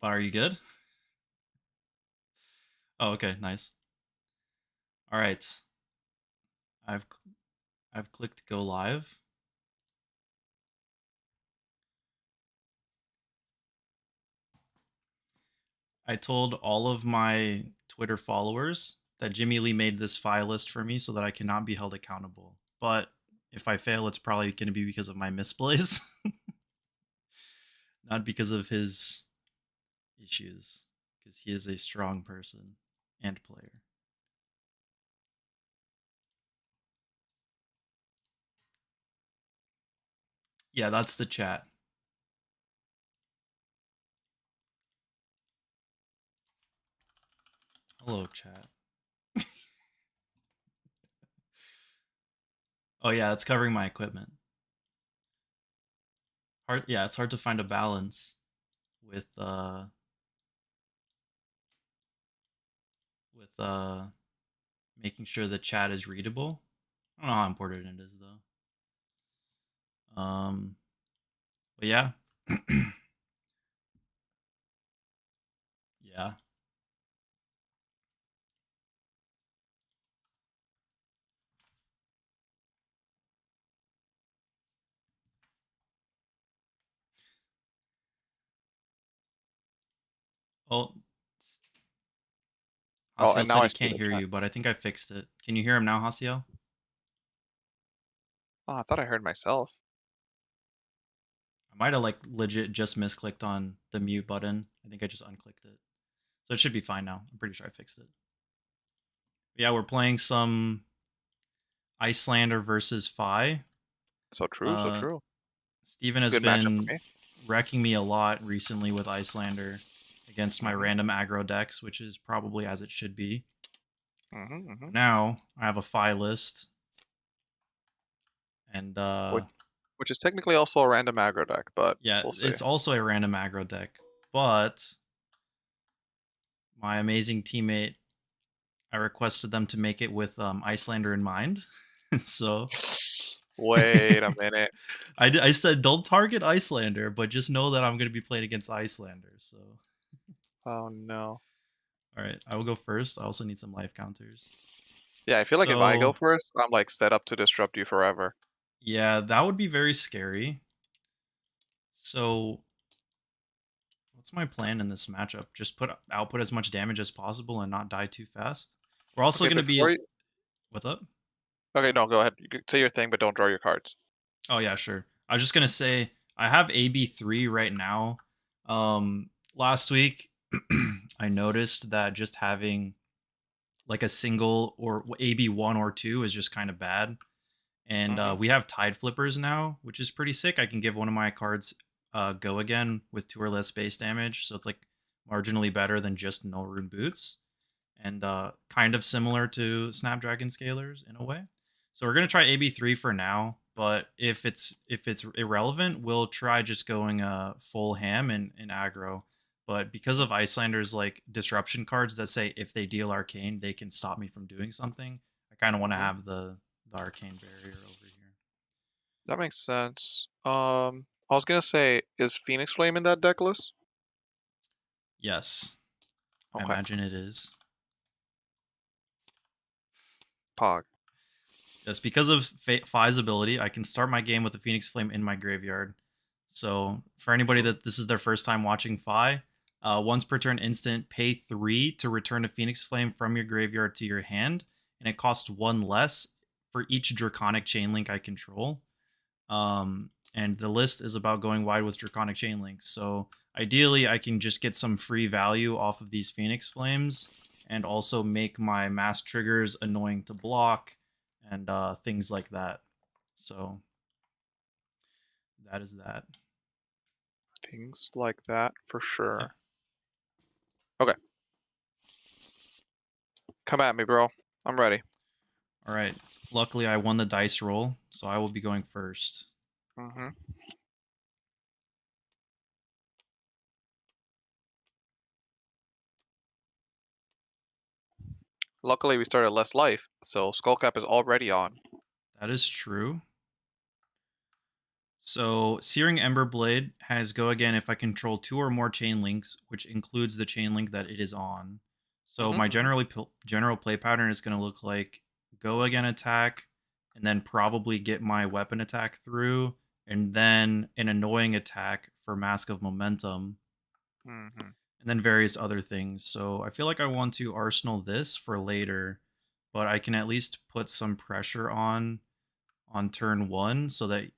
But are you good? Oh, okay, nice. All right, I've I've clicked go live. I told all of my Twitter followers that Jimmy Lee made this file list for me so that I cannot be held accountable. But if I fail, it's probably going to be because of my misplays, not because of his issues, because he is a strong person and player. Yeah, that's the chat. Hello, chat. Oh yeah, it's covering my equipment. Hard, yeah, it's hard to find a balance with with making sure the chat is readable. I don't know how important it is though. But yeah. Yeah. Oh, Oh, and Hasiel now said I he see can't the hear chat. you, but I think I fixed it. Can you hear him now, Hasiel? Oh, I thought I heard myself. I might have like legit just misclicked on the mute button. I think I just unclicked it. So it should be fine now. I'm pretty sure I fixed it. But yeah, we're playing some Iyslander versus Phi. So true, so Uh, true. Steven has Good matchup for been me. wrecking me a lot recently with Iyslander against my Mm-hmm. random aggro decks, which is probably as it should be. Mm-hmm. Mm-hmm. But now I have a Phi list, and Which is technically also a random aggro deck, but yeah, we'll see. it's also a random aggro deck. But my amazing teammate, I requested them to make it with Iyslander in mind. So Wait a minute. I said don't target Iyslander, but just know that I'm going to be playing against Iyslander. So Oh no. all right, I will go first. I also need some life counters. Yeah, I feel like if I go So first, I'm like set up to disrupt you forever. yeah, that would be very scary. So what's my plan in this matchup? Just output as much damage as possible and not die too fast. We're also Okay, going to be. before you. What's up? Okay, no, go ahead. You can say your thing, but don't draw your cards. Oh yeah, sure. I was just gonna say I have AB3 right now. Last week I noticed that just having like a single or AB1 or two is just kind of bad. And Mm-hmm. we have tide flippers now, which is pretty sick. I can give one of my cards go again with 2 or less base damage, so it's like marginally better than just no rune boots, and kind of similar to Snapdragon Scalers in a way. So we're gonna try AB3 for now, but if it's irrelevant, we'll try just going full ham in aggro. But because of Icelander's like disruption cards that say if they deal arcane, they can stop me from doing something, I kind of want to Mm-hmm. have the arcane barrier over here. That makes sense. I was gonna say, is Phoenix Flame in that deck list? Yes, I Okay. imagine it is. Pog. Yes, because of Phi's ability, I can start my game with the Phoenix Flame in my graveyard. So for anybody that this is their first time watching Phi, once per turn instant, pay 3 to return a Phoenix Flame from your graveyard to your hand, and it costs 1 less for each Draconic Chainlink I control. And the list is about going wide with Draconic Chainlink. So ideally, I can just get some free value off of these Phoenix Flames and also make my mass triggers annoying to block and things like that. So that is that. Things like that for Yeah. sure. Okay. Come at me, bro. I'm ready. All right. Luckily, I won the dice roll, so I will be going first. Mm-hmm. Luckily, we started less life, so Skullcap is already on. That is true. So Searing Ember Blade has go again if I control two or more chain links, which includes the chain link that it is on. So Mhm, my mhm. general play pattern is going to look like go again attack, and then probably get my weapon attack through, and then an annoying attack for Mask of Momentum, Mhm. and then various other things. So I feel like I want to arsenal this for later, but I can at least put some pressure on turn one so that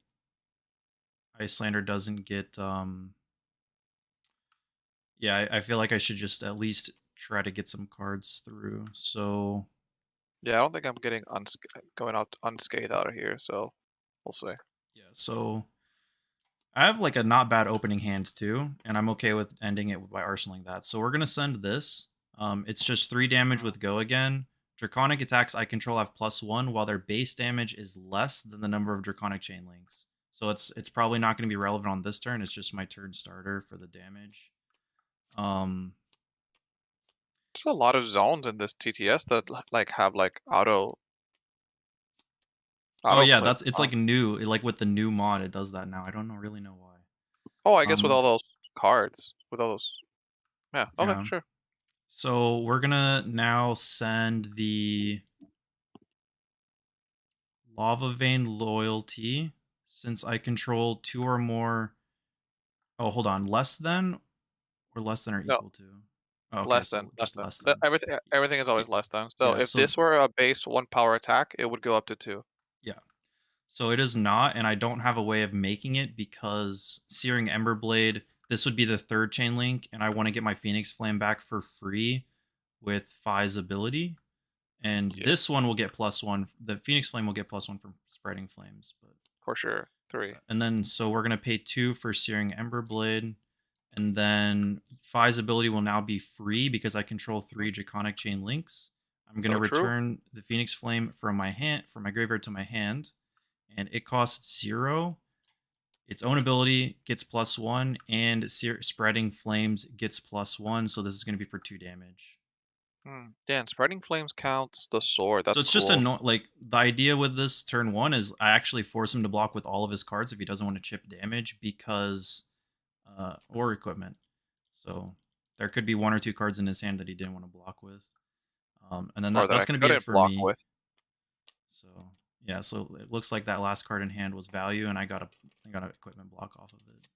Iyslander doesn't get yeah, I feel like I should just at least try to get some cards through. So Yeah, I don't think I'm getting going out unscathed out of here, so we'll see. yeah, so I have like a not bad opening hand too, and I'm okay with ending it by arsenaling that. So we're gonna send this. It's just 3 damage Mm. with go again. Draconic attacks I control have +1, while their base damage is less than the number of draconic chain links. So it's probably not going to be relevant on this turn. It's just my turn starter for the damage. Um, There's a lot of zones in this TTS that like have like oh auto yeah, clip. that's it's like new. Like with the new mod, it does that now. I don't know really know why. Oh, I guess with Um, all those cards, with all those. Yeah. Okay. yeah. Sure. So we're gonna now send the Lava Vein Loyalty since I control two or more. Oh, hold on, less than or less than or No, equal to. Oh, okay, less than. so Less just than. less than. Everything is Y- always less than. So Yeah. if So this were a base 1 power attack, it would go up to 2. yeah. So it is not, and I don't have a way of making it because Searing Emberblade. This would be the third chain link, and I want to get my Phoenix Flame back for free with Fi's ability. And Yeah, this one will get +1. The Phoenix Flame will get +1 from spreading flames. But for sure. 3. and then so we're gonna pay 2 for Searing Emberblade, and then Fi's ability will now be free because I control Mhm. 3 Draconic Chain links. I'm gonna So true. return the Phoenix Flame from my graveyard to my hand, and it costs 0. Its own ability gets +1, and Spreading Flames gets +1. So this is gonna be for 2 damage. Damn, spreading flames counts the sword. So That's it's just cool. like the idea with this turn one is I actually force him to block with all of his cards if he doesn't want to chip damage because or equipment. So there could be 1 or 2 cards in his hand that he didn't want to block with. And then Or that that's I going to be it couldn't for block me. with. So yeah, so it looks like that last card in hand was value, and I got an equipment block off of it.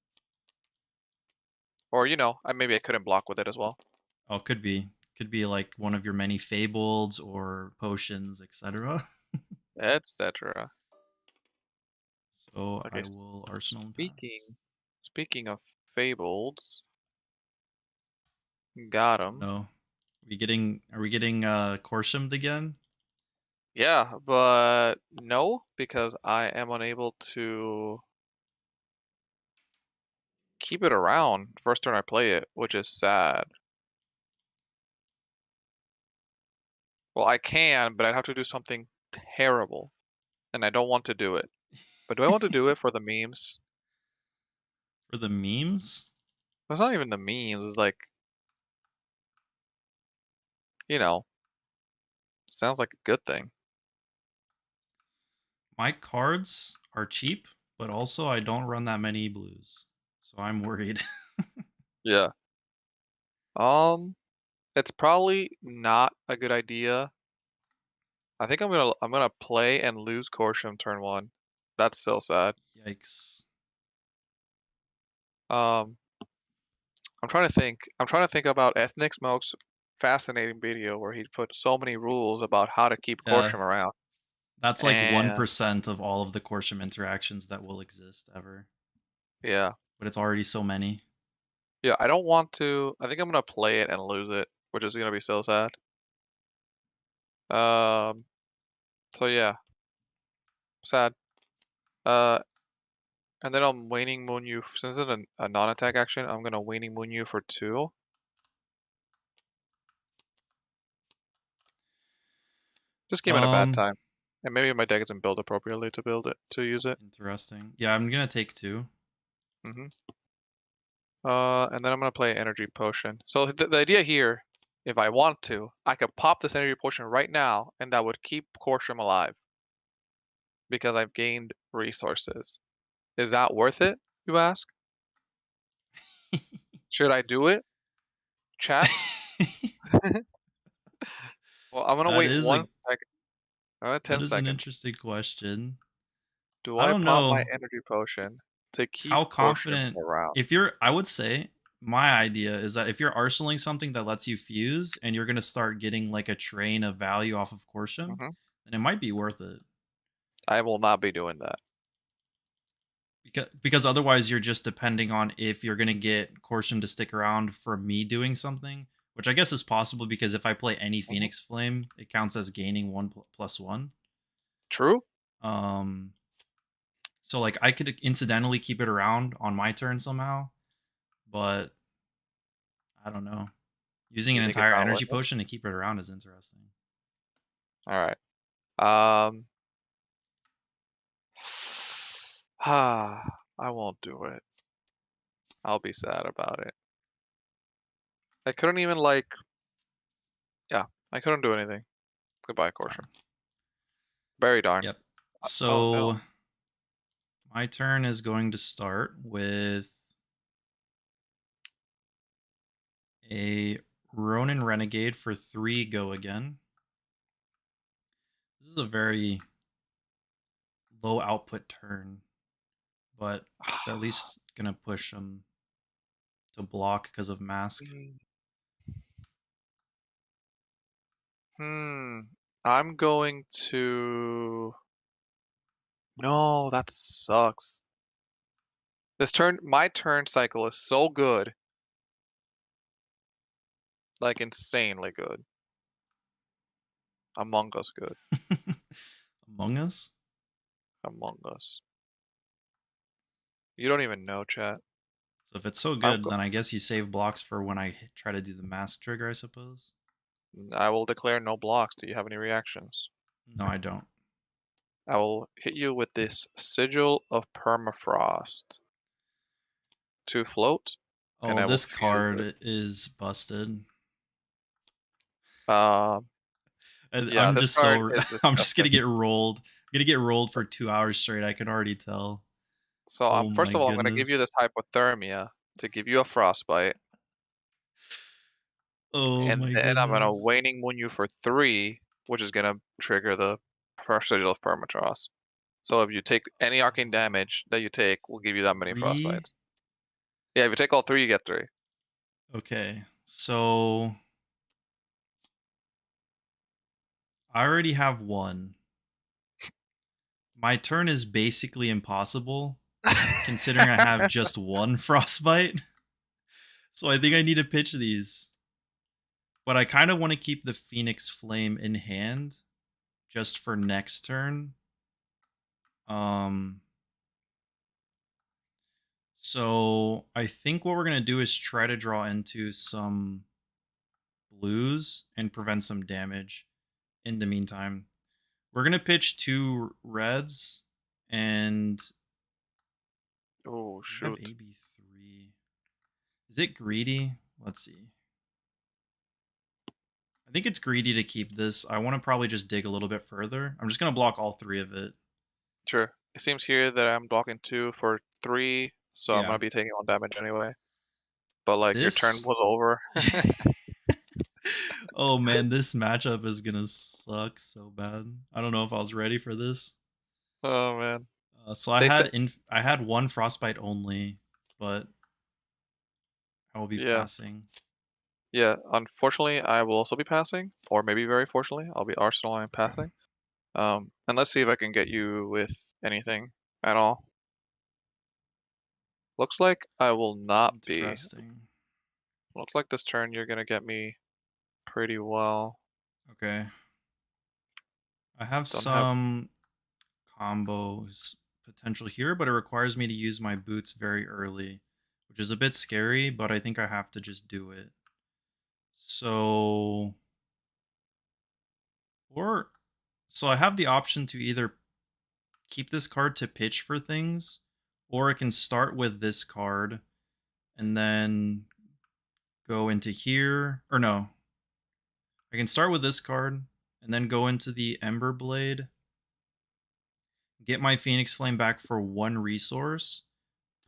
Or maybe I couldn't block with it as well. Oh, could be like one of your many fableds or potions, etc. Etc. So I Okay. will arsenal and pass. Speaking of fables, got Oh him. no. Are we getting Corsham again? Yeah, but no, because I am unable to keep it around first turn I play it, which is sad. Well, I can, but I'd have to do something terrible, and I don't want to do it. But do I want to do it for the memes? For the memes? It's not even the memes. It's like, you know, sounds like a good thing. My cards are cheap, but also I don't run that many blues. So I'm worried. Yeah. Um, it's probably not a good idea. I think I'm gonna play and lose Corsham turn 1. That's still sad. Yikes. Um, I'm trying to think about Ethnic Smoke's fascinating video where he put so many rules about how to keep Yeah. Corsham around. That's like And 1% of all of the Corsham interactions that will exist ever. yeah. But it's already so many. Yeah, I don't want to. I think I'm gonna play it and lose it, which is gonna be so sad. Um, so yeah, sad. Uh, and then I'm waning moon you since it's a non-attack action. I'm gonna waning moon you for 2. Just gave it a bad Um time, and maybe my deck isn't built appropriately to build it to use it. Interesting. Yeah, I'm gonna take 2. hmm and then I'm gonna play energy potion. So the idea here, if I want to, I could pop this energy potion right now, and that would keep Corsham alive because I've gained resources. Is that worth it, you ask? Should I do it? Chat? Well, I'm gonna That wait is a 1 second. 10 that is an seconds. interesting question. Do I I don't pop my know energy potion to keep how Corsham confident around? if you're I would say my idea is that if you're arsenaling something that lets you fuse and you're going to start getting like a train of value off of Corsham, Mhm. then it might be worth it. I will not be doing that. Because otherwise you're just depending on if you're going to get Corsham to stick around for me doing something, which I guess is possible because if I play any Mhm. Phoenix Flame, it counts as gaining plus 1. True? Um so like I could incidentally keep it around on my turn somehow, but I don't know. Using You an think it's entire not worth energy it? potion to keep it around is interesting. Alright. Um, I won't do it. I'll be sad about it. I couldn't even, like yeah, I couldn't do anything. Goodbye, Corsham. Darn. Very darn. Yep. Oh, no. So my turn is going to start with a Ronin Renegade for 3 go again. This is a very low output turn, but it's at least going to push him to block because of mask. Mm, Hmm. I'm going to No, that sucks. My turn cycle is so good. Like, insanely good. Among Us good. Among Us? Among Us. You don't even know, chat. So if it's so I'm good, go then I guess you save blocks for when I try to do the mask trigger, I suppose. I will declare no blocks. Do you have any reactions? No, I don't. I will hit you with this Sigil of Permafrost to float, and Oh, I will this fuse it. card is busted. Um, yeah, I'm this just card so is I'm just gonna disgusting. get rolled. I'm gonna get rolled for 2 hours straight. I can already tell. So, Oh first my of all, I'm gonna give you goodness. this hypothermia to give you a frostbite. Oh And my then I'm gonna goodness. Waning Moon you for 3, which is gonna trigger the Sigil of Permafrost. So if you take any arcane damage that you take, we'll give you that many 3. frostbites. Yeah, if you take all 3, you get 3. Okay. So I already have 1. My turn is basically impossible considering I have just 1 frostbite. So I think I need to pitch these. But I kind of want to keep the Phoenix Flame in hand just for next turn. Um So I think what we're gonna do is try to draw into some blues and prevent some damage in the meantime. We're gonna pitch 2 reds and Oh, we have shoot. AB3. Is it greedy? Let's see. I think it's greedy to keep this. I want to probably just dig a little bit further. I'm just gonna block all 3 of it. Sure. It seems here that I'm blocking 2 for 3, so I'm Yeah. gonna be taking 1 damage anyway. But, like, your turn This was over. Oh man, this matchup is gonna suck so bad. I don't know if I was ready for this. Oh, man. So I They said had I had 1 frostbite only, but I will be yeah. passing. Yeah, unfortunately, I will also be passing, or maybe very fortunately, I'll be Arsenal and passing. And let's see if I can get you with anything at all. Looks like I will not be. Interesting. Looks like this turn you're gonna get me pretty well. Okay. I have Don't have. some combos potential here, but it requires me to use my boots very early, which is a bit scary, but I think I have to just do it. So, or so I have the option to either keep this card to pitch for things, or I can start with this card and then go into here. Or no, I can start with this card and then go into the Ember Blade, get my Phoenix Flame back for 1 resource,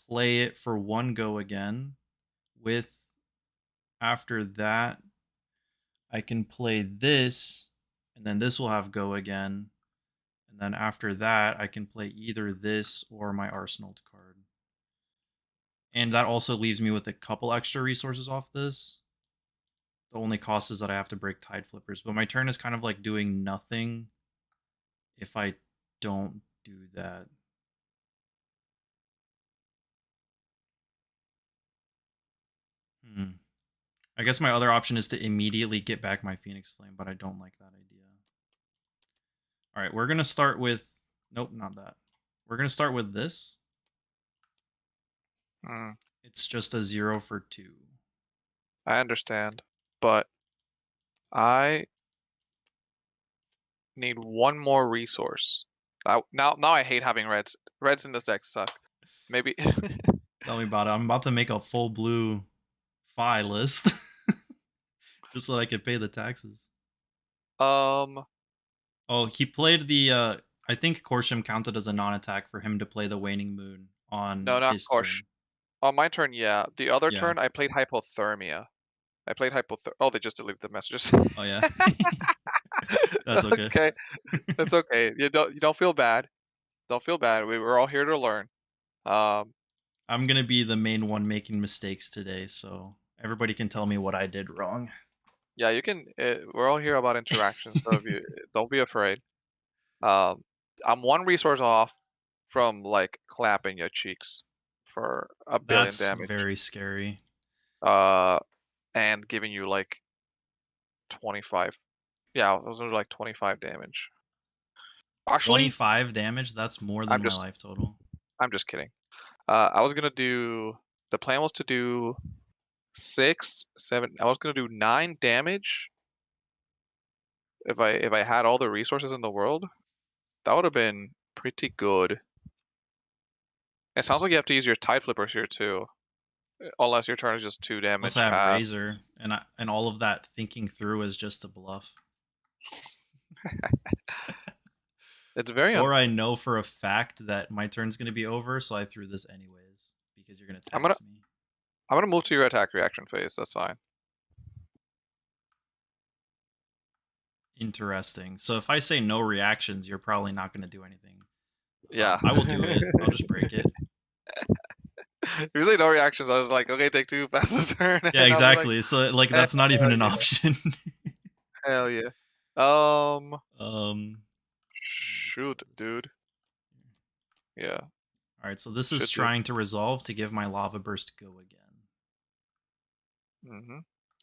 play it for 1 go again. With after that, I can play this, and then this will have go again. And then after that, I can play either this or my Arsenal card. And that also leaves me with a couple extra resources off this. The only cost is that I have to break Tide Flippers. But my turn is kind of like doing nothing if I don't do that. I guess my other option is to immediately get back my Phoenix Flame, but I don't like that idea. All right, we're going to start with... Nope, not that. We're going to start with this. It's just a 0 for 2. I understand, but I need 1 more resource. Now I hate having reds. Reds in this deck suck. Maybe. Tell me about it. I'm about to make a full blue Phi list. Just so I could pay the taxes. Oh, he played the... I think Korsham counted as a non-attack for him to play the Waning Moon on No, not his Korsh. turn. On my turn, yeah. The other Yeah. turn, I played Hypothermia. Oh, they just deleted the messages. Oh yeah. That's okay. Okay, that's okay. You don't feel bad. Don't feel bad. We were all here to learn. I'm gonna be the main one making mistakes today, so everybody can tell me what I did wrong. Yeah, you can. We're all here about interactions, so if you don't be afraid. I'm 1 resource off from like clapping your cheeks for a billion That's damage. very scary. And giving you like 25. Yeah, those are like 25 damage. Actually, 25 damage, that's more than my life total. I'm just kidding. The plan was to do 6, 7. I was gonna do 9 damage if I had all the resources in the world. That would have been pretty good. It sounds like you have to use your Tide Flippers here too. Unless your turn is just 2 damage Unless I have past. Razor, and all of that thinking through is just a bluff. It's very Or I know for a fact that my turn's gonna be over, so I threw this anyways because you're gonna tax me. I'm gonna move to your attack reaction phase. That's fine. Interesting. So if I say no reactions, you're probably not gonna do anything. Yeah. I will do it. I'll just break it. Usually no reactions. I was like, okay, take 2, pass the turn. Yeah, exactly. Like, so like that's not even an option. Hell yeah. Shoot, dude. Yeah. All right, so this is trying to resolve to give my Lava Burst go again.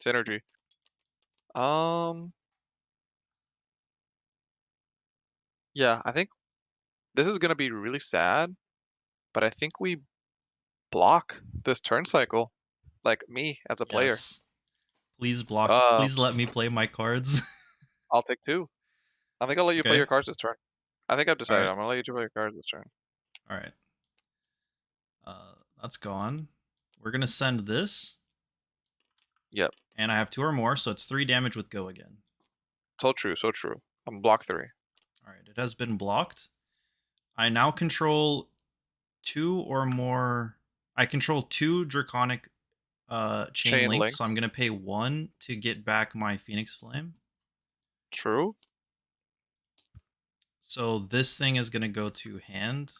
Synergy. Yeah, I think this is gonna be really sad, but I think we block this turn cycle. Like me as a player. Please block. Please let me play my cards. I'll take 2. I think I'll let you play your cards this turn. I think I've decided. I'm gonna let you play your cards this turn. All right. That's gone. We're gonna send this. Yep. And I have 2 or more, so it's 3 damage with go again. So true, so true. I'm block 3. All right, it has been blocked. I now control 2 or more. I control 2 Draconic chain link, so I'm gonna pay 1 to get back my Phoenix Flame. True. So this thing is gonna go to hand.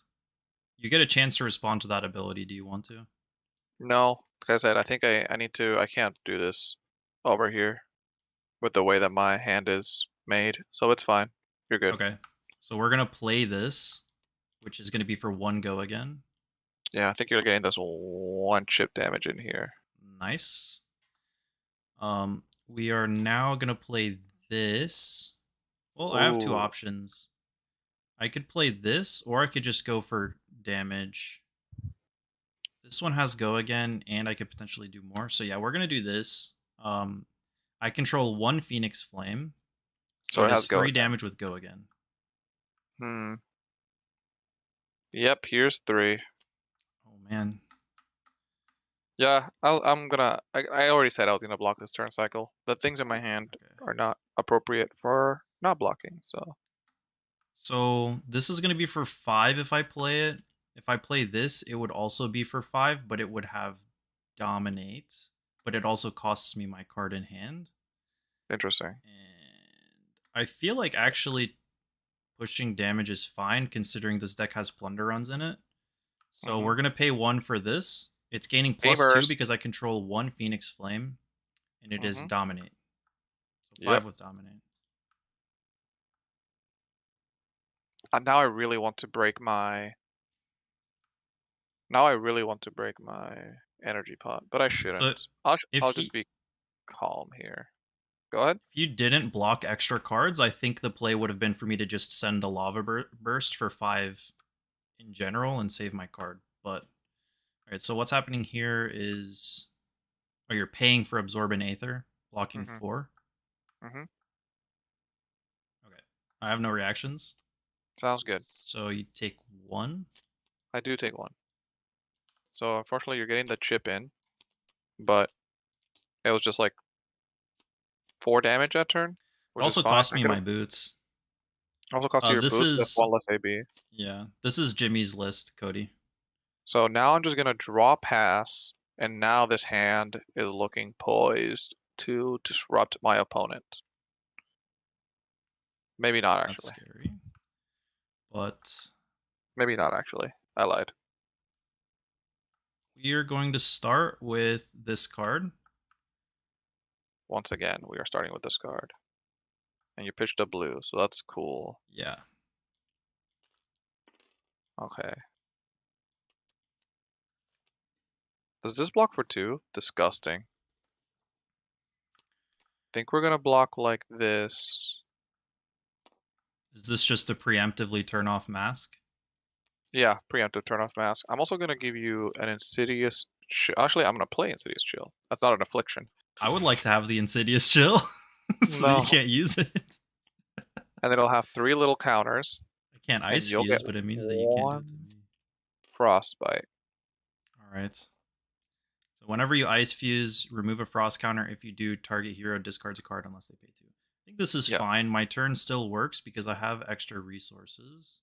You get a chance to respond to that ability. Do you want to? No, like I said, I think I need to. I can't do this over here with the way that my hand is made, so it's fine. You're good. Okay. So we're gonna play this, which is gonna be for 1 go again. Yeah, I think you're getting this 1 chip damage in here. Nice. We are now gonna play this. Well, I have 2 options. I could play this, or I could just go for damage. This one has go again, and I could potentially do more. So yeah, we're gonna do this. I control 1 Phoenix Flame, so it has 3 damage with go again. Yep, here's 3. Oh man. Yeah, I'm gonna. I already said I was gonna block this turn cycle. The things in my hand are not appropriate for not blocking, so. So this is going to be for 5 if I play it. If I play this, it would also be for 5, but it would have dominate. But it also costs me my card in hand. Interesting. And I feel like actually pushing damage is fine considering this deck has plunder runs in it. So Mm-hmm. we're going to pay 1 for this. It's gaining +2 Gamers. because I control 1 Phoenix Flame. And it is Mm-hmm. dominate. So 5 Yep. with dominate. Now I really want to break my. Now I really want to break my energy pot, but I So shouldn't. I'll if just you be calm here. Go ahead. if you didn't block extra cards, I think the play would have been for me to just send the lava burst for 5 in general and save my card. But all right, so what's happening here is, oh, you're paying for absorbent aether, blocking Mm-hmm. 4. Mm-hmm. Okay, I have no reactions, Sounds good. so you take 1. I do take one. So unfortunately, you're getting the chip in, but it was just like 4 damage that turn, It which is also fine. cost me my boots. Also cost you your This boost. That's is one less AB. Yeah, this is Jimmy's list, Cody. So now I'm just gonna draw pass, and now this hand is looking poised to disrupt my opponent. Maybe not That's actually. scary, but Maybe not actually. I lied. we are going to start with this card. Once again, we are starting with this card. And you pitched a blue, so that's cool. Yeah. Okay. Does this block for 2? Disgusting. Think we're gonna block like this. Is this just to preemptively turn off mask? Yeah, preemptive turn off mask. I'm also gonna give you an insidious. Actually, I'm gonna play insidious chill. That's not an affliction. I would like to have the Insidious chill so that you No. can't use it. And it'll have 3 little counters, I can't and Ice you'll get Fuse, but it means that you can't do it to 1 me. frostbite. All right. So whenever you Ice Fuse, remove a Frost counter. If you do, target hero discards a card unless they pay 2. I think this is Yeah. fine. My turn still works because I have extra resources.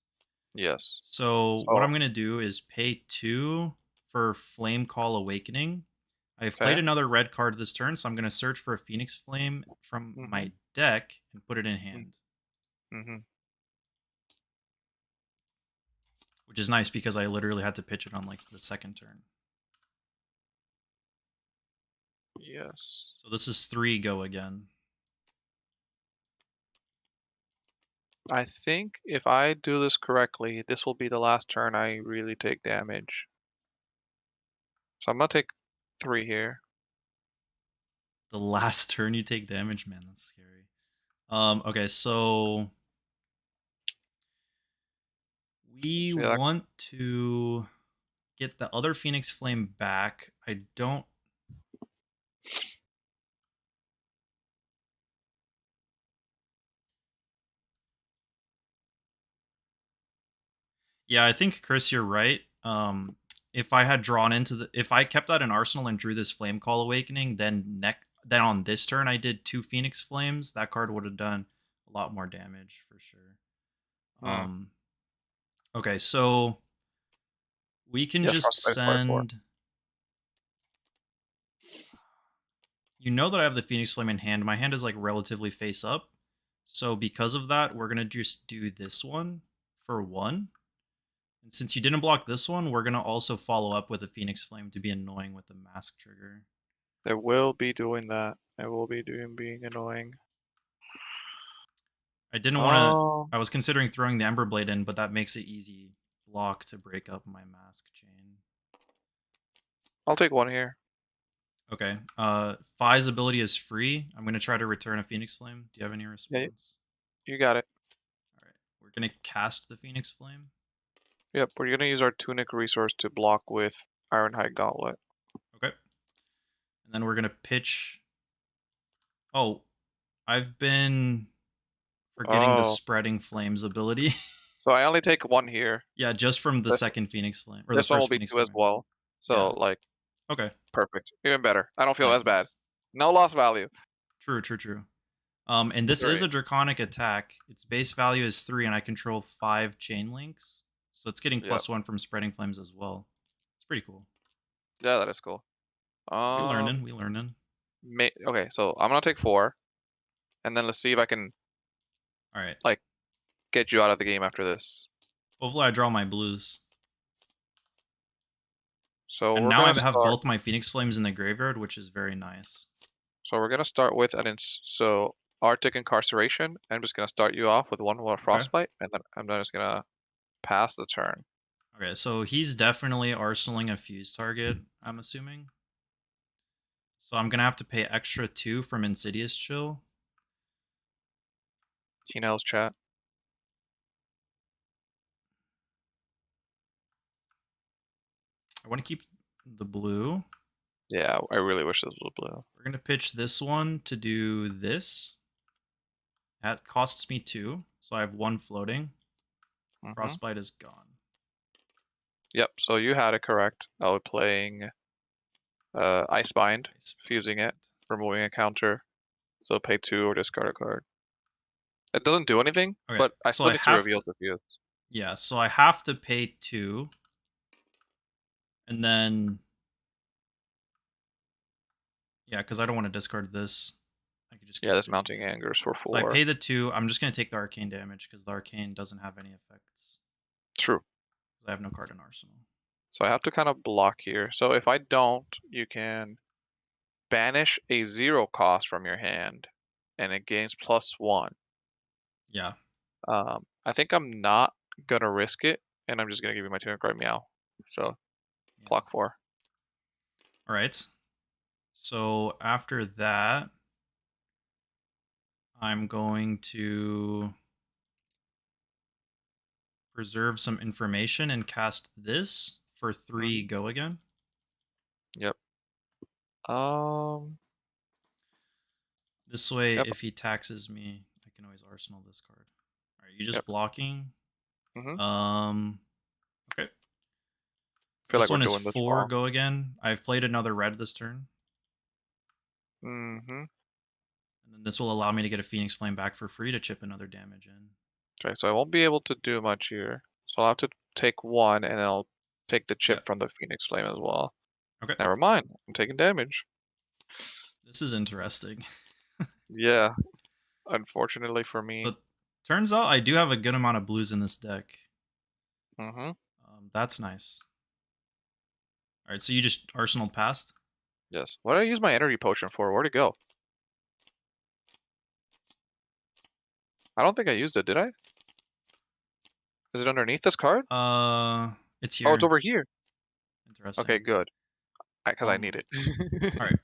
Yes. So what Oh, I'm going to do is pay 2 for Flame Call Awakening. I've played okay. another red card this turn, so I'm going to search for a Phoenix Flame from Mhm. my deck and put it in hand, Mhm. which is nice because I literally had to pitch it on like the second turn. Yes. So this is 3 go again. I think if I do this correctly, this will be the last turn I really take damage. So I'm gonna take 3 here. The last turn you take damage, man, that's scary. Okay, so we See that? want to get the other Phoenix Flame back. I don't. Yeah, I think Chris, you're right. If I had drawn into if I kept out an arsenal and drew this Flame Call Awakening, then on this turn I did 2 Phoenix Flames. That card would have done a lot more damage for sure. Hmm. Okay, so we can Yes, just frostbite is part 4. send. You know that I have the Phoenix Flame in hand. My hand is like relatively face up. So because of that, we're gonna just do this one for 1. And since you didn't block this one, we're gonna also follow up with a Phoenix Flame to be annoying with the mask trigger. They will be doing that. It will be doing being annoying. I didn't want to. Oh, I was considering throwing the Ember Blade in, but that makes it easy block to break up my mask chain. I'll take 1 here. Okay. Fi's ability is free. I'm gonna try to return a Phoenix Flame. Do you have any Yeah, response? you got it. All right. We're gonna cast the Phoenix Flame. Yep, we're gonna use our tunic resource to block with Ironhide Gauntlet. Okay. And then we're gonna pitch. Oh, I've been forgetting the Oh, Spreading Flames ability. so I only take 1 here. Yeah, just from the This second Phoenix Flame or the this one will first be Phoenix 2 as Flame. well. So Yeah. like Okay. perfect. Even better. I don't feel as Nice, bad. nice. No lost value. True, true, true. And this is Three. a draconic attack. Its base value is 3, and I control 5 chain links. So it's getting Yep. +1 from spreading flames as well. It's pretty cool. Yeah, that is cool. We learning. We learning. Okay, so I'm gonna take 4, and then let's see if I can All right. like get you out of the game after this. Hopefully, I draw my blues. So And we're now gonna I have start. both my Phoenix Flames in the graveyard, which is very nice. So we're gonna start with so Arctic Incarceration. I'm just gonna start you off with one more Okay. Frostbite, and then I'm just gonna pass the turn. Okay, so he's definitely arsenaling a fuse target, I'm assuming. So I'm gonna have to pay extra 2 from Insidious Chill. T-Nails chat. I want to keep the blue. Yeah, I really wish this was blue. We're gonna pitch this one to do this. That costs me 2, so I have 1 floating. Frostbite is gone. Yep. So you had it correct. I was playing Icebind, fusing it, removing a counter. So pay 2 or discard a card. It doesn't do anything, Okay, but I so still I need to have reveal the fuse. yeah, so I have to pay 2, and then yeah, because I don't want to discard this. I could just keep Yeah, this doing Mounting it. Angers for So I 4. pay the 2. I'm just gonna take the arcane damage because the arcane doesn't have any effects. True. I have no card in arsenal. So I have to kind of block here. So if I don't, you can banish a 0 cost from your hand, and it gains +1. Yeah. I think I'm not gonna risk it, and I'm just gonna give you my 2 card meow. So Yeah. block 4. All right. So after that, I'm going to preserve some information and cast this for 3 go again. Yep. This way, Yep. if he taxes me, I can always arsenal this card. All right, you just Yep. blocking. Mhm. Okay. Feel This like we're one is doing this 4 wrong. go again. I've played another red this turn, Mhm. and then this will allow me to get a Phoenix Flame back for free to chip another damage in. Okay, so I won't be able to do much here. So I'll have to take 1, and then I'll take the chip Yep. from the Phoenix Flame as well. Okay. Never mind. I'm taking damage. This is interesting. Yeah. Unfortunately for me. So turns out I do have a good amount of blues in this deck. Mhm. That's nice. All right, so you just arsenal past. Yes. What did I use my energy potion for? Where'd it go? I don't think I used it, did I? Is it underneath this card? It's Oh, it's here. over here. Okay, Interesting. good. Because I need Um, it. all right.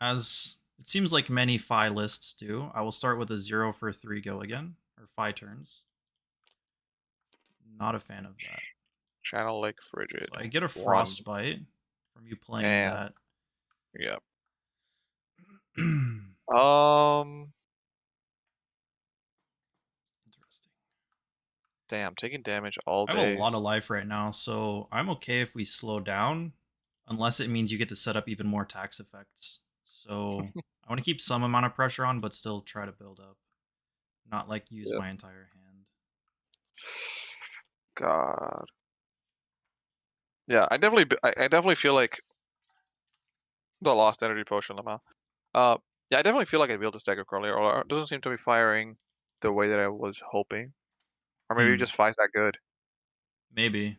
As it seems like many Phi lists do, I will start with a 0 for 3 go again, or Phi turns. Not a fan of that. Channel Lake Frigid. So I get a 1. Frostbite from you playing And that. yeah. Um. Interesting. Damn, taking damage all I have a day. lot of life right now, so I'm okay if we slow down, unless it means you get to set up even more tax effects. So I want to keep some amount of pressure on, but still try to build up. Not like use Yeah. my entire hand. God. Yeah, I definitely feel like the lost energy potion llama. Yeah, I definitely feel like I built this deck earlier, or it doesn't seem to be firing the way that I was hoping. Or maybe it Hmm. just Fi's that good. Maybe.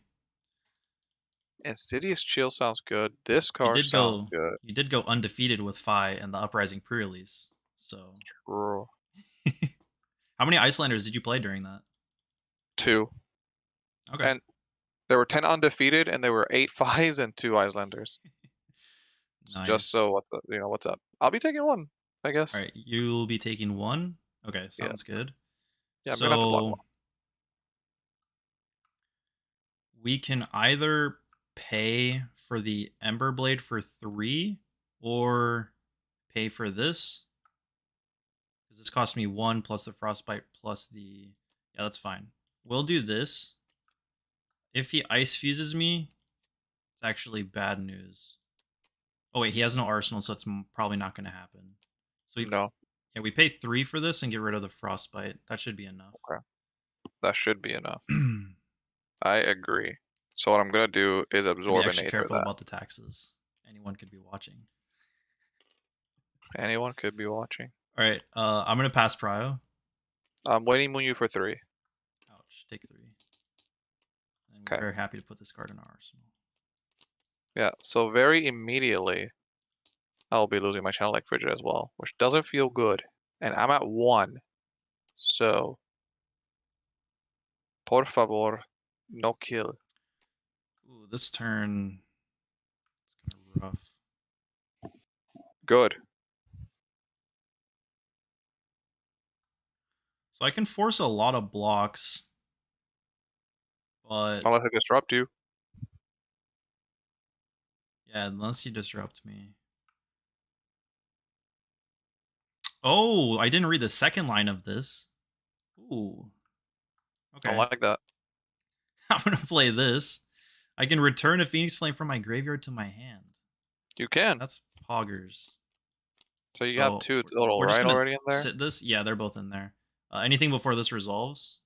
Insidious Chill sounds good. This You card did sounds go good. you did go undefeated with Phi and the Uprising pre-release. So True. how many Icelanders did you play during that? 2. Okay. And there were 10 undefeated, and there were 8 Fis and 2 Islanders. Just Nice. so what's up. I'll be taking 1, I All guess. right, you'll be taking 1. Okay, Yeah. sounds good. Yeah, I'm gonna have to block 1. So we can either pay for the Ember Blade for 3 or pay for this. Because this cost me 1 plus the Frostbite plus the... Yeah, that's fine. We'll do this. If he Ice Fuses me, it's actually bad news. Oh wait, he has no Arsenal, so it's probably not going to happen. So No. Yeah, we pay 3 for this and get rid of the frostbite. That should be enough. Okay. That should be enough. I agree. So what I'm gonna do is Gotta be absorb and extra Aether careful that. about the taxes. Anyone could be watching. Anyone could be watching. All right, I'm gonna pass Prio. I'm waiting on you for 3. Ouch, take 3. And we're Okay. very happy to put this card in our arsenal. Yeah, so very immediately, I'll be losing my channel like Frigid as well, which doesn't feel good. And I'm at 1. So, por favor, no kill. Ooh, this turn is kind of rough. Good. So I can force a lot of blocks, but Unless I disrupt you. yeah, unless you disrupt me. Oh, I didn't read the second line of this. Ooh. Don't Okay. like that. I'm gonna play this. I can return a Phoenix Flame from my graveyard to my hand. You can. That's poggers. So you have 2 total, We're just right, gonna already in there? sit this. Yeah, they're both in there. Anything before this resolves?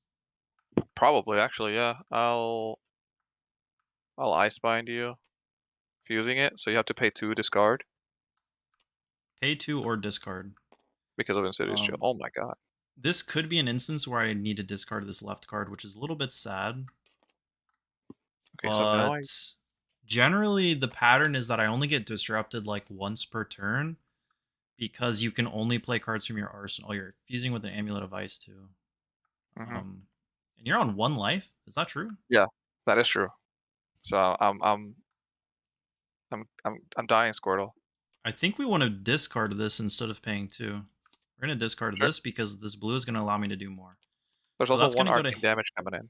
Probably, actually, yeah. I'll Ice Bind you, fusing it, so you have to pay 2 discard Pay 2 or discard. because of Insidious Chill. Oh my god. This could be an instance where I need to discard this left card, which is a little bit sad. Okay, so now But generally, the pattern is that I only get disrupted like once per turn because you can only play cards from your arsenal. Oh, you're fusing with an Amulet of Ice too. Mhm. And you're on 1 life. Is that true? Yeah, that is true. So I'm dying, Squirtle. I think we want to discard this instead of paying 2. We're going to discard Sure. this because this blue is going to allow me to do more. There's So also that's 1 going to go arcane damage coming in.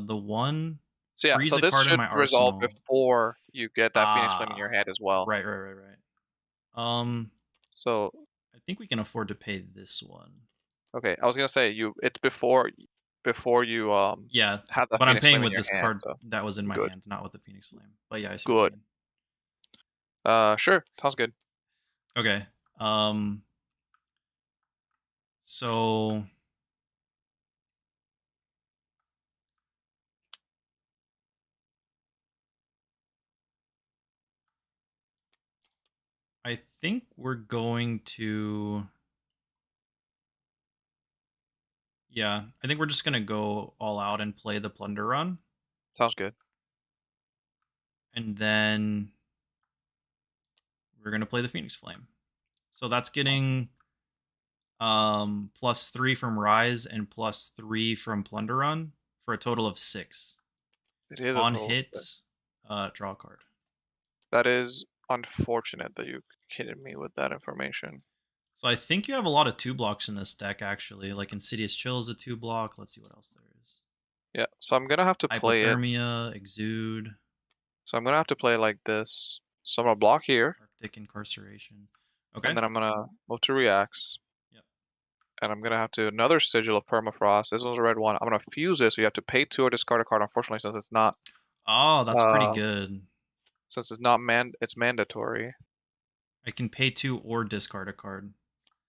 the 1 So yeah, freeze so a this card in should my resolve arsenal. before you get that Phoenix Flame in your hand as well. Right. So I think we can afford to pay this one. okay, I was gonna say it's before you Yeah, have that but I'm Phoenix paying Flame in with your this hand. card So that was in my good. hand, not with the Phoenix Flame. But yeah, I see Good. what you mean. Sure, sounds good. Okay. So I think we're going to yeah, I think we're just gonna go all out and play the Plunder Run. Sounds good. And then we're gonna play the Phoenix Flame. So that's getting +3 from Rise and +3 from Plunder Run for a total of 6. It is a On total hit, six. draw a card. That is unfortunate that you kidded me with that information. So I think you have a lot of 2 blocks in this deck, actually. Like Insidious Chill is a 2 block. Let's see what else there is. Yeah, so I'm gonna have to play it. Hypothermia, Exude, So I'm gonna have to play it like this. So I'm gonna block here, Arctic Incarceration. Okay. and then I'm gonna move to reacts. Yep. And I'm gonna have to another Sigil of Permafrost. This one's a red one. I'm gonna fuse it, so you have to pay 2 or discard a card. Unfortunately, since it's not Oh, that's pretty good. since it's it's mandatory. I can pay 2 or discard a card.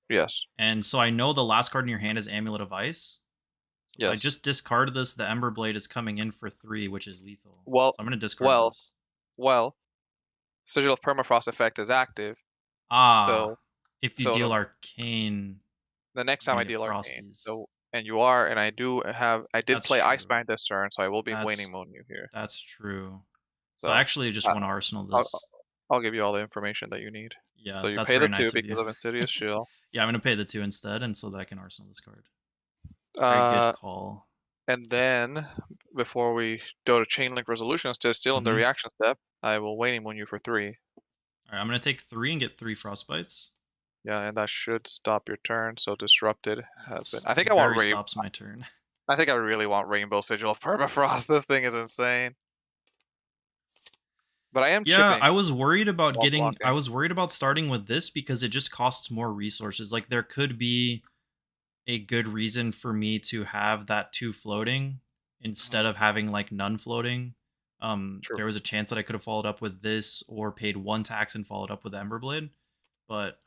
Yes. And so I know the last card in your hand is Amulet of Ice. So if I Yes. just discard this, the Ember Blade is coming in for 3, which is lethal. Well, So I'm going to discard this. Well, Sigil of Permafrost effect is active. Ah, if you so deal Arcane, the next you're time I gonna get deal Arcane. Frosties. So and you are, and I did That's play true. Icebind this turn, so I will be That's- waning moon you here. That's true. So So I actually just want to Arsenal this. I'll give you all the information that you need. Yeah, So you that's pay very the nice 2 of you. because of Insidious Shield. Yeah, I'm gonna pay the 2 instead, and so that I can Arsenal this card. Very good call. And then before we go to Chain Link Resolutions, still in the reaction step, I will waning moon you for 3. All right, I'm gonna take 3 and get 3 Frostbites. Yeah, and that should stop your turn. So disrupted has been. I think it I want stops my turn. I think I really want Rainbow Sigil of Permafrost. This thing is insane. But I am chipping. I was worried about blocking. I was worried about starting with this because it just costs more resources. Like there could be a good reason for me to have that 2 floating instead of having like none floating. True. There was a chance that I could have followed up with this or paid 1 tax and followed up with Emberblade. But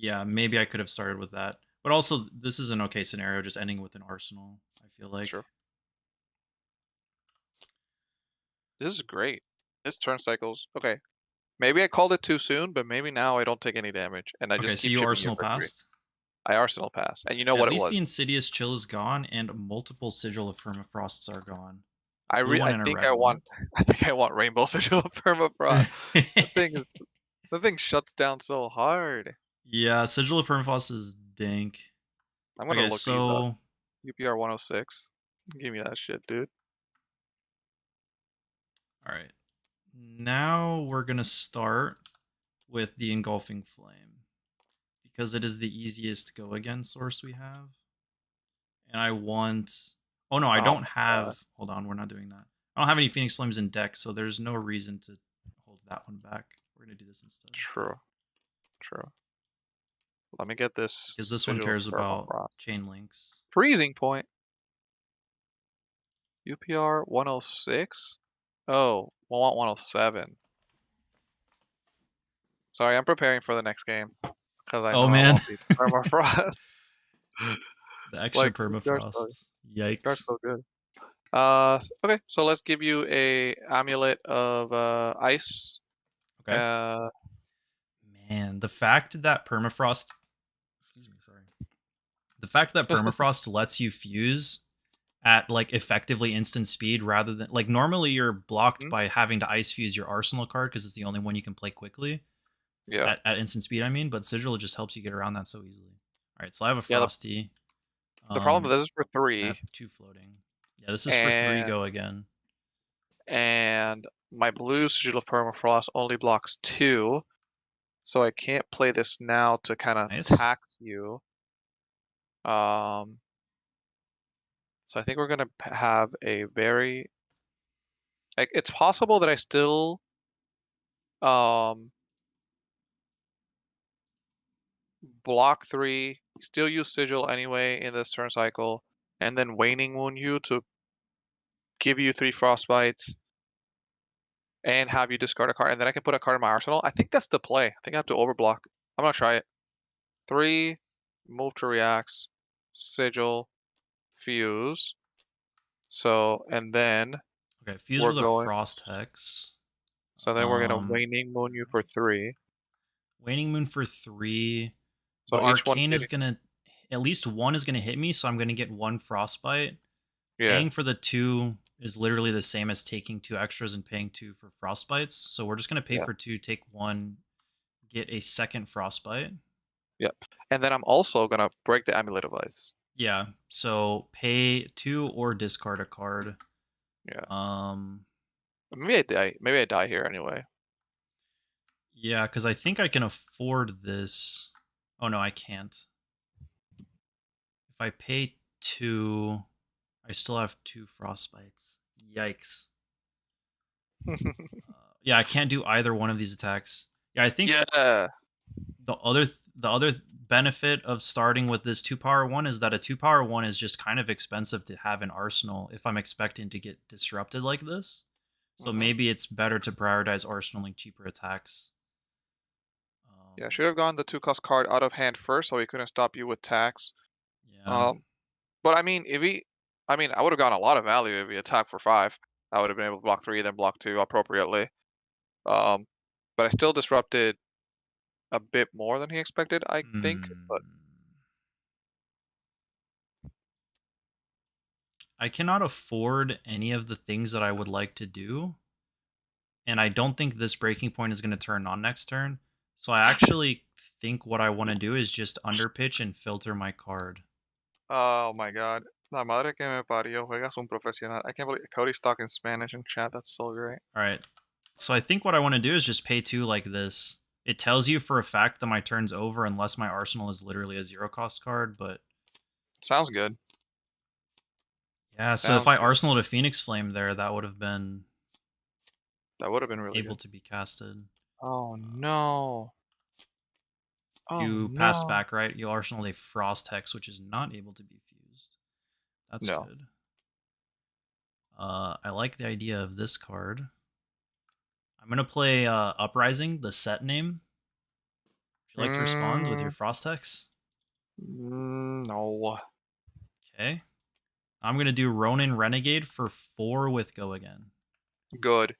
Yeah, maybe I could have started with that. But also, this is an okay scenario, just ending with an arsenal, I feel like. Sure. This is great. This turn cycles. Okay. Maybe I called it too soon, but maybe now I don't take any damage, and I Okay, just so keep you chipping you arsenal for 3. passed? I Arsenal pass, and you know At what it least the was. Insidious Chill is gone, and multiple Sigil of Permafrosts are gone. Blue I one and a think red I one. want I think I want Rainbow Sigil of Permafrost. The thing shuts down so hard. Yeah, Sigil of Permafrost is dank. I'm gonna Okay, look these up. so UPR 106. Give me that shit, dude. all right. Now we're gonna start with the Engulfing Flame because it is the easiest go again source we have. And I want. Oh no, I Oh don't my god. have. Hold on, we're not doing that. I don't have any Phoenix Flames in deck, so there's no reason to hold that one back. We're gonna do this instead True. True. Let me get this because this one Sigil of cares about Permafrost. chain links. Freezing point. UPR 106? Oh, I want 107. Sorry, I'm preparing for the next game because I Oh know I man, won't be permafrost. the extra Like these permafrost. are Yikes. so good. Okay, so let's give you a amulet of ice. Okay. Uh, Man, the fact that permafrost. Excuse me. Sorry. The fact that permafrost lets you fuse at like effectively instant speed rather than like normally you're blocked mhm, by having to ice fuse your arsenal card because it's the only one you can play quickly yeah, at instant speed. I mean, but sigil just helps you get around that so easily. All right, so I have a yeah. frosty. The problem with this is for I have 3, two floating. Yeah, this is for three and go again. my blue Sigil of Permafrost only blocks 2, so I can't play this now to kind of Nice. tax you. Um, so I think we're gonna have a very like it's possible that I still um block 3, still use Sigil anyway in this turn cycle, and then Waning Wound you to give you 3 Frostbites and have you discard a card, and then I can put a card in my arsenal. I think that's the play. I think I have to overblock. I'm gonna try it. 3, move to reacts, Sigil, Fuse. So, and then Okay, fuse we're with a going. frost hex. So then we're gonna Waning Moon you Yeah. for 3. Waning Moon for 3. The So each one arcane is hitting. gonna at least one is gonna hit me, so I'm gonna get one frostbite. Yeah, Paying for the 2 is literally the same as taking 2 extras and paying 2 for frostbites. So we're just gonna pay yeah, for 2, take 1, get a second frostbite. yep. And then I'm also gonna break the Amulet of Ice. Yeah. So pay 2 or discard a card. Yeah. Um Maybe I die. Maybe I die here anyway. yeah, because I think I can afford this. Oh no, I can't. If I pay 2, I still have 2 frostbites. Yikes. Yeah, I can't do either one of these attacks. Yeah, I think Yeah. the other benefit of starting with this 2 power 1 is that a 2 power 1 is just kind of expensive to have in arsenal if I'm expecting to get disrupted like this. So hmm maybe it's better to prioritize arsenaling cheaper attacks. Yeah, should have gone the 2 cost card out of hand first so he couldn't stop you with tax. Yeah. Um, but I mean, I mean, I would have gotten a lot of value if he attacked for 5. I would have been able to block 3, then block 2 appropriately. Um, but I still disrupted a bit more than he expected, I think. But Hmm. I cannot afford any of the things that I would like to do, and I don't think this breaking point is going to turn on next turn. So I actually think what I want to do is just underpitch and filter my card. oh my god. La madre que me parió, juegas un profesional. I can't believe Cody's talking Spanish in chat. That's so great. All right. So I think what I want to do is just pay 2 like this. It tells you for a fact that my turn's over unless my arsenal is literally a 0 cost card, but Sounds good. yeah, so if Sounds I good. arsenaled a Phoenix Flame there, that would have been That would have been really able good. to be casted. Oh Um, no. Oh you pass no. back, right? You arsenal a Frost Hex, which is not able to be fused. That's No. good. I like the idea of this card. I'm gonna play Uprising, the set name, you like to respond with your Frost Hex? No. Okay. I'm going to do Ronin Renegade for 4 with Go Again. Good.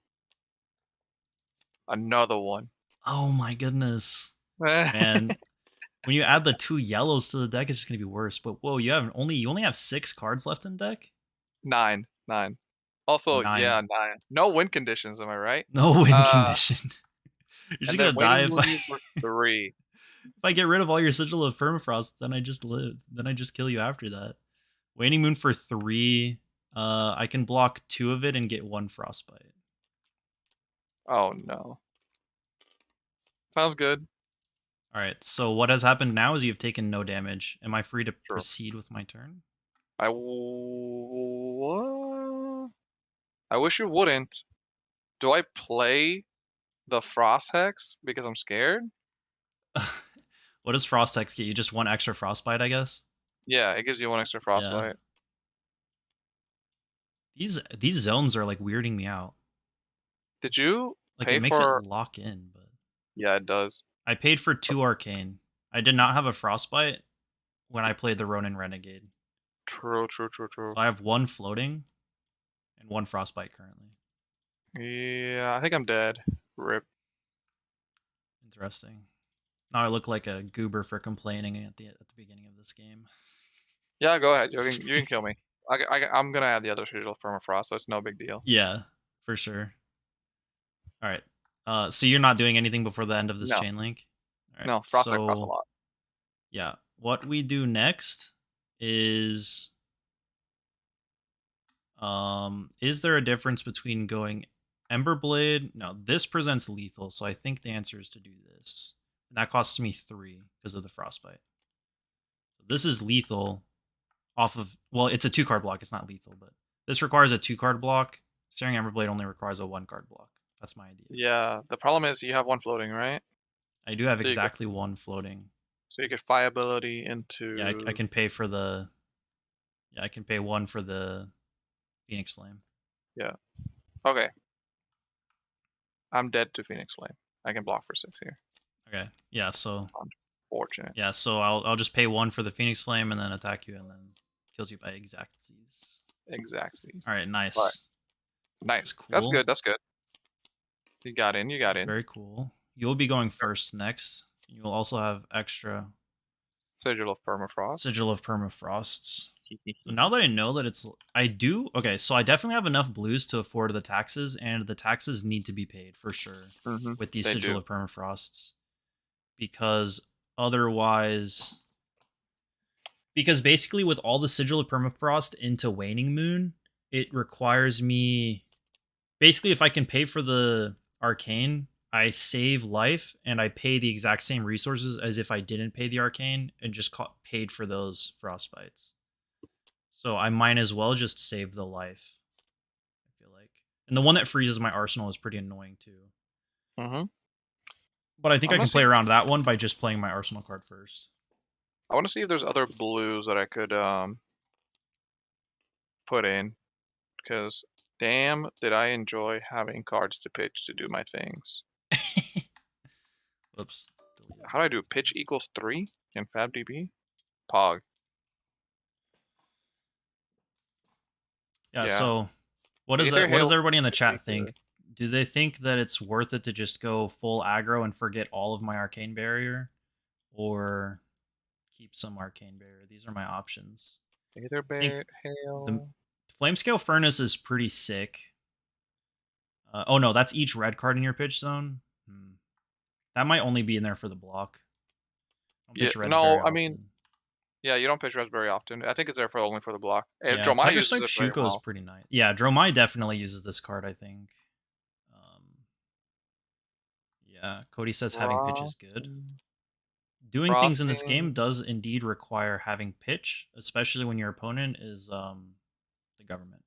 Another one. Oh my goodness. Man, when you add the 2 yellows to the deck, it's just going to be worse. But whoa, you only have 6 cards left in deck? 9. 9. Also, 9. yeah, 9. No win conditions, am I right? No win condition. You're just And going then to die waiting if moon for 3. if I get rid of all your Sigil of Permafrost, then I just live. Then I just kill you after that. Waning Moon for 3. I can block 2 of it and get 1 Frostbite. Oh no. Sounds good. All right. So what has happened now is you've taken no damage. Am I free to Sure. proceed with my turn? I wish you wouldn't. Do I play the Frost Hex because I'm scared? What does Frost Hex get you? Just 1 extra Frostbite, I guess. Yeah, it gives you 1 extra Yeah. Frostbite. These zones are like weirding me out. Did you Like pay it makes for? it lock in, but Yeah, it does. I paid for 2 Arcane. I did not have a Frostbite when I played the Ronin Renegade. True, true, true, true. So I have 1 floating and 1 Frostbite currently. Yeah, I think I'm dead. Rip. Interesting. Now I look like a goober for complaining at the beginning of this game. Yeah, go ahead. You can kill me. I'm gonna add the other Sigil Permafrost, so it's no big deal. Yeah, for sure. All right. So you're not doing anything before the end of this No. chain link? All right. No, Frost Hex costs a So lot. yeah, what we do next is there a difference between going Emberblade? No, this presents lethal, so I think the answer is to do this. And that costs me 3 because of the Frostbite. So this is lethal off of, well, it's a 2-card block, it's not lethal, but this requires a 2-card block. Searing Emberblade only requires a 1-card block. That's my idea. Yeah, the problem is you have 1 floating, right? I do have So you could, exactly 1 floating. so you get Fire ability into. Yeah, I can pay for the. Yeah, I can pay 1 for the Phoenix Flame. Yeah. Okay. I'm dead to Phoenix Flame. I can block for 6 here. Okay. Yeah. So. Unfortunate. Yeah. So I'll just pay 1 for the Phoenix Flame and then attack you and then kills you by exactsies. Exactsies. All right. Nice. All right. Nice. Cool. That's good. That's good. You got in. You got in. Very cool. You'll be going first next. You will also have extra Sigil of Permafrost. Sigil of Permafrosts. So now that I know that it's, I do, okay, so I definitely have enough blues to afford the taxes, and the taxes need to be paid for sure with these Sigil of Permafrosts. Because otherwise, because basically with all the Sigil of Permafrost into Waning Moon, it requires me, basically if I can pay for the Arcane, I save life and I pay the exact same resources as if I didn't pay the Arcane and just paid for those Frostbites. So I might as well just save the life, I feel like. And the one that freezes my arsenal is pretty annoying too. But I think I can play around that one by just playing my arsenal card first. I want to see if there's other blues that I could put in. Because damn, did I enjoy having cards to pitch to do my things. Oops. How do I do? Pitch equals 3 in FabDB? Pog. Yeah, so what does everybody in the chat think? Do they think that it's worth it to just go full aggro and forget all of my arcane barrier? Or keep some arcane barrier? These are my options. Either hail. The Flamescale Furnace is pretty sick. Oh no, that's each red card in your pitch zone. That might only be in there for the block. Yeah, no, I mean, yeah, you don't pitch reds very often. I think it's there for only for the block. Yeah, Tiger Stripe Shuko is pretty nice. Yeah, Dromai definitely uses this card, I think. Yeah, Cody says having pitch is good. Doing things in this game does indeed require having pitch, especially when your opponent is the government.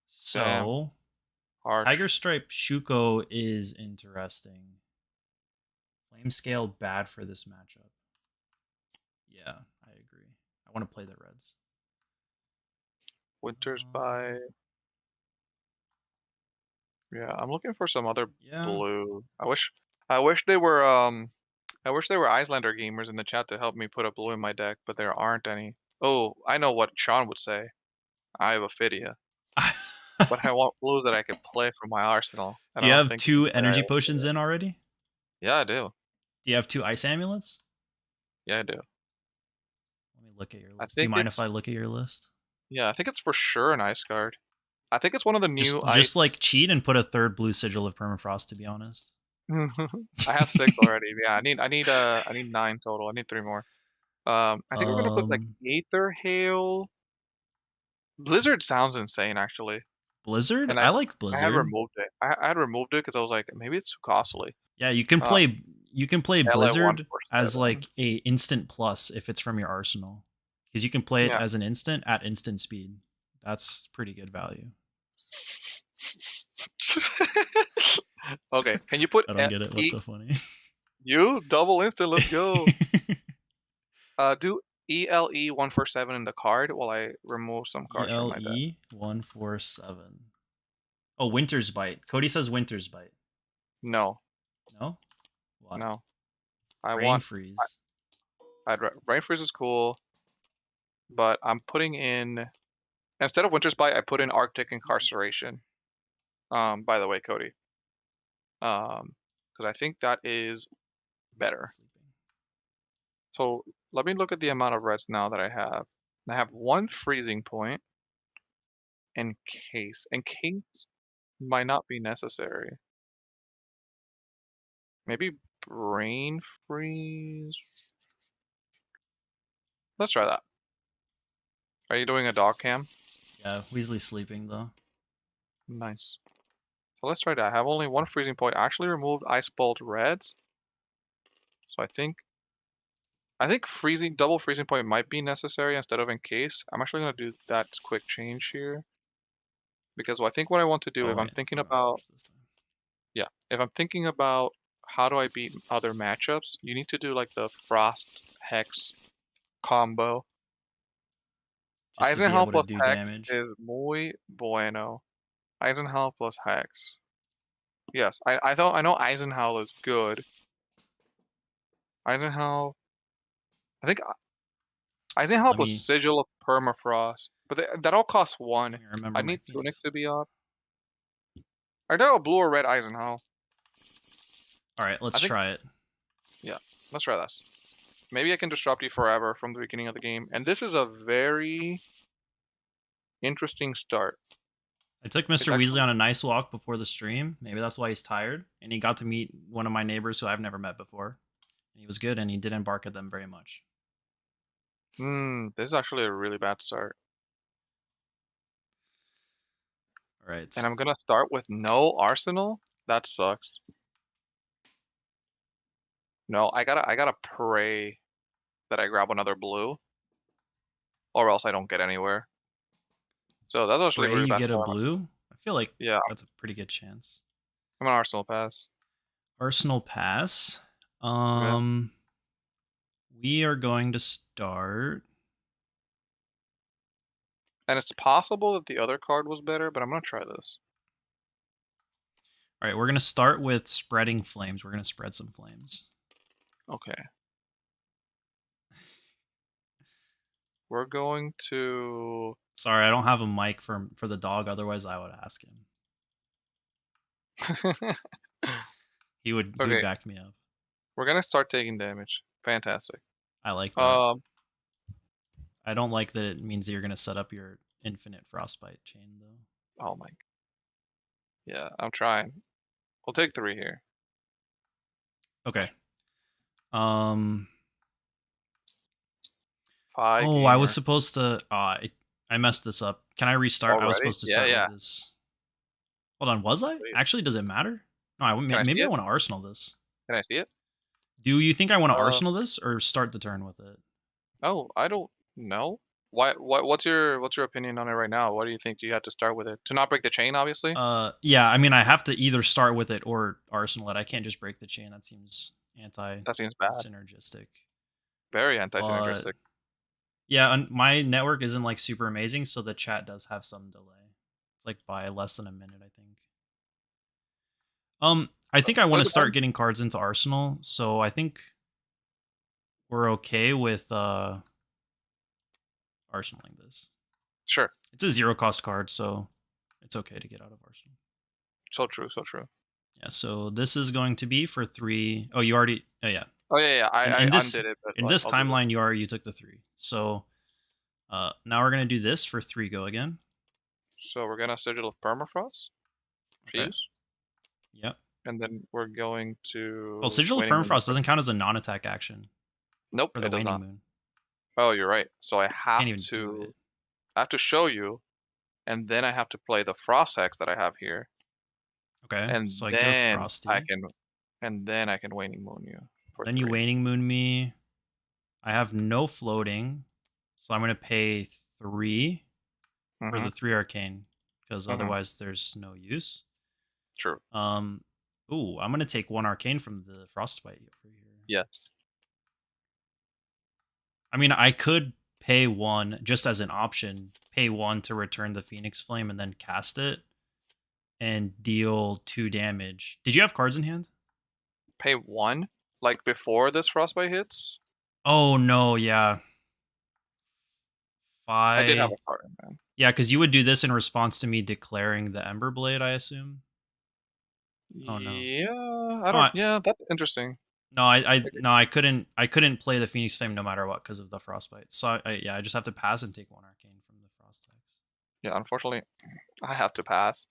So, Tiger Stripe Shuko is interesting. Flame Scale bad for this matchup. Yeah, I agree. I want to play the reds. Winter's Bite. Yeah, I'm looking for some other blue. I wish they were I wish there were Iyslander gamers in the chat to help me put a blue in my deck, but there aren't any. Oh, I know what Sean would say. I have Ophidia, but I want blue that I could play from my arsenal, and Do I you don't have think you can 2 play energy potions Ophidia. in already? Yeah, I do. Do you have 2 ice amulets? Yeah, I do. Let me look at your I list. Do you think mind if it's I look at your list? yeah, I think it's for sure an ice guard. I think it's one of the new ice. Just like cheat and put a 3rd blue sigil of permafrost, to be honest. I have 6 already. Yeah, I need 9 total. I need 3 more. I think we're gonna put like Um, Aether Hail. Blizzard sounds insane, actually, Blizzard? and I like I had Blizzard. removed it. I had removed it because I was like, maybe it's too costly. Yeah, Uh, you can play LA Blizzard as 147. like a instant plus if it's from your arsenal. Because you can play it Yeah. as an instant at instant speed. That's pretty good value. Okay, can you put I don't get it. What's E so funny? you double instant? Let's go. Do ELE 147 in the card while I remove some cards from my deck. ELE 147. Oh, Winter's Bite. Cody says Winter's Bite. No, No? What? no. I Rain want. Freeze. Rain Freeze is cool, but I'm putting in instead of Winter's Bite, I put in Arctic Incarceration. By the way, Cody. Because I think that is better. Sleeping. So let me look at the amount of reds now that I have. I have 1 freezing point in case. In case might not be necessary. Maybe brain freeze. Let's try that. Are you doing a dog cam? Yeah, Weasley's sleeping though. Nice. So let's try that. I have only 1 freezing point. I actually removed Ice Bolt reds. So I think freezing double freezing point might be necessary instead of in case. I'm actually gonna do that quick change here. Because I think what I want to do Oh if I'm wait, thinking forgot about this time. yeah, if I'm thinking about how do I beat other matchups, you need to do like the Frost Hex combo. Just to be Eisenhower able to plus do Hex damage. is muy bueno. Eisenhower plus Hex. Yes, I know Eisenhower is good. Eisenhower, I think Eisenhower Let with me Sigil of Permafrost, but that all costs 1. remember I my need Tunic Phoenix. to be up. I know a blue or red Eisenhower. Alright, let's I think try it. yeah, let's try this. Maybe I can disrupt you forever from the beginning of the game. And this is a very interesting start. I took It's Mr. Weasley actually on a nice walk before the stream. Maybe that's why he's tired. And he got to meet one of my neighbors who I've never met before. And he was good and he didn't bark at them very much. this is actually a really bad start. Alright. And I'm gonna start with no arsenal? That sucks. No, I gotta pray that I grab another blue, or else I don't get anywhere. So that's actually a Pray really you bad get a start. blue? I feel like Yeah, that's a pretty good chance. I'm an arsenal pass. Arsenal pass. Okay. We are going to start. And it's possible that the other card was better, but I'm gonna try this. Alright, we're gonna start with spreading flames. We're gonna spread some flames. Okay. We're going to Sorry, I don't have a mic for the dog, otherwise I would ask him. He would Okay, back me up. we're gonna start taking damage. Fantastic. I like that. I don't like that it means that you're gonna set up your infinite frostbite chain though. Oh my. Yeah, I'm trying. We'll take 3 here. Okay. 5 Oh, I was gamer. supposed to I messed this up. Can I restart? I was Already? supposed to Yeah, start yeah. with this. Hold on, was I? Wait, Actually, does it matter? No, can I see maybe I it? want to arsenal this. Can I see it? Do you think I want to Uh, arsenal this or start the turn with it? oh, I don't know. What's your opinion on it right now? What do you think you had to start with it? To not break the chain, obviously? Yeah, I mean I have to either start with it or arsenal it. I can't just break the chain. That seems anti That seems bad. synergistic. Very But anti-synergistic. yeah, and my network isn't like super amazing, so the chat does have some delay. It's like by less than a minute, I think. I think I want But to it start depends. getting cards into Arsenal, so I think we're okay with arsenaling this. Sure. It's a 0 cost card, so it's okay to get out of arsenal. So true. So true. Yeah, so this is going to be for 3. Oh, you already. Oh yeah. Oh yeah. In, I in this undid it, but in like this I'll do it. timeline, you took the 3. So now we're gonna do this for 3 go again. So we're gonna Sigil of Permafrost, Okay. Fuse, Yep. and then we're going Oh, to Sigil of Waning Moon. Permafrost doesn't count as a non-attack action Nope, for the it does Waning not. Moon. Oh, you're right. So Can't even do it. I have to show you, and then I have to play the Frost Hex that I have here, Okay, and so I get a then I Frosty. can, and then I can Waning Moon you for Then you 3. Waning Moon me. I have no floating, so I'm gonna pay 3 for Mm-hmm. the 3 arcane because Mm-hmm. otherwise there's no use. True. Ooh, I'm gonna take 1 arcane from the Frostbite over here. Yes. I mean, I could pay 1 just as an option, pay 1 to return the Phoenix Flame and then cast it and deal 2 damage. Did you have cards in hand? Pay 1, like before this Frostbite hits. Oh no, yeah. I did have 5. a card in hand. Yeah, because you would do this in response to me declaring the Ember Blade, I assume. Oh no. Yeah, I No, don't. Yeah, that's interesting. no, I couldn't play the Phoenix Flame no matter what because of the Frostbite. So I just have to pass and take 1 arcane from the Frost Hex. Yeah, unfortunately, I have to pass,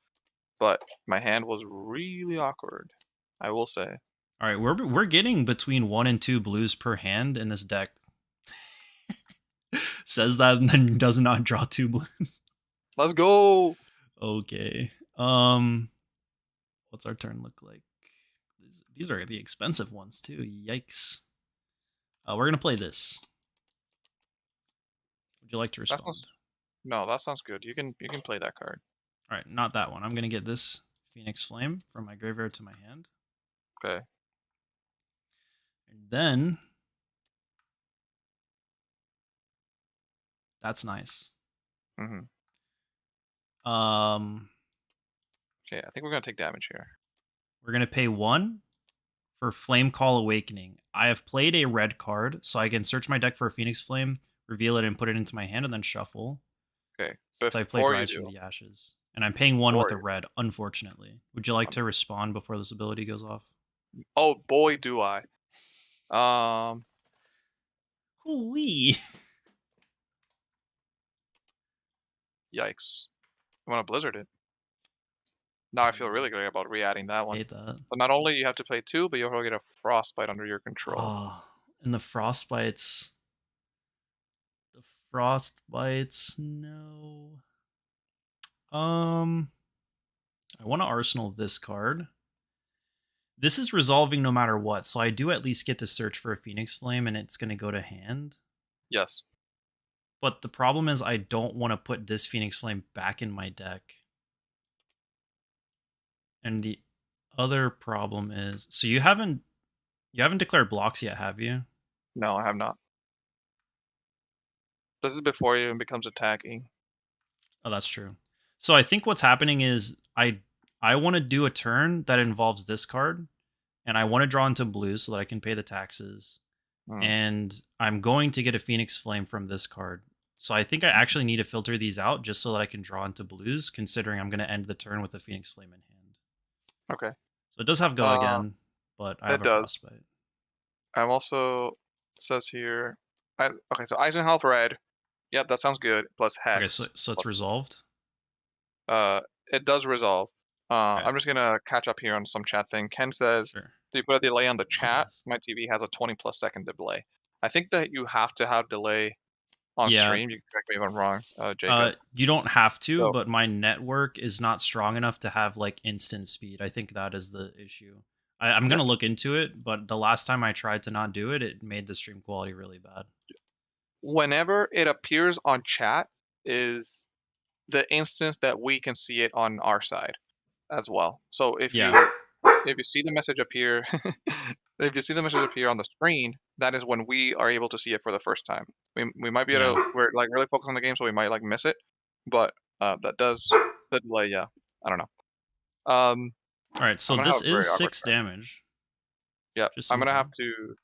but my hand was really awkward, I will say. All right, we're getting between 1 and 2 blues per hand in this deck. Says that and then does not draw 2 blues. Let's go. Okay. What's our turn look like? These are the expensive ones too. Yikes. We're gonna play this. Would you like to That respond? sounds, no, that sounds good. You can play that card. All right, not that one. I'm gonna get this Phoenix Flame from my graveyard to my hand, Okay. and then that's nice. Mm-hmm. Um, Okay, I think we're gonna take damage here. we're gonna pay 1 for Flame Call Awakening. I have played a red card, so I can search my deck for a Phoenix Flame, reveal it, and put it into my hand, and then shuffle. Okay, Since I played before you Rise from do, the Ashes. And I'm paying 1 with before a you, red, unfortunately. Would you like to respond before this ability goes off? oh boy, do I. Um, Ooh-wee. Yikes. I'm gonna Blizzard it. Now I feel really good about re-adding that I one. hate that. So not only you have to play 2, but you also get a Frostbite under your control. Oh, and the Frostbites. The Frostbites, no. I want to Arsenal this card. This is resolving no matter what, so I do at least get to search for a Phoenix Flame, and it's going to go to hand. Yes. But the problem is I don't want to put this Phoenix Flame back in my deck. And the other problem is, so you haven't declared blocks yet, have you? No, I have not. This is before it even becomes attacking. Oh, that's true. So I think what's happening is I want to do a turn that involves this card, and I want to draw into blue so that I can pay the taxes. Mm. And I'm going to get a Phoenix Flame from this card. So I think I actually need to filter these out just so that I can draw into blues, considering I'm going to end the turn with a Phoenix Flame in hand. Okay. So it does have go again, but I have It a does. Frostbite. I'm also, says here, okay, so Eisenhower red. Yep, that sounds good. Plus Hex. Okay, so it's resolved? It does resolve. Okay, I'm just gonna catch up here on some chat thing. Ken says, sure. "Do you put a delay on the He chat? does. My TV has a 20+ second delay." I think that you have to have delay on Yeah, stream. You can correct me if I'm wrong, Jacob. you don't have to, So but my network is not strong enough to have like instant speed. I think that is the issue. I'm yeah, gonna look into it, but the last time I tried to not do it, it made the stream quality really bad. whenever it appears on chat is the instance that we can see it on our side as well. So Yeah, if you see the message appear, if you see the message appear on the screen, that is when we are able to see it for the first time. We might be able yeah. to, we're like really focused on the game, so we might like miss it, but that does the delay. Yeah, I don't know. All right, I'm so gonna have this a very is awkward 6 time. damage. Yeah, Just so I'm you gonna have know. to.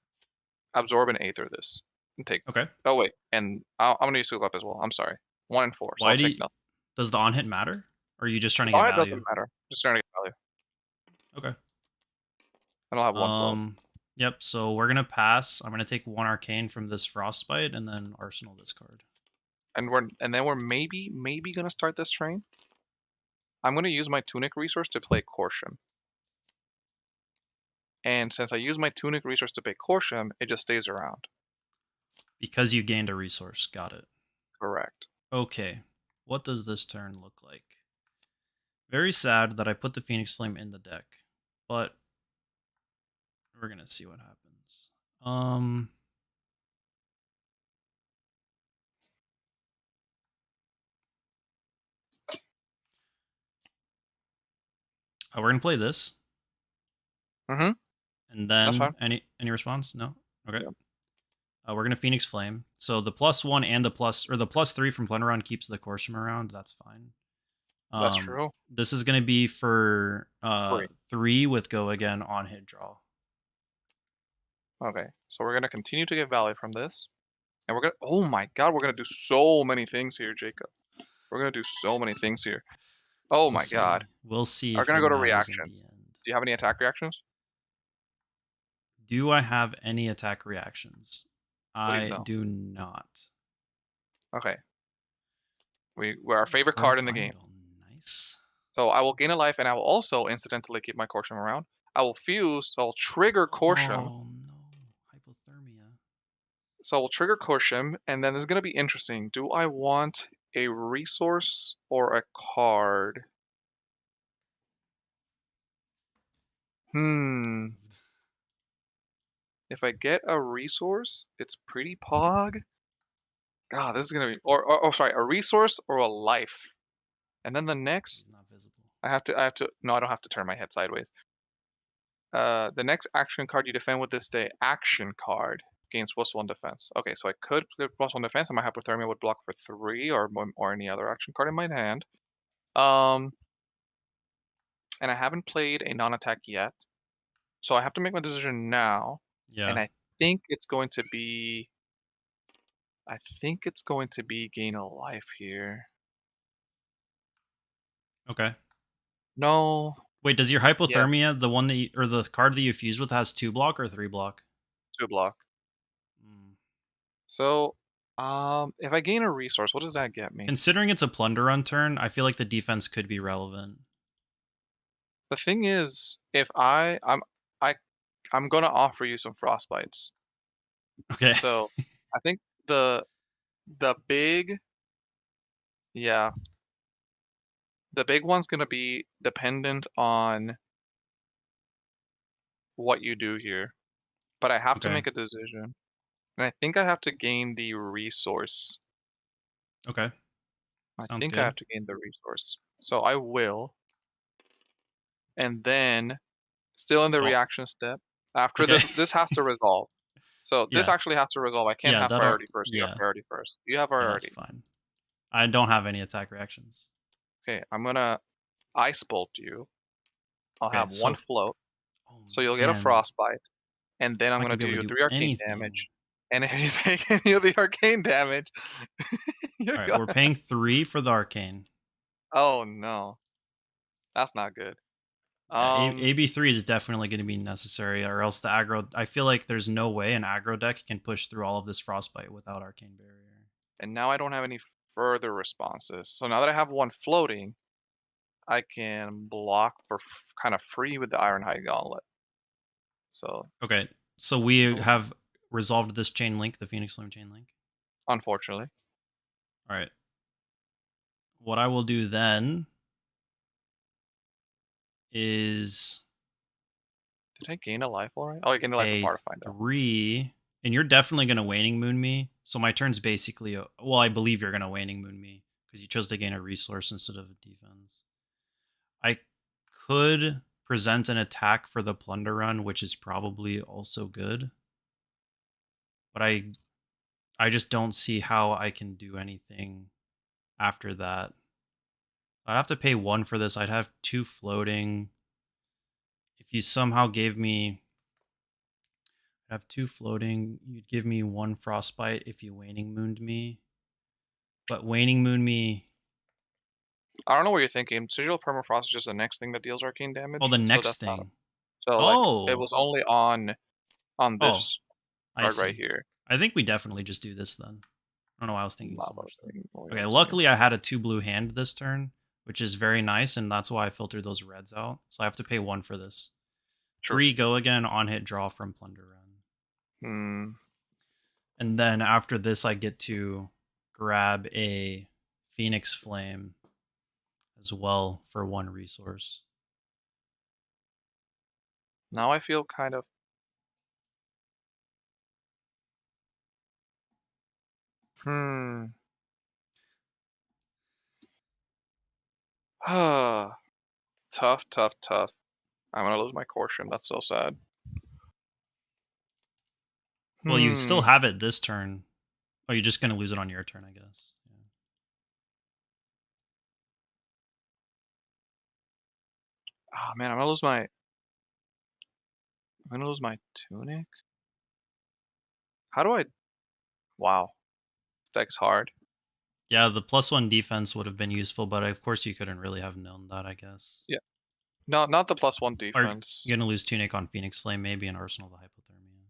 absorb and Aether this and take. Okay. Oh wait, and I'm gonna use School Up as well. I'm sorry. 1 and 4, so I'll Why take nothing. does the on hit matter? Or are you just trying to Oh, get it doesn't value? matter. Just trying to get value. Okay. I don't have one float. Yep. So we're gonna pass. I'm gonna take 1 arcane from this frostbite and then arsenal this card. And then we're maybe gonna start this train. I'm gonna use my Tunic resource to play Corsham. And since I use my Tunic resource to play Corsham, it just stays around. Because you gained a resource. Got it. Correct. Okay. What does this turn look like? Very sad that I put the Phoenix Flame in the deck, but we're gonna see what happens. We're gonna play this, Mm-hmm. and That's then fine. any response? No. Okay. Yep. We're gonna Phoenix Flame. So the +1 and the +3 from Plenderon keeps the Corsham around. That's fine. That's true. This is gonna be for 3. 3 with go again on hit draw. Okay. So we're gonna continue to get value from this. And we're gonna, oh my god, we're gonna do so many things here, Jacob. We're gonna do so many things here. Oh We'll my see. god. We'll see We're if gonna it go to matters in reaction. the end. Do you have any attack reactions? Do I have any attack reactions? Please I no. do not. Okay. We're our favorite card in the game. Nice. So I will gain a life and I will also incidentally keep my Corsham around. I will fuse, so I'll trigger Corsham. Oh no, hypothermia. So I'll trigger Corsham, and then it's gonna be interesting. Do I want a resource or a card? If I get a resource, it's pretty pog. God, this is gonna be or sorry, a resource or a life. And then the next It's not visible. I have to no, I don't have to turn my head sideways. The next action card you defend with this day, action card gains +1 defense. Okay, so I could play +1 defense, and my hypothermia would block for 3 or any other action card in my hand. Um, and I haven't played a non-attack yet, so I have to make my decision now. And Yeah. think it's going to be I think it's going to be gain a life here. Okay. No, Wait, does your yes, hypothermia, the one that or the card that you fused with, has 2 block or 3 block? 2 block. Mm. So, if I gain a resource, what does that get me? Considering it's a plunder run turn, I feel like the defense could be relevant. The thing is, if I I'm gonna offer you some frostbites. Okay. So I think the big yeah, the big one's gonna be dependent on what you do here. But I have to Okay. make a decision. And I think I have to gain the resource. Okay. I Sounds think I good. have to gain the resource. So I will. And then still in the So reaction step. After okay. this has to resolve. So this Yeah. actually has to resolve. I can't Yeah, have that'll priority first. You have yeah. priority first. You have Yeah, that's priority. fine. I don't have any attack reactions. Okay, I'm gonna ice bolt you. I'll Okay, have one so float. oh So you'll get a man, frostbite. And then I'm I'm not gonna gonna be do able you to do 3 arcane anything. damage. And if you take any of the arcane damage, you're All right, we're gonna paying 3 for the arcane. oh no. That's not good. Yeah, Um, AB3 is definitely going to be necessary, or else the aggro. I feel like there's no way an aggro deck can push through all of this frostbite without arcane barrier. and now I don't have any further responses. So now that I have one floating, I can block for kind of free with the Ironhide Gauntlet. So, Okay, so we oh, have resolved this chain link, the Phoenix Flame chain link. unfortunately. All right. What I will do then is Did I gain a life already? Oh, I gained a life pay before to find out. 3, and you're definitely going to Waning Moon me. So my turn's basically, well, I believe you're going to Waning Moon me because you chose to gain a resource instead of a defense. I could present an attack for the plunder run, which is probably also good. But I just don't see how I can do anything after that. I'd have to pay 1 for this. I'd have 2 floating. If you somehow gave me, I'd have 2 floating. You'd give me 1 frostbite if you waning mooned me. But waning moon me. I don't know what you're thinking. Sigil of Permafrost is just the next thing that deals arcane Oh, damage, the so next that's not. thing. So like it Oh. was only on Oh, this I card right see. here. I think we definitely just do this then. I don't know why I was thinking so Lava much then. thing. Oh, yeah, Okay, let's see. luckily I had a 2 blue hand this turn, which is very nice, and that's why I filtered those reds out. So I have to pay 1 for this. True. 3 go again, on hit draw from Plunder Run. Hmm. And then after this, I get to grab a Phoenix Flame as well for 1 resource. Now I feel kind of. Hmm. Tough, tough, tough. I'm gonna lose my Corsham. That's so sad. Well, you Hmm. still have it this turn. Oh, you're just going to lose it on your turn, I guess. Yeah. Oh man, I'm gonna lose my tunic. How do I? Wow, this deck's hard. Yeah, the +1 defense would have been useful, but of course you couldn't really have known that, I guess. Yeah. No, not the +1 Are defense. you going to lose Tunic on Phoenix Flame, maybe, and Arsenal the Hypothermia?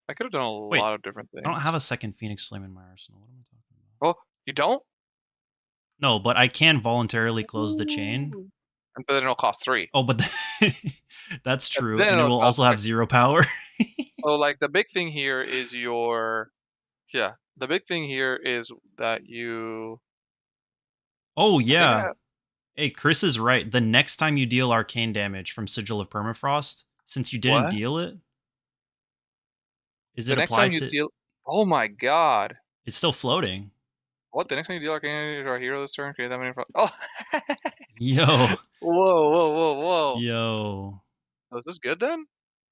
I could have done a Wait, lot of different I don't things. have a second Phoenix Flame in my arsenal. What am I talking about? Oh, you don't? No, but I can voluntarily close the chain. Ooh. And but then it'll cost 3. Oh, but that's And true, then and it it'll will cost also 3. have 0 power. So like the big thing here is the big thing here is that you Oh, I think I yeah. have Hey, Chris is right. The next time you deal arcane damage from Sigil of Permafrost, since you didn't what? deal it, is The it next time applied you to... deal Oh my god. It's still floating. What? The next time you deal arcane damage to our hero this turn, create that many Oh Yo. Whoa, whoa, whoa, whoa. Yo. So is this good then?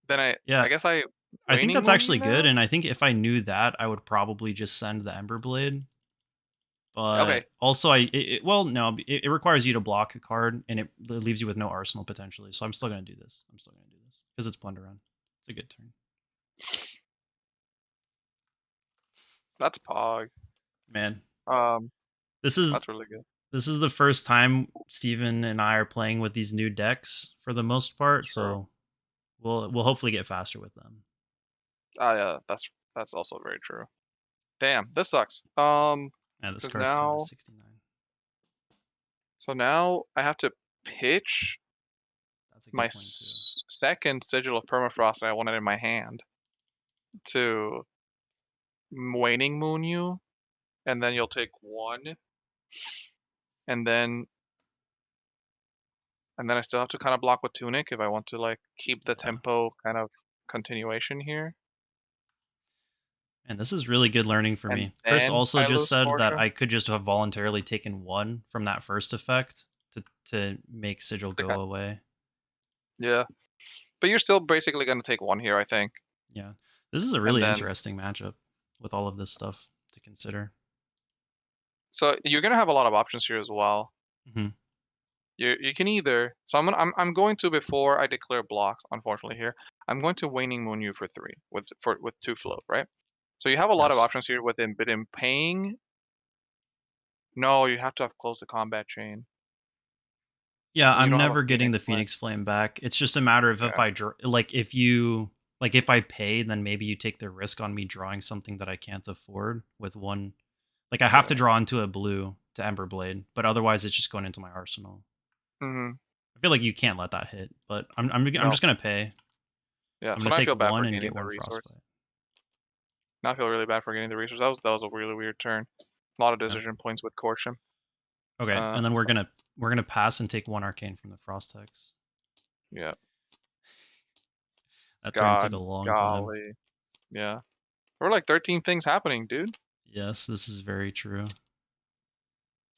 Then I Yeah, guess I I think Waning that's Moon you actually good, now? and I think if I knew that, I would probably just send the Ember Blade. Okay. But also, well, no, it requires you to block a card, and it leaves you with no arsenal potentially. So I'm still gonna do this. I'm still gonna do this because it's Plunder Run. It's a good turn, That's Pog. man. Um, This is that's really good. this is the first time Steven and I are playing with these new decks for the most part. True. So we'll hopefully get faster with them. Yeah, that's also very true. Damn, this sucks. And this Because card's code is now 69. so now I have to pitch That's a my good point too. second Sigil of Permafrost that I wanted in my hand to Waning Moon you, and then you'll take 1, and then I still have to kind of block with Tunic if I want to like keep the Yeah. tempo kind of continuation here. And this is really good learning for And me. Chris then also I just lose said that Portia. I could just have voluntarily taken 1 from that first effect to make Sigil go away. Yeah. But you're still basically gonna take 1 here, I think. Yeah. This is a And really then interesting matchup with all of this stuff to consider. so you're gonna have a lot of options here as well. Hmm. You can either so I'm going to before I declare blocks, unfortunately here, I'm going to Waning Moon you for 3 with 2 float, right? So you have a lot of Yes. options here within paying. No, you have to have closed the combat chain. Yeah, And you I'm don't have a never getting Phoenix the Flame. Phoenix Flame back. It's just a matter of if Yeah. I like if you like if I pay, then maybe you take the risk on me drawing something that I can't afford with 1. Like I have to Yeah. draw into a blue to Ember Blade, but otherwise it's just going into my arsenal. Mhm. I feel like you can't let that hit, but I'm No. just gonna pay. Yeah, I'm so gonna now I take feel bad 1 for and gaining get the 1 resource. frostbite. Now I feel really bad for getting the resource. That was a really weird turn. A lot of Yeah. decision points with Corsham. Okay, and then So we're gonna pass and take 1 arcane from the frost hex. yeah. That turn took God, a long time. golly. Yeah. There were like 13 things happening, dude. Yes, this is very true.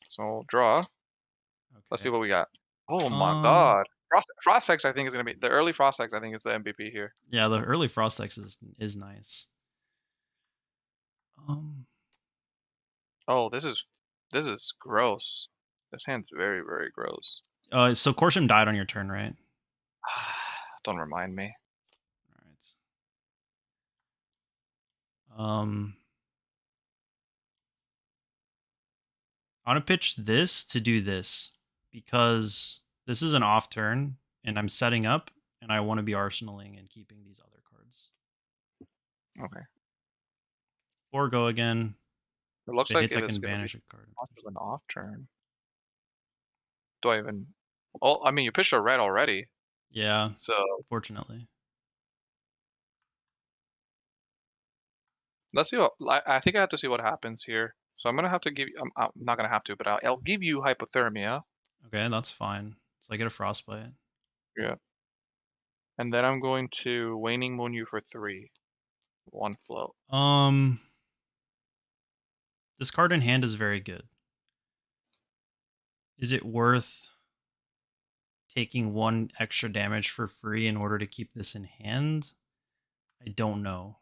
So draw. Let's see Okay. what we got. Oh my Um. god. Frost Hex I think is gonna be the early Frost Hex I think is the MVP here. Yeah, the early frost hex is nice. Um. Oh, this is gross. This hand's very, very gross. So Corsham died on your turn, right? Don't remind me. All right. I want to pitch this to do this because this is an off turn and I'm setting up and I want to be arsenaling and keeping these other cards. Okay. Or go again. It looks If it like hits, it I is can going to be banish a card. much of an off turn. Do I even? Oh, I mean, you pitched a red already, Yeah, so unfortunately. let's see what. I think I have to see what happens here. So I'm gonna have to give you. I'm not gonna have to, but I'll give you hypothermia. Okay, that's fine. So I get a frostbite. Yeah. And then I'm going to waning moon you for 3. 1 float. This card in hand is very good. Is it worth taking 1 extra damage for free in order to keep this in hand? I don't know.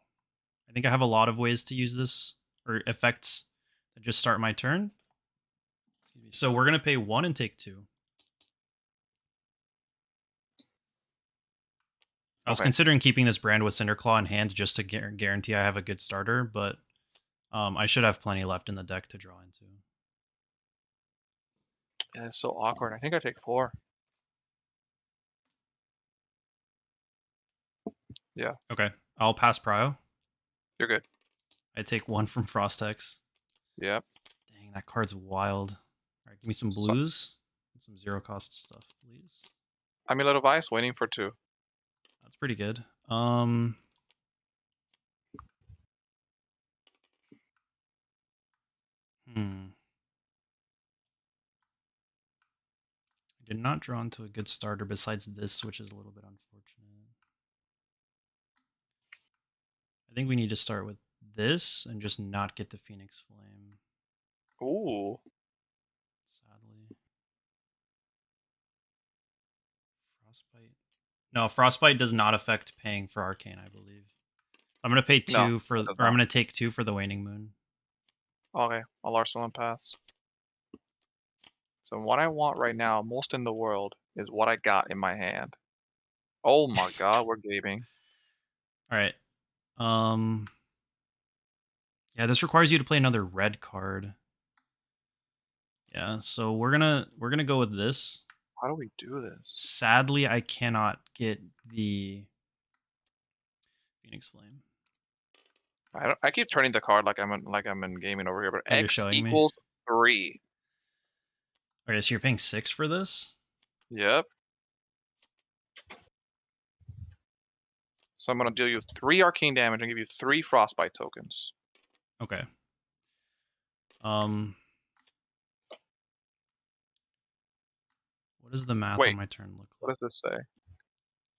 I think I have a lot of ways to use this, or effects that just start my turn. So we're going to pay 1 and take 2. I was Okay. considering keeping this brand with Cinderclaw in hand just to guarantee I have a good starter, but I should have plenty left in the deck to draw into. Yeah, it's so awkward. I think I take 4. Yeah, Okay, I'll pass Prio. you're good. I take 1 from Frostex. Yep. Dang, that card's wild. All right, give me some So, blues and some 0-cost stuff, please. Amulet of Ice, waiting for 2. That's pretty good. I did not draw into a good starter besides this, which is a little bit unfortunate. I think we need to start with this and just not get the Phoenix Flame. Ooh. Sadly. Frostbite. No, Frostbite does not affect paying for Arcane, I believe. I'm gonna pay 2 No, for, it does or I'm not. gonna take 2 for the Waning Moon. Okay, I'll Arsenal and pass. So what I want right now, most in the world, is what I got in my hand. Oh my god, we're gaming. All right. Yeah, this requires you to play another red card. Yeah, so we're gonna go with this. How do we do this? Sadly, I cannot get the Phoenix Flame. I keep turning the card like I'm in gaming over here, but You're X showing me. equals 3. Okay, so you're paying 6 for this? Yep. So I'm gonna deal you 3 arcane damage and give you 3 frostbite tokens. Okay. What does the math Wait, on my turn look what like? does this say?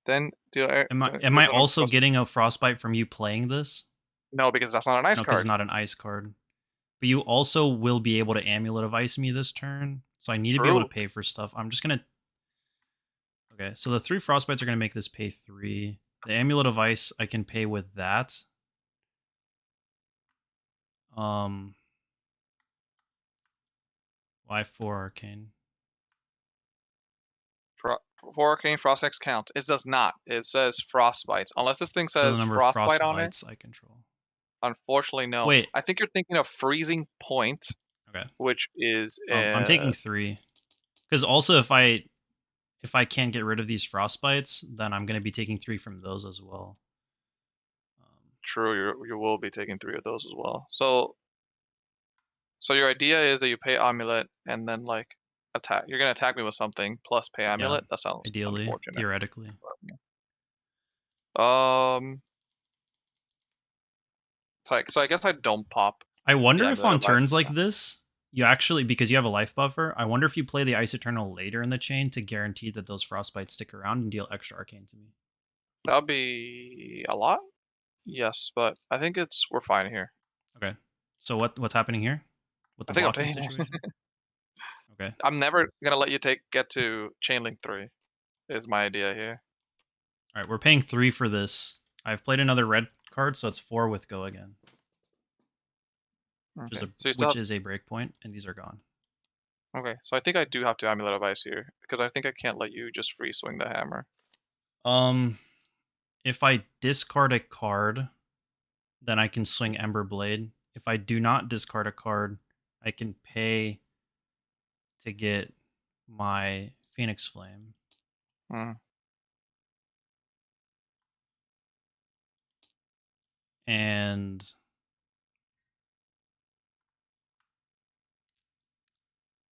Then deal. Am I also getting a frostbite from you playing this? No, because that's not an ice No, because card. it's not an ice card. But you also will be able to Amulet of Ice me this turn. So I need to be able to True. pay for stuff. I'm just gonna. Okay, so the 3 frostbites are gonna make this pay 3. The Amulet of Ice I can pay with that. Why 4 arcane? For arcane frost X count. It does not. It says frostbite. Unless this thing The says number of frostbite on it. frostbites I control. Unfortunately, no. Wait. I think you're thinking of freezing point, Okay. which is I'm taking 3. Because also if I can't get rid of these frostbites, then I'm gonna be taking 3 from those as well. true. You will be taking 3 of those as well. So your idea is that you pay amulet and then like attack. You're gonna attack me with something plus pay amulet. Yeah, That sounds ideally, unfortunate. theoretically. So I guess I don't pop. I wonder Yeah, if Amulet on of Ice. turns like this, you actually, because you have a life buffer, I wonder if you play the Ice Eternal later in the chain to guarantee that those frostbites stick around and deal extra arcane to me. That'll be a lot. Yes, but I think we're fine here. Okay. So what's happening here? With I the think I'm blocking taking it. situation? Okay. I'm never gonna let you get to Chainlink 3. Is my idea here. Alright, we're paying 3 for this. I've played another red card, so it's 4 with go again. Okay. Which is a breakpoint, and these are gone. Okay, so I think I do have to Amulet of Ice here because I think I can't let you just free swing the hammer. If I discard a card, then I can swing Ember Blade. If I do not discard a card, I can pay to get my Phoenix Flame. Mm. And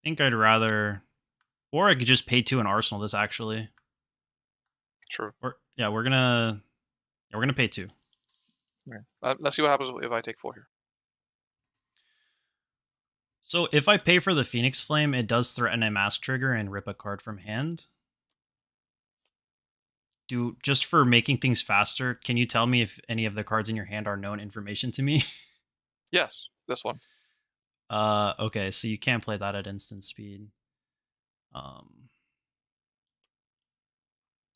I think I'd rather, or I could just pay 2 and Arsenal this actually. True. Or yeah, we're gonna pay 2. Yeah. Let's see what happens if I take 4 here. So if I pay for the Phoenix Flame, it does threaten a Mask Trigger and rip a card from hand. Just for making things faster, can you tell me if any of the cards in your hand are known information to me? Yes, this one. Okay, so you can't play that at instant speed.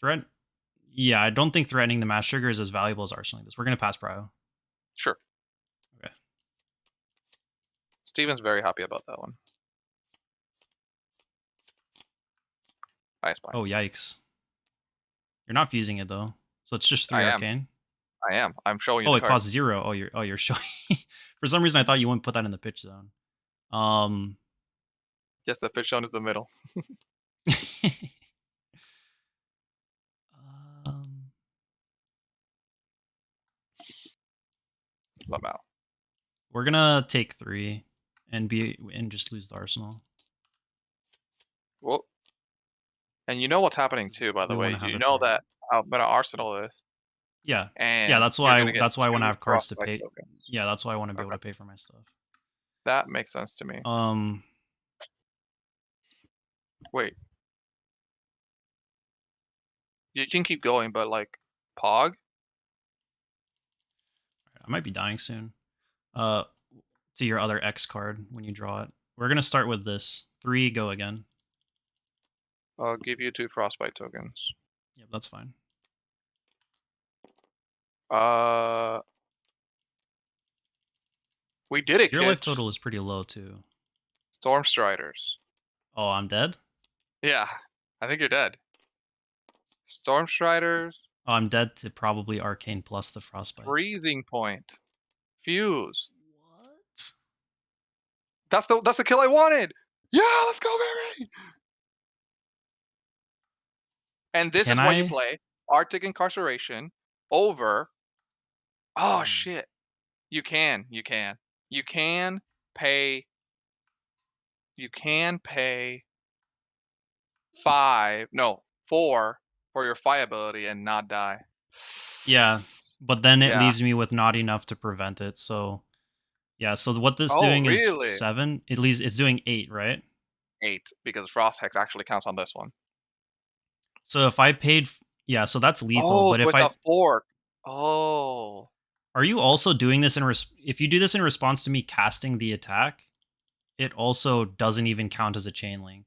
Threat. Yeah, I don't think threatening the Mask Trigger is as valuable as arsenaling this. We're gonna pass Prio. Sure. Okay. Steven's very happy about that one. Ice Bind. Oh yikes! You're not fusing it though, so it's just 3 I am. arcane. I am. I'm showing you Oh, the it card. costs 0. You're showing. For some reason, I thought you wouldn't put that in the pitch zone. Yes, the pitch zone is the middle. Lamau. We're gonna take 3 and just lose the arsenal. Well, and you know what's happening too, by the way. You know that how meta Arsenal is. Yeah. And yeah, that's why I want to have cards to pay. Tokens. Yeah, that's why I want to be able to pay for my stuff. That makes sense to me. Wait. You can keep going, but like Pog? I might be dying soon. To your other X card when you draw it. We're gonna start with this. 3, go again. I'll give you 2 Frostbite tokens. Yep, that's fine. We did it, Your kids. life total is pretty low too. Stormstriders. Oh, I'm dead? Yeah, I think you're dead. Stormstriders. Oh, I'm dead to probably Arcane plus the Frostbite. Freezing Point. Fuse. What? That's the kill I wanted. Yeah, let's go, baby. And this is what you play: Arctic Incarceration over. Oh shit! You can pay. You can pay 4 for your Fire ability and not die. Yeah, but then it leaves me with not enough to prevent it. So yeah, so what this doing is 7. It's doing 8, right? 8, because Frost Hex actually counts on this one. So if I paid, yeah, so that's lethal. Oh, but if with I a fork. Oh. Are you also doing this if you do this in response to me casting the attack, it also doesn't even count as a chain link.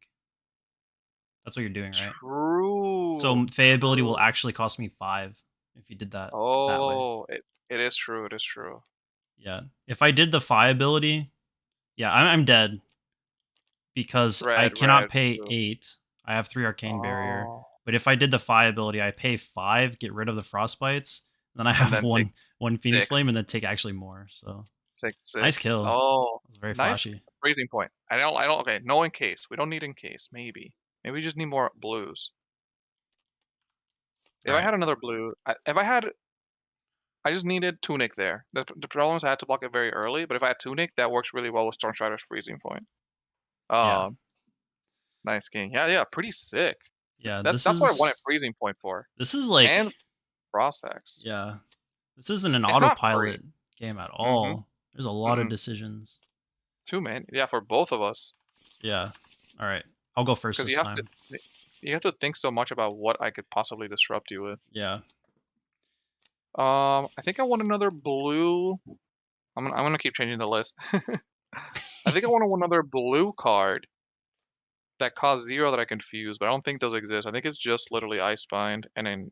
That's what you're doing, right? True. So Fey ability will actually cost me 5 if you did that. Oh, that way. It is true. It is true. Yeah. If I did the Fey ability, yeah, I'm dead. Because I cannot pay 8. I have 3 arcane barrier. But if I did the Fey ability, I pay 5, get rid of the frostbites, then I have one Phoenix Flame and then take actually more. So nice kill. Oh, very nice flashy. Freezing Point. I don't. Okay, no encase. We don't need encase. Maybe we just need more blues. If I had another blue, I just needed Tunic there. The problem is I had to block it very early, but if I had Tunic, that works really well with Stormstrider's Freezing Point. Nice game. Yeah, pretty sick. Yeah, that's what I wanted Freezing Point for. This is like and Frost Hex. Yeah, this isn't an autopilot game at all. There's a lot of decisions. Too many. Yeah, for both of us. Yeah. All right, I'll go first this time. You have to think so much about what I could possibly disrupt you with. Yeah. I think I want another blue. I'm gonna keep changing the list. I think I want another blue card that costs 0 that I can fuse, but I don't think those exist. I think it's just literally Ice Bind, and then,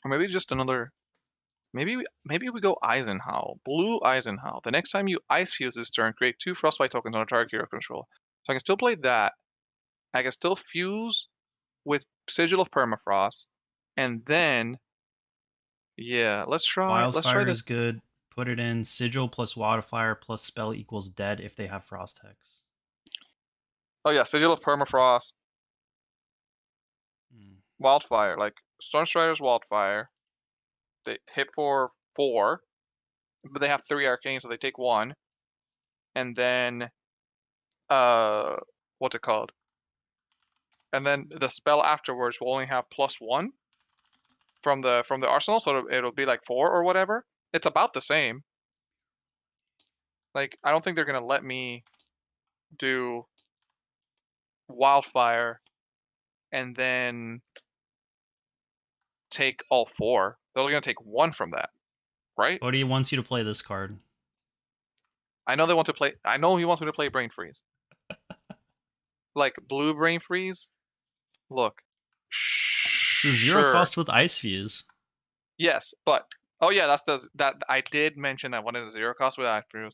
or maybe just another. Maybe we go Eisenhow. Blue Eisenhow. The next time you Ice Fuse this turn, create 2 Frostbite tokens on a target hero control. So I can still play that. I can still fuse with Sigil of Permafrost, and then Yeah, let's try Wildfire this. is good. Put it in. Sigil plus Wildfire plus spell equals dead if they have Frost Hex. Oh yeah, Sigil of Permafrost, Hmm. Wildfire, like Storm Strider's Wildfire. They hit for 4, but they have 3 arcane, so they take 1. And then uh what's it called? And then the spell afterwards will only have +1 from the arsenal, so it'll be like 4 or whatever. It's about the same. Like I don't think they're gonna let me do Wildfire and then take all 4. They're only gonna take 1 from that, right? Cody wants you to play this card. I know they want to play. I know he wants me to play Brain Freeze. Like blue Brain Freeze. Look, It's a 0 sure, cost with Ice Fuse. yes, but oh yeah, that's the that I did mention that one is a 0 cost with Freeze.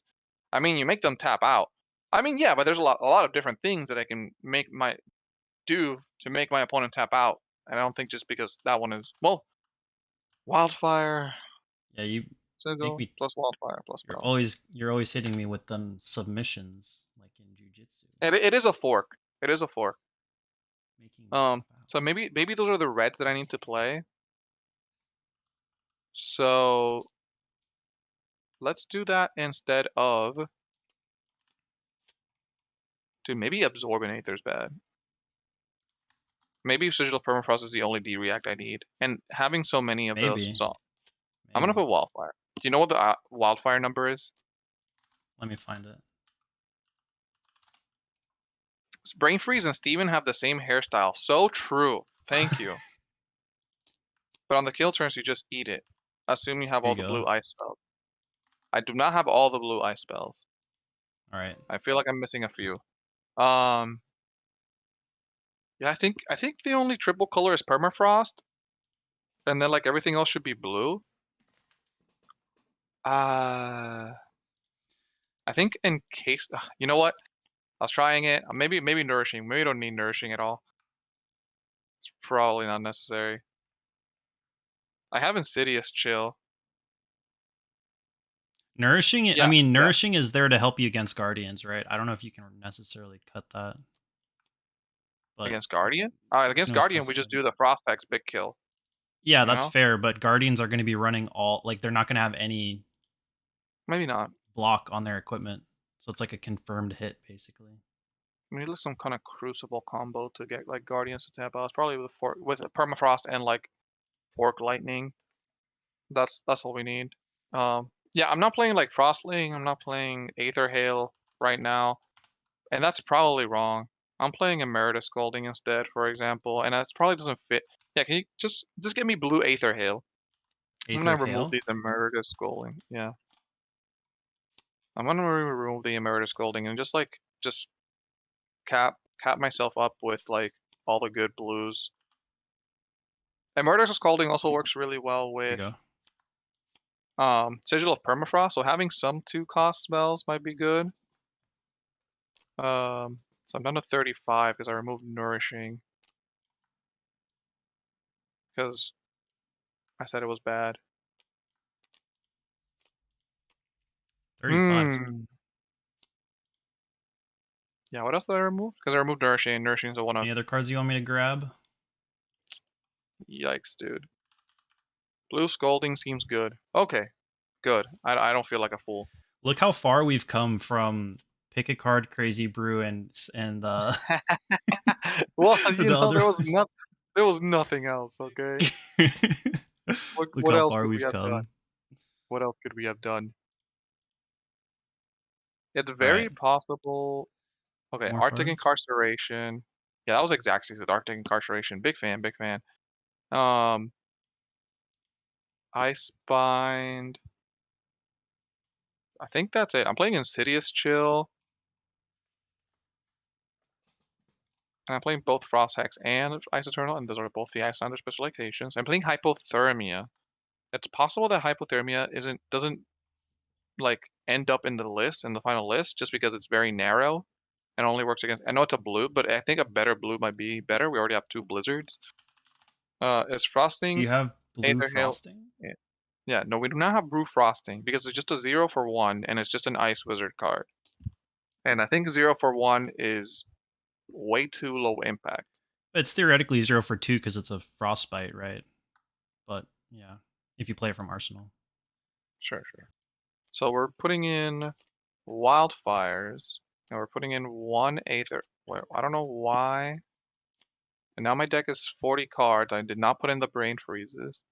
I mean, you make them tap out. I mean, yeah, but there's a lot of different things that I can make my do to make my opponent tap out. And I don't think just because that one is well, Wildfire, Yeah, you make Sigil, me. plus Wildfire, plus You're spell. always you're always hitting me with them submissions like in Jujitsu, It is a fork. It is a fork. making me tap So out. maybe those are the reds that I need to play. So let's do that instead of dude, maybe Absorbent Aether's bad. Maybe Sigil Permafrost is the only D-React I need. And having so many of those, Maybe, so I'm gonna maybe. put Wildfire. Do you know what the Wildfire number is? Let me find it. Brain Freeze and Steven have the same hairstyle. So true. Thank you. But on the kill turns, you just eat it. Assume you have Here all you the go. blue ice spells. I do not have all the blue ice spells. All right. I feel like I'm missing a few. Um, yeah, I think the only triple color is Permafrost, and then like everything else should be blue. Uh, I think in case you know what? I was trying it. Maybe nourishing. Maybe you don't need nourishing at all. It's probably not necessary. I have Insidious chill. Nourishing. I Yeah, mean, yeah. nourishing is there to help you against guardians, right? I don't know if you can necessarily cut that, but Against Guardian? Against no, still Guardian, we just something. do the Frostpex big kill. Yeah, You that's know? fair. But guardians are going to be running all like they're not going to have any Maybe not. block on their equipment, so it's like a confirmed hit basically. We need like some kind of Crucible combo to get like Guardians to tap out. It's probably with Permafrost and like Fork Lightning. That's all we need. Yeah, I'm not playing like Frostling. I'm not playing Aether Hail right now, and that's probably wrong. I'm playing Emeritus Scolding instead, for example, and that probably doesn't fit. Yeah, can you just get me blue Aether Hail? I'm Aether gonna remove hail. these Emeritus Scolding. Yeah, I'm gonna remove the Emeritus Scolding and just cap myself up with like all the good blues. Emeritus Scalding also works really well Here you with go. Sigil of Permafrost, so having some 2 cost spells might be good. So I'm down to 35 because I removed Nourishing because I said it was bad. 35. Hmm. Yeah, what else did I remove? Because I removed Nourishing. Nourishing is a one of. Any other cards you want me to grab? Yikes, dude. Blue Scalding seems good. Okay, good. I don't feel like a fool. Look how far we've come from pick a card, Crazy Brew, and Well, the other there was nothing else. Okay. one. Look What how else far could we we've have done? come. What else could we have done? It's All right, very possible. Okay, more Arctic cards. Incarceration. Yeah, that was exactly with Arctic Incarceration. Big fan, big fan. Um, Ice Bind. I think that's it. I'm playing Insidious Chill, and I'm playing both Frost Hex and Ice Eternal, and those are both the Iyslander specializations. I'm playing Hypothermia. It's possible that Hypothermia doesn't like end up in the list in the final list just because it's very narrow and only works against. I know it's a blue, but I think a better blue might be better. We already have 2 blizzards. Is Do Frosting you have blue Aether Hail? frosting? Yeah, no, we do not have Brew Frosting because it's just a 0 for 1 and it's just an Ice Wizard card. And I think 0 for 1 is way too low impact. It's theoretically 0 for 2 because it's a Frostbite, right? But yeah, if you play it from Arsenal. Sure, sure. So we're putting in Wildfires and we're putting in 1 Aether. Wait, I don't know why. And now my deck is 40 cards. I did not put in the Brain Freezes.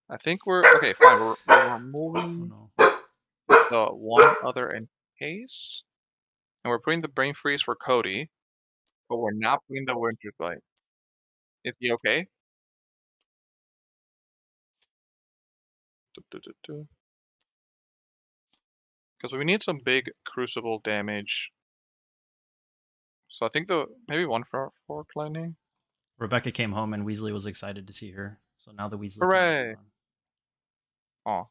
I think we're okay, fine. We're Oh removing no. the one other in case. And we're putting the Brain Freeze for Cody, but we're not putting the Winter's Bite. Is he okay? Because we need some big Crucible damage. So I think maybe 1 for Fork Lightning. Rebecca came home and Weasley was excited to see her. So now the Weasley King is Hooray! gone. Oh.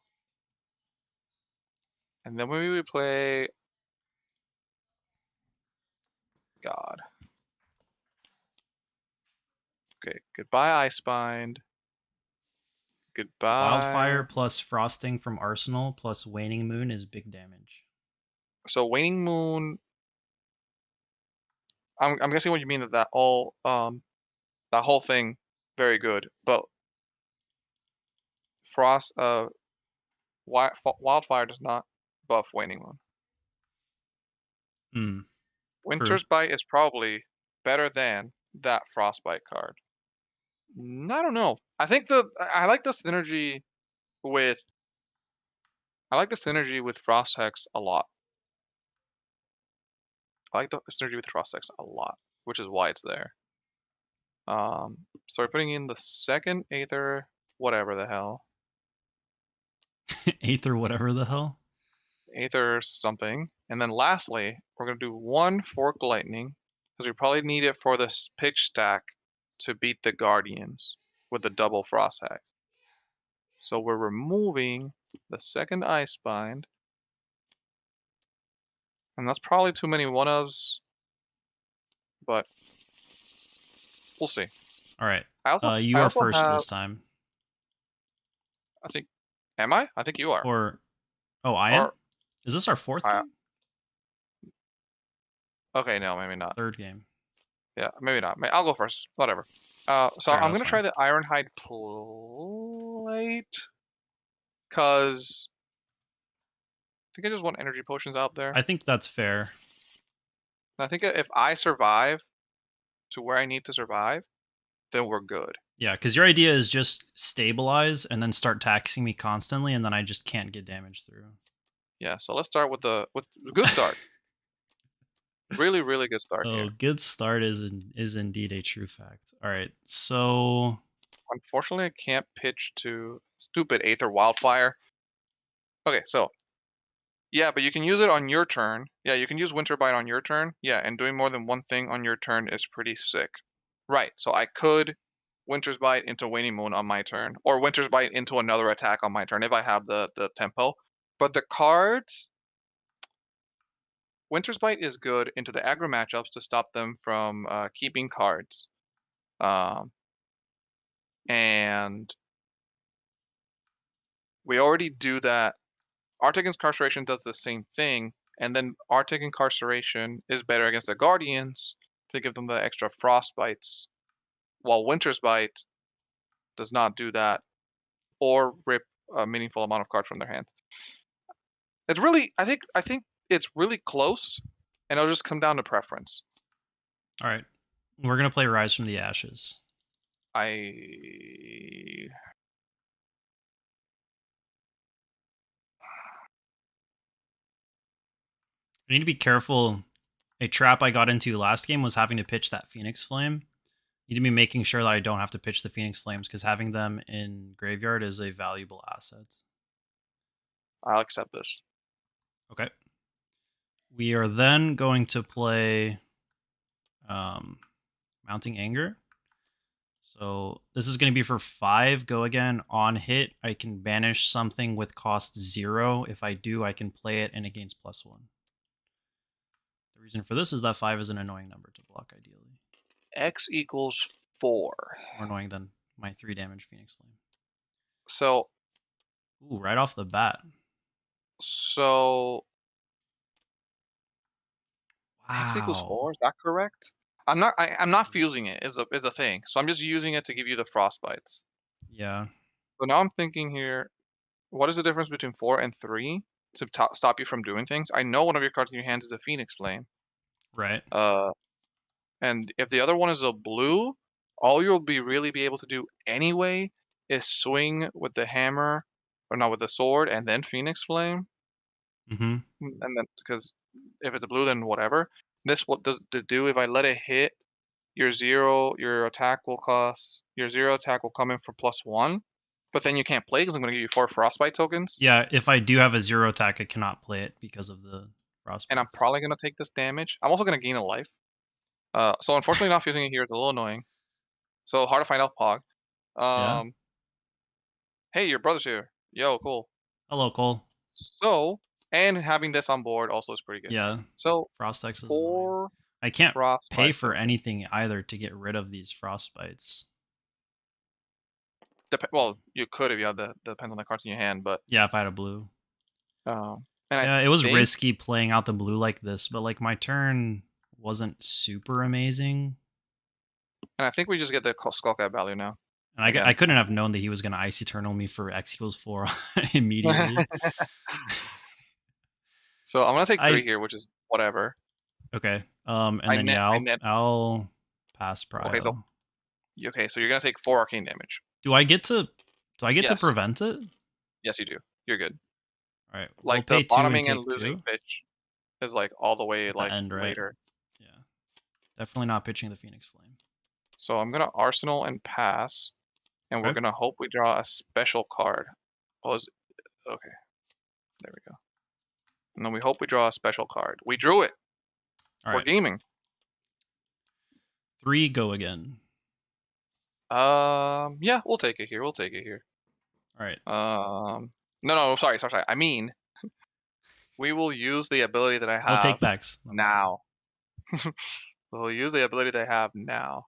And then maybe we play God. Okay, goodbye Icebind. Wildfire Goodbye. plus Frosting from Arsenal plus Waning Moon is big damage. So Waning Moon. I'm guessing what you mean that all that whole thing very good, but Frost Wildfire does not buff Waning Moon. Hmm. Winter's Bite is probably better than that Frostbite card. I don't know. I like the synergy with Frost Hex a lot. I like the synergy with Frost Hex a lot, which is why it's there. So we're putting in the second Aether, whatever the hell. Eighth or whatever the hell. Aether something. And then lastly, we're going to do 1 Fork Lightning, because we probably need it for this pitch stack to beat the Guardians with the double Frost Hex. So we're removing the second Icebind. And that's probably too many one-ofs, but we'll see. All right. I You are also first have, this time. I think, am I? I think you are. Or, oh, I am? Or, Is this our fourth I, game? okay, no, maybe not. Third game. Yeah, maybe not. I'll go first. Whatever. So Sure, I'm that's gonna try fine. the Ironhide plate, cause I think I just want energy potions out there. I think that's fair. And I think if I survive to where I need to survive, then we're good. Yeah, because your idea is just stabilize and then start taxing me constantly, and then I just can't get damage through. Yeah. So let's start with a good start. Really, really good start Oh, here. good start is indeed a true fact. All right, so Unfortunately, I can't pitch to stupid Aether Wildfire. Okay, so yeah, but you can use it on your turn. Yeah, you can use Winter Bite on your turn. Yeah, and doing more than one thing on your turn is pretty sick. Right, so I could Winter's Bite into Waning Moon on my turn, or Winter's Bite into another attack on my turn if I have the tempo. But the cards, Winter's Bite is good into the aggro matchups to stop them from keeping cards. And we already do that. Arctic Incarceration does the same thing, and then Arctic Incarceration is better against the Guardians to give them the extra Frostbites, while Winter's Bite does not do that or rip a meaningful amount of cards from their hands. It's really, I think it's really close, and it'll just come down to preference. all right, we're gonna play Rise from the Ashes. I need to be careful. A trap I got into last game was having to pitch that Phoenix Flame. Need to be making sure that I don't have to pitch the Phoenix Flames because having them in graveyard is a valuable asset. I'll accept this. Okay. We are then going to play Mounting Anger. So this is going to be for 5. Go again. On hit, I can banish something with cost 0. If I do, I can play it and it gains +1. The reason for this is that 5 is an annoying number to block, ideally. X equals 4. More annoying than my 3 damage Phoenix Flame. So Ooh, right off the bat. So X equals Wow. 4, is that correct? I'm not fusing Jeez. it is a thing, so I'm just using it to give you the frostbites. Yeah. So now I'm thinking here, what is the difference between 4 and 3 to stop you from doing things? I know one of your cards in your hands is a Phoenix Flame, Right. uh, and if the other one is a blue, all you'll really be able to do anyway is swing with the hammer, or not with the sword, and then Phoenix Flame, Mm-hmm. and then because if it's a blue, then whatever. This what does it do? If I let it hit your attack will cost your 0 attack will come in for +1, but then you can't play because 'cause I'm gonna give you 4 frostbite tokens, Yeah, if I do have a 0 attack, I cannot play it because of the and I'm frostbites. probably gonna take this damage. I'm also gonna gain a life. So unfortunately not fusing it here is a little annoying. So hard to find out Pog. Yeah. Um, hey, your brother's here. Yo, cool. Hello, Cole. So and having this on board also is pretty good. Yeah. So Frost X is annoying. 4 I can't pay frostbite for tokens. anything either to get rid of these frostbites. Well, you could if you had the depends on the cards in your hand, but, Yeah, if I had a blue. and I Yeah, it was think risky playing out the blue like this, but like my turn wasn't super amazing. we just get the Skull Cap value now, And I again. couldn't have known that he was going to Ice Eternal me for X equals 4 immediately. So I'm gonna take 3 I here, which is whatever. Okay. And then yeah, I I'll net I'll pass okay, Prio. okay, so you're gonna take 4 arcane damage. Do I get to Yes. prevent it? Yes, you do. You're good. All right. We'll Like, the pay 2 and bottoming and take losing 2 pitch is, like, all the way, at the like, end, right? later. Yeah. Definitely not pitching the Phoenix Flame. So I'm gonna Arsenal and pass, and we're Okay. gonna hope we draw a special card. Oh, okay, there we go. And then we hope we draw a special card. We drew it! All We're right. gaming. 3 go again. Yeah, we'll take it here, we'll take it here. All right. No, sorry. I mean, we will use the ability that I No take have backs. No, I'm just kidding. now. We'll use the ability they have now,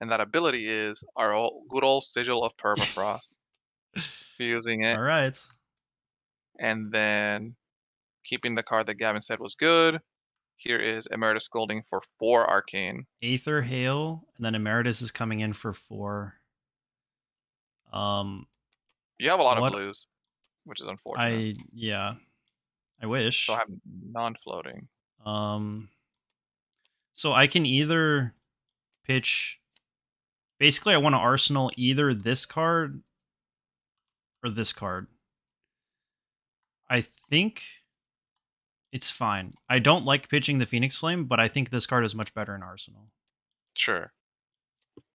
and that ability is our good old Sigil of Permafrost. Using it, All right. and then keeping the card that Gavin said was good. Here is Emeritus Scolding for 4 Arcane. Aether Hail, and then Emeritus is coming in for 4. Um, You have a lot of what blues, which is unfortunate. yeah, I So I wish. have non-floating. Um, so I can either pitch. Basically, I want to Arsenal either this card or this card. I think it's fine. I don't like pitching the Phoenix Flame, but I think this card is much better in Arsenal. Sure.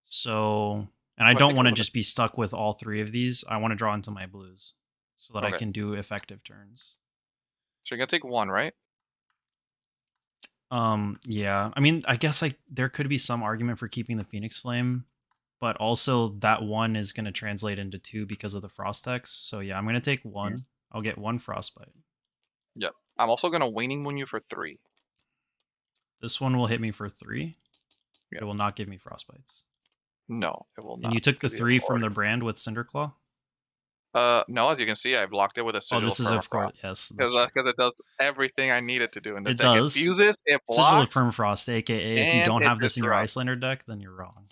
So, and I I'm gonna don't take a want to little bit. just be stuck with all 3 of these. I want to draw into my blues so that I Okay. can do effective turns. So you're gonna take 1, right? Yeah. I mean, I guess like there could be some argument for keeping the Phoenix Flame, but also that 1 is going to translate into 2 because of the Frost X. So yeah, I'm going to take Mhm. 1. I'll get 1 Frostbite. Yep. I'm also gonna Waning Moon you for 3. This one will hit me for 3, but it Yep. will not give me Frostbites. No, it will And you not, took the because you have 3 from already. the brand with Cinderclaw? No, as you can see, I've locked it with a Oh, Sigil of this is of Permafrost. course. Yes, that's Because true. it does everything I need it to do in the It deck. It does. fuses, it Sigil of blocks, Permafrost, aka if you and don't it have this in your disrupts. Iyslander deck, then you're wrong.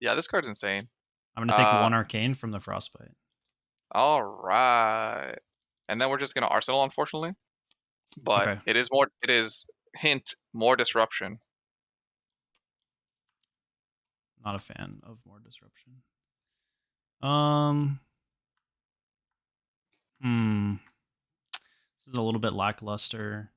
Yeah, this card's insane. I'm going to take Uh, 1 Arcane from the Frostbite. alright. And then we're just gonna Arsenal, unfortunately. But Okay. it is, hint, more disruption. Not a fan of more disruption. Um, hmm. This is a little bit lackluster.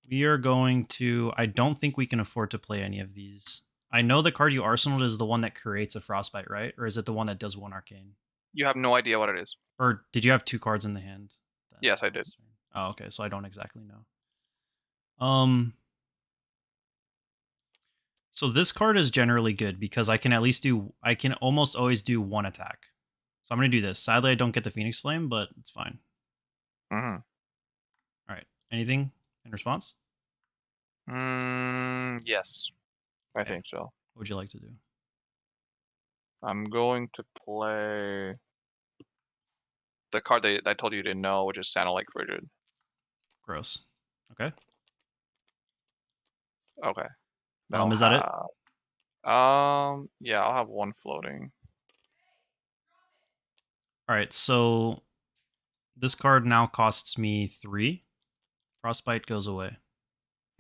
We are going to. I don't think we can afford to play any of these. I know the card you arsenaled is the one that creates a frostbite, right? Or is it the one that does 1 arcane? You have no idea what it is. Or did you have 2 cards in the hand? Yes, I did. Oh, okay. So I don't exactly know. So this card is generally good because I can at least do. I can almost always do 1 attack. So I'm gonna do this. Sadly, I don't get the Phoenix Flame, but it's fine. Mhm. All right. Anything in response? Yes, I Okay. think so. What would you like to do? I'm going to play the card that I told you didn't know, which is Santa Lake Frigid. Gross. Okay. Okay. Then I'll Is that it? have yeah, I'll have one floating. All right. So this card now costs me 3. Frostbite goes away.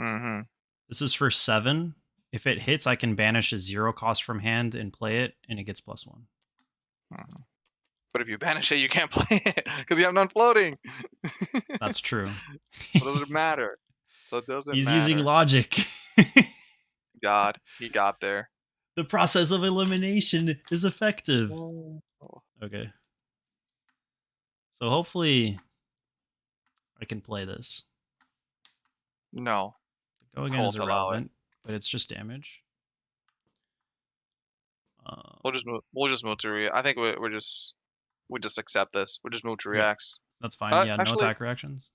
Mm-hmm. This is for 7. If it hits, I can banish a 0 cost from hand and play it, and it gets +1. Mm-hmm. But if you banish it, you can't play it because you have none floating. That's true. So it doesn't matter. So it doesn't He's matter. using logic. God, he got there. The process of elimination is effective. Oh. Okay. So hopefully I can play this. No. The go again is irrelevant, but it's just damage. We'll just move to react. I think we just accept this. We'll just move to reacts. That's fine. Yeah, no Actually, attack reactions.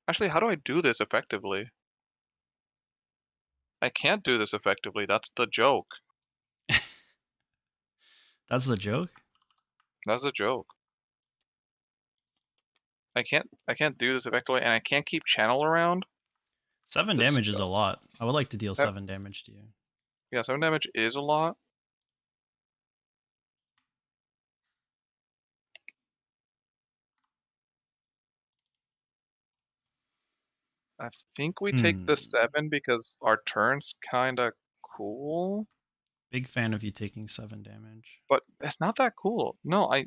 how do I do this effectively? I can't do this effectively. That's the joke. That's the joke? That's the joke. I can't do this effectively, and I can't keep channel around. 7 damage is a lot. I would like to deal 7 damage to you. Yeah, 7 damage is a lot. I think we take the 7 because our turn's kinda cool. Big fan of you taking 7 damage. But it's not that cool. No, I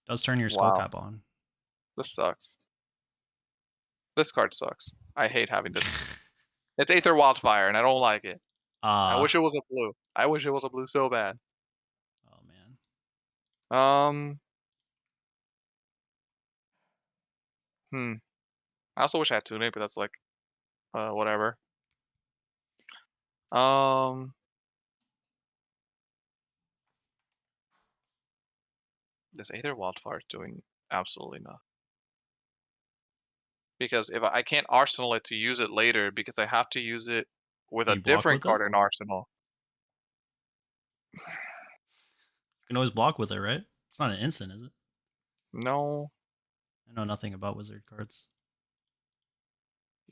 Does turn your skull cap on. This sucks. This card sucks. I hate having this. It's Aether Wildfire, and I don't like it. I wish it was a blue. I wish it was a blue so bad. Oh man. I also wish I had Tunic, but that's like, whatever. This Aether Wildfire is doing absolutely nothing. Because if I can't arsenal it to use it later, because I have to use it with a different card in arsenal. You can always block with it, right? It's not an instant, is it? No. I know nothing about wizard cards.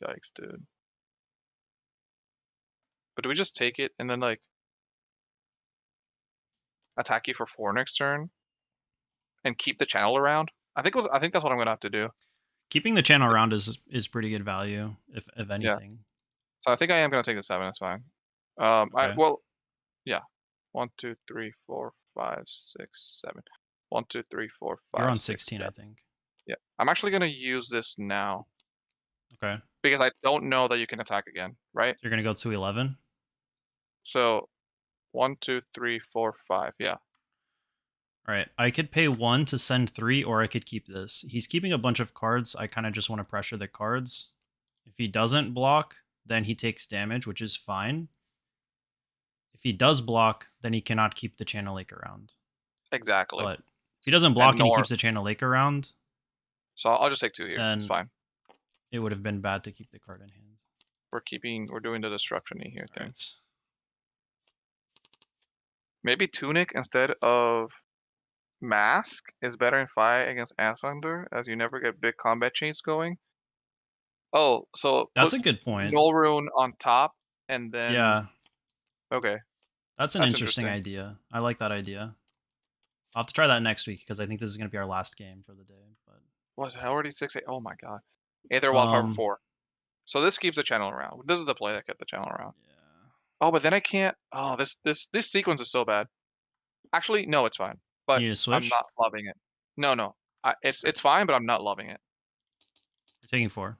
Yikes, dude. But do we just take it and then, like, attack you for 4 next turn? And keep the channel around? I think that's what I'm gonna have to do. Keeping the channel around is pretty good value, if anything. Yeah. So I think I am gonna take the 7, that's fine. Okay. Yeah. 1, 2, 3, 4, 5, 6, 7. 1, 2, 3, 4, 5. You're on 6, 16, 7. I think. Yeah. I'm actually gonna use this now. Okay. Because I don't know that you can attack again, right? So you're gonna go to 11? So 1, 2, 3, 4, 5. Yeah. Alright. I could pay 1 to send 3, or I could keep this. He's keeping a bunch of cards. I kind of just want to pressure the cards. If he doesn't block, then he takes damage, which is fine. If he does block, then he cannot keep the Channel Lake around. Exactly. But if he doesn't block and he keeps the Channel Lake around, so I'll just take 2 here. It's fine. It would have been bad to keep the card in hand. We're doing the destruction-y here thing. Right. Maybe Tunic instead of Mask is better in fight against Iyslander, as you never get big combat chains going. Oh, so that's a good point. Null Rune on top, and then okay, that's an interesting idea. I like that idea. I'll have to try that next week because I think this is going to be our last game for the day. But was it already 6-8? Oh my god, Aether Wildfire 4. So this keeps the channel around. This is the play that kept the channel around. Yeah. Oh, but then I can't. Oh, this sequence is so bad. Actually, no, it's fine. But you need to switch? I'm not loving it. No. It's fine, but I'm not loving it. You're taking 4.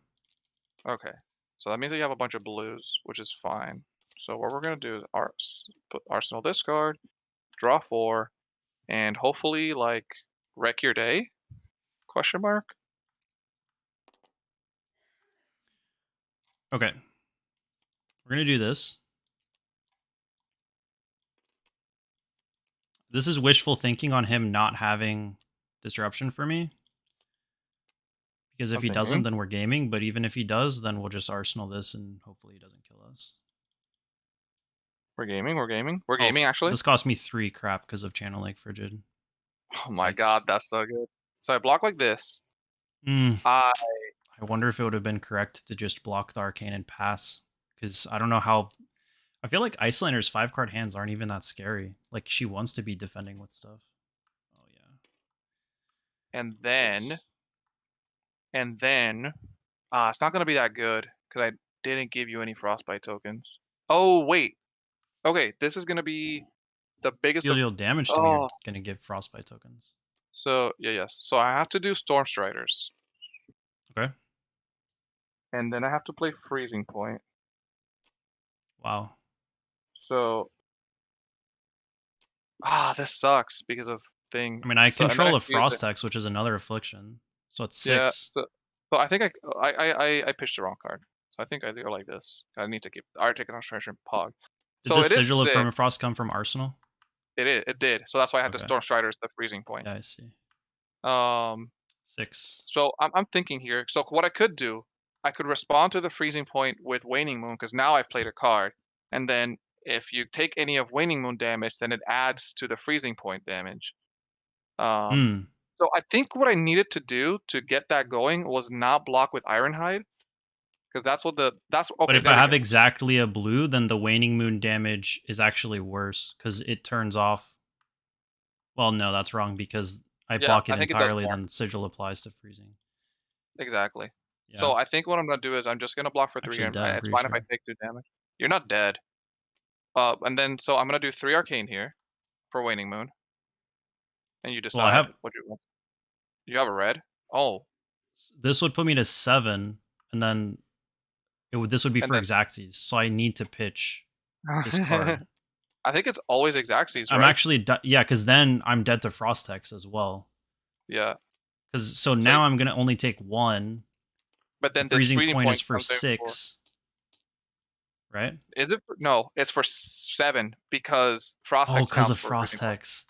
Okay. So that means that you have a bunch of blues, which is fine. So what we're going to do is put Arsenal discard, draw 4, and hopefully, like, wreck your day? Question mark? Okay. We're going to do this. This is wishful thinking on him not having disruption for me. Because if he doesn't, then we're gaming. But even if he does, then we'll just Arsenal this and hopefully he doesn't kill us. We're gaming. We're gaming. We're gaming. Actually. This cost me 3 crap because of Channel Lake Frigid. Oh my Yikes. god, that's so good. So I block like this. I I wonder if it would have been correct to just block the Arcane and pass. Because I don't know how. I feel like Icelander's 5-card hands aren't even that scary. Like, she wants to be defending with stuff. Oh, yeah. and then it's not gonna be that good because I didn't give you any frostbite tokens. Oh wait. Okay, this is gonna be the biggest You'll of. deal damage to me, you're Oh, going to give Frostbite tokens. so yeah, yes. So I have to do Storm Striders, Okay. and then I have to play Freezing Point. Wow. So this sucks because of thing. I mean, I So and then control a have to use Frost Hex, which is another affliction. So it's Yeah. 6. So I think I pitched the wrong card. So I think I go like this. I need to keep Arctic Concentration Pog. Did So this it is Sigil of 6. Permafrost come from Arsenal? It did. So that's why I had to Okay. Storm Striders the Freezing Point. Yeah, I see. 6. So I'm thinking here. So what I could do, I could respond to the Freezing Point with Waning Moon because now I've played a card, and then if you take any of Waning Moon damage, then it adds to the Freezing Point damage. So I think what I needed to do to get that going was not block with Ironhide, because that's okay. But if There I we have go. exactly a blue, then the Waning Moon damage is actually worse because it turns off. Well, no, that's wrong because I Yeah, block it I think it does entirely, more. then Sigil applies to freezing. Exactly. Yeah. So I think what I'm gonna do is I'm just gonna block for 3, Actually and dead, I'm it's pretty fine if I sure. take 2 damage. You're not dead. And then so I'm gonna do 3 Arcane here for Waning Moon, and you Well, I decide have what you want. You have a red? Oh, this would put me to 7, and then this would be and for then Xaxes, so I need to pitch this card. I think it's always Xaxes, I'm right? actually yeah, because then I'm dead to Frost Hex as well. Yeah. Because so So, now I'm gonna only take 1. but The then this freezing Freezing point is Point for comes in for. 6, right? Is it? No, it's for 7 because Frost Oh, Hex because counts of for a Freezing Frost Point. Hex.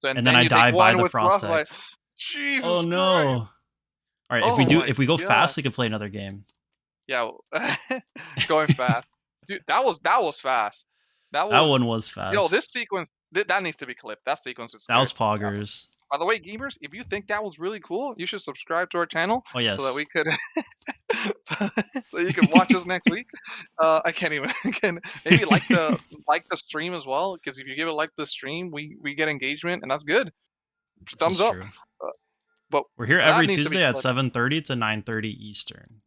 So, And then then I you take die by 1 the with Frost Frostbite. Hex. Oh Jesus no! Christ! All right, Oh my if we go god! fast, we can play another game. Yeah, going fast. Dude, that was fast. That That was. one was This fast. sequence that needs to be clipped. That sequence is That good. was poggers. By the way, gamers, if you think that was really cool, you should subscribe to our channel Oh so that yes. we could so you can watch us next week. I can't even maybe like the stream as well, because if you give it like the stream, we get engagement, and that's good. This Thumbs is up. true. But We're here that every needs to be Tuesday at clipped. 7:30 to 9:30 Eastern.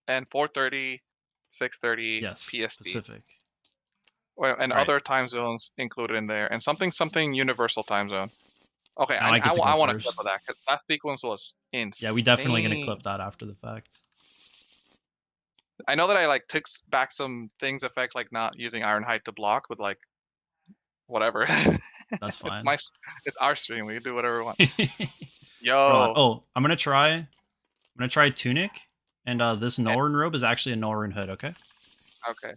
And 4:30, 6:30 Yes, PST. Pacific. And All right. other time zones included in there, and something universal time zone. Okay, Now I get to go I want to clip first. of that because that sequence was insane. Yeah, we definitely gonna clip that after the fact. I know that I like took back some things effect, like not using Ironhide to block with like whatever. That's it's fine. it's our stream. We can do whatever we want. Hold on. Yo, Oh, I'm gonna try Tunic, and this Norrøn robe is actually a Norrøn hood. Okay. okay.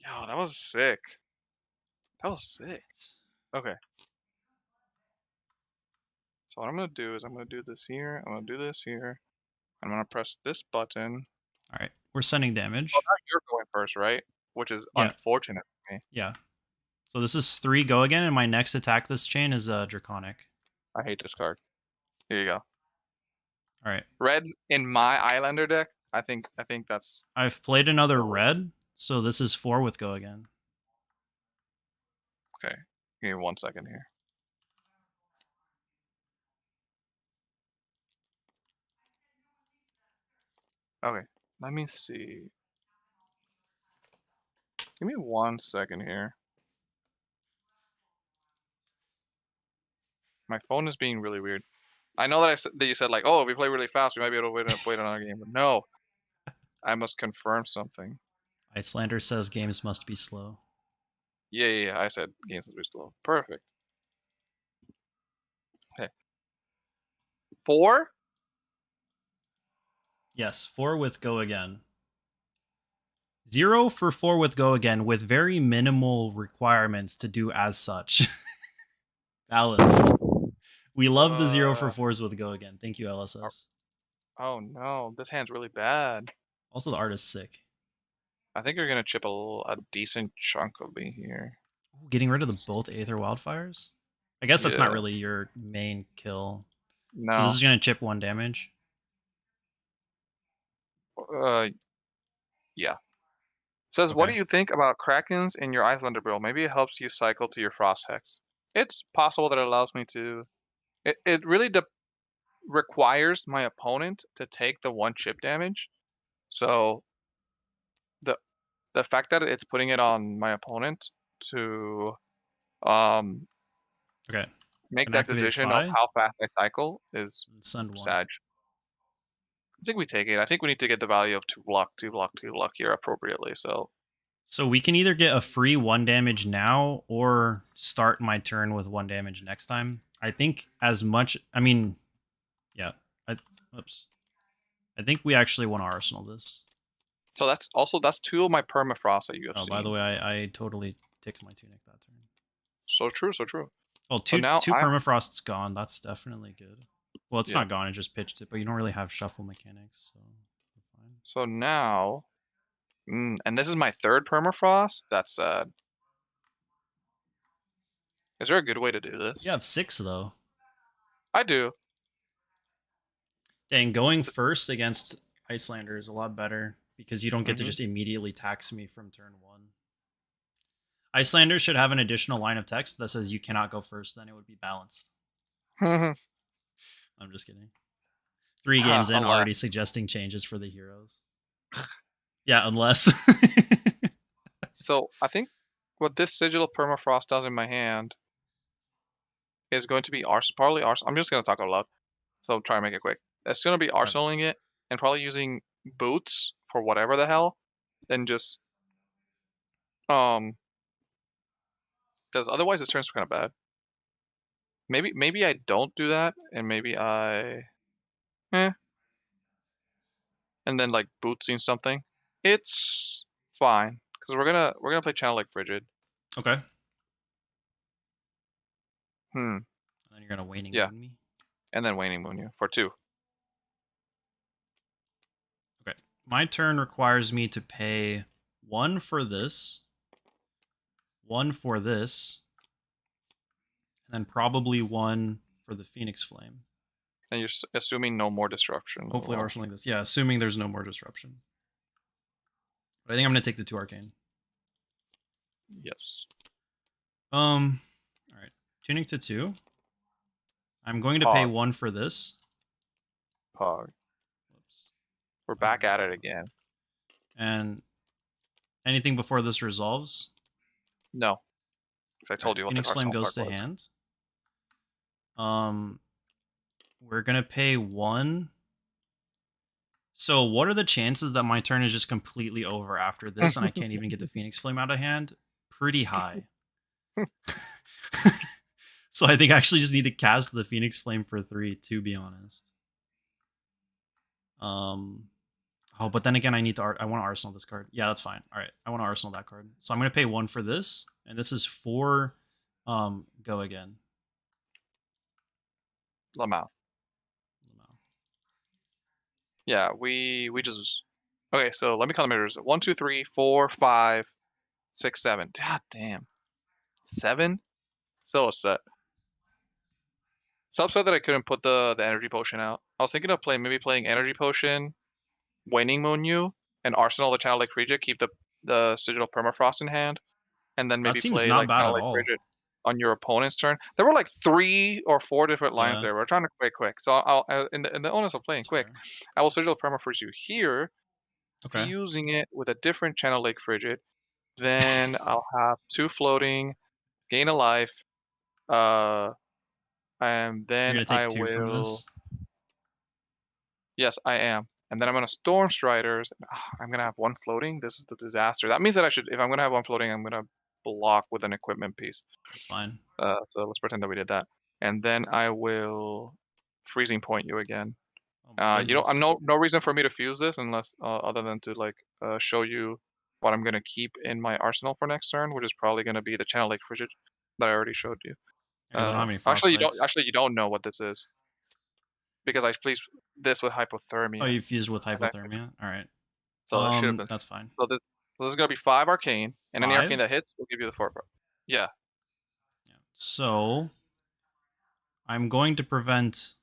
Yo, that was sick. That was sick. Okay. So what I'm gonna do is I'm gonna do this here. I'm gonna do this here. I'm gonna press this button. All right, we're sending damage. Oh, now you're going first, right? Which is Yeah. unfortunate for me. Yeah. So this is 3 go again, and my next attack this chain is Draconic. I hate this card. Here you go. All right. Reds in my Iyslander deck. I think that's. I've played another red, so this is 4 with go again. Okay. Give me 1 second here. Okay. Let me see. Give me 1 second here. My phone is being really weird. I know that that you said like, oh, if we play really fast, we might be able to wait another game. But no, I must confirm something. Iyslander says games must be slow. Yeah. I said games must be slow. Perfect. Okay. 4. Yes, 4 with go again. 0 for 4 with go again, with very minimal requirements to do as such. Balanced. We love the 0 for 4s with go again. Thank you, LSS. Oh no, this hand's really bad. Also, the art is sick. I think you're gonna chip a decent chunk of me here. Ooh, getting rid of the both Aether Wildfires? I guess that's not Yeah. really your main kill. So this No. is going to chip 1 damage. Uh, yeah. Says, what do Okay. you think about Krakens in your Iyslander build? Maybe it helps you cycle to your Frost Hex. It's possible that it allows me to. It really requires my opponent to take the 1 chip damage. So the the fact that it's putting it on my opponent to um Okay. make Gonna that activate decision of Phi how fast I cycle is and send 1. sag. I think we take it. I think we need to get the value of 2 block, 2 block, 2 block here appropriately. So So we can either get a free 1 damage now or start my turn with 1 damage next time. I think as much, I mean, yeah. Oops. I think we actually want to Arsenal this. that's 2 of my permafrost that you have Oh, by the seen. way, I totally ticked my Tunic that turn. So true, so true. Well, So now two permafrost's gone. That's definitely good. Well, it's yeah. not gone. It just pitched it, but you don't really have shuffle mechanics, so fine. So now, and this is my 3rd permafrost. That's sad. Is there a good way to do You this? have 6 though. I do. Dang, going first against Iyslander is a lot better because you don't get to Mm-hmm. just immediately tax me from turn 1. Iyslander should have an additional line of text that says you cannot go first, then it would be balanced. I'm just kidding. 3 games in, Alas. already suggesting changes for the heroes. Yeah, unless. So I think what this sigil of permafrost does in my hand is going to be probably arsenal. I'm just gonna talk out loud, so try and make it quick. It's gonna be Right. arsenaling it and probably using boots for whatever the hell, and just because otherwise this turns kind of bad. Maybe I don't do that, and maybe eh, and then like bootsing something. It's fine because we're gonna play Channel Lake Frigid. Okay. Hmm. And then you're gonna waning Yeah, moon me. and then Waning Moon you for 2. Okay. My turn requires me to pay 1 for this, 1 for this, and then probably 1 for the Phoenix Flame. And you're assuming no more disruption. Hopefully Well, arsenaling this. Yeah, assuming there's no more disruption. But I think I'm gonna take the 2 arcane. yes. All right. Tuning to 2. I'm going to pay Pog. 1 for this. Pog. Whoops. We're back at it again. And anything before this resolves. No. Because I told you what the Phoenix Flame Arsenal goes card to was. hand. We're gonna pay 1. So what are the chances that my turn is just completely over after this and I can't even get the Phoenix Flame out of hand? Pretty high. So I think I actually just need to cast the Phoenix Flame for 3, to be honest. Oh, but then again, I need to. I want to Arsenal this card. Yeah, that's fine. All right, I want to Arsenal that card. So I'm gonna pay 1 for this, and this is 4. Go again. Lamau. Yeah, we just. Okay, so let me count the meters. 1, 2, 3, 4, 5, 6, 7. God damn. 7? Still a set. So upset that I couldn't put the energy potion out. I was thinking of maybe playing energy potion, Waning Moon you, and Arsenal the Channel Lake Frigid, keep the Sigil Permafrost in hand, and then That maybe seems play not like bad Channel at Lake all. Frigid on your opponent's turn. There were like 3 or 4 different lines Yeah, there. We're trying to play quick. So in the onus of playing that's quick, fair. I will Sigil Permafrost you here, Okay. fusing it with a different Channel Lake Frigid. Then I'll have 2 floating, gain a life, and You're then gonna I take 2 from will. this. Yes, I am. And then I'm gonna Storm Striders. I'm gonna have 1 floating. This is the disaster. That means that if I'm gonna have 1 floating, I'm gonna block with an equipment piece. That's fine. So let's pretend that we did that. And then I will freezing point you again. Oh my I'm goodness. no reason for me to fuse this unless other than to like show you what I'm gonna keep in my arsenal for next turn, which is probably gonna be the Channel Lake Frigid that I already showed you. Because I don't have any Actually you don't know what this is because I fleeced this with Oh, hypothermia. you fused with And I hypothermia. All right. So that should have been. That's fine. So So this is gonna be 5 arcane, and any arcane 5? that hits will give you the 4. Yeah. Yeah. So I'm going to prevent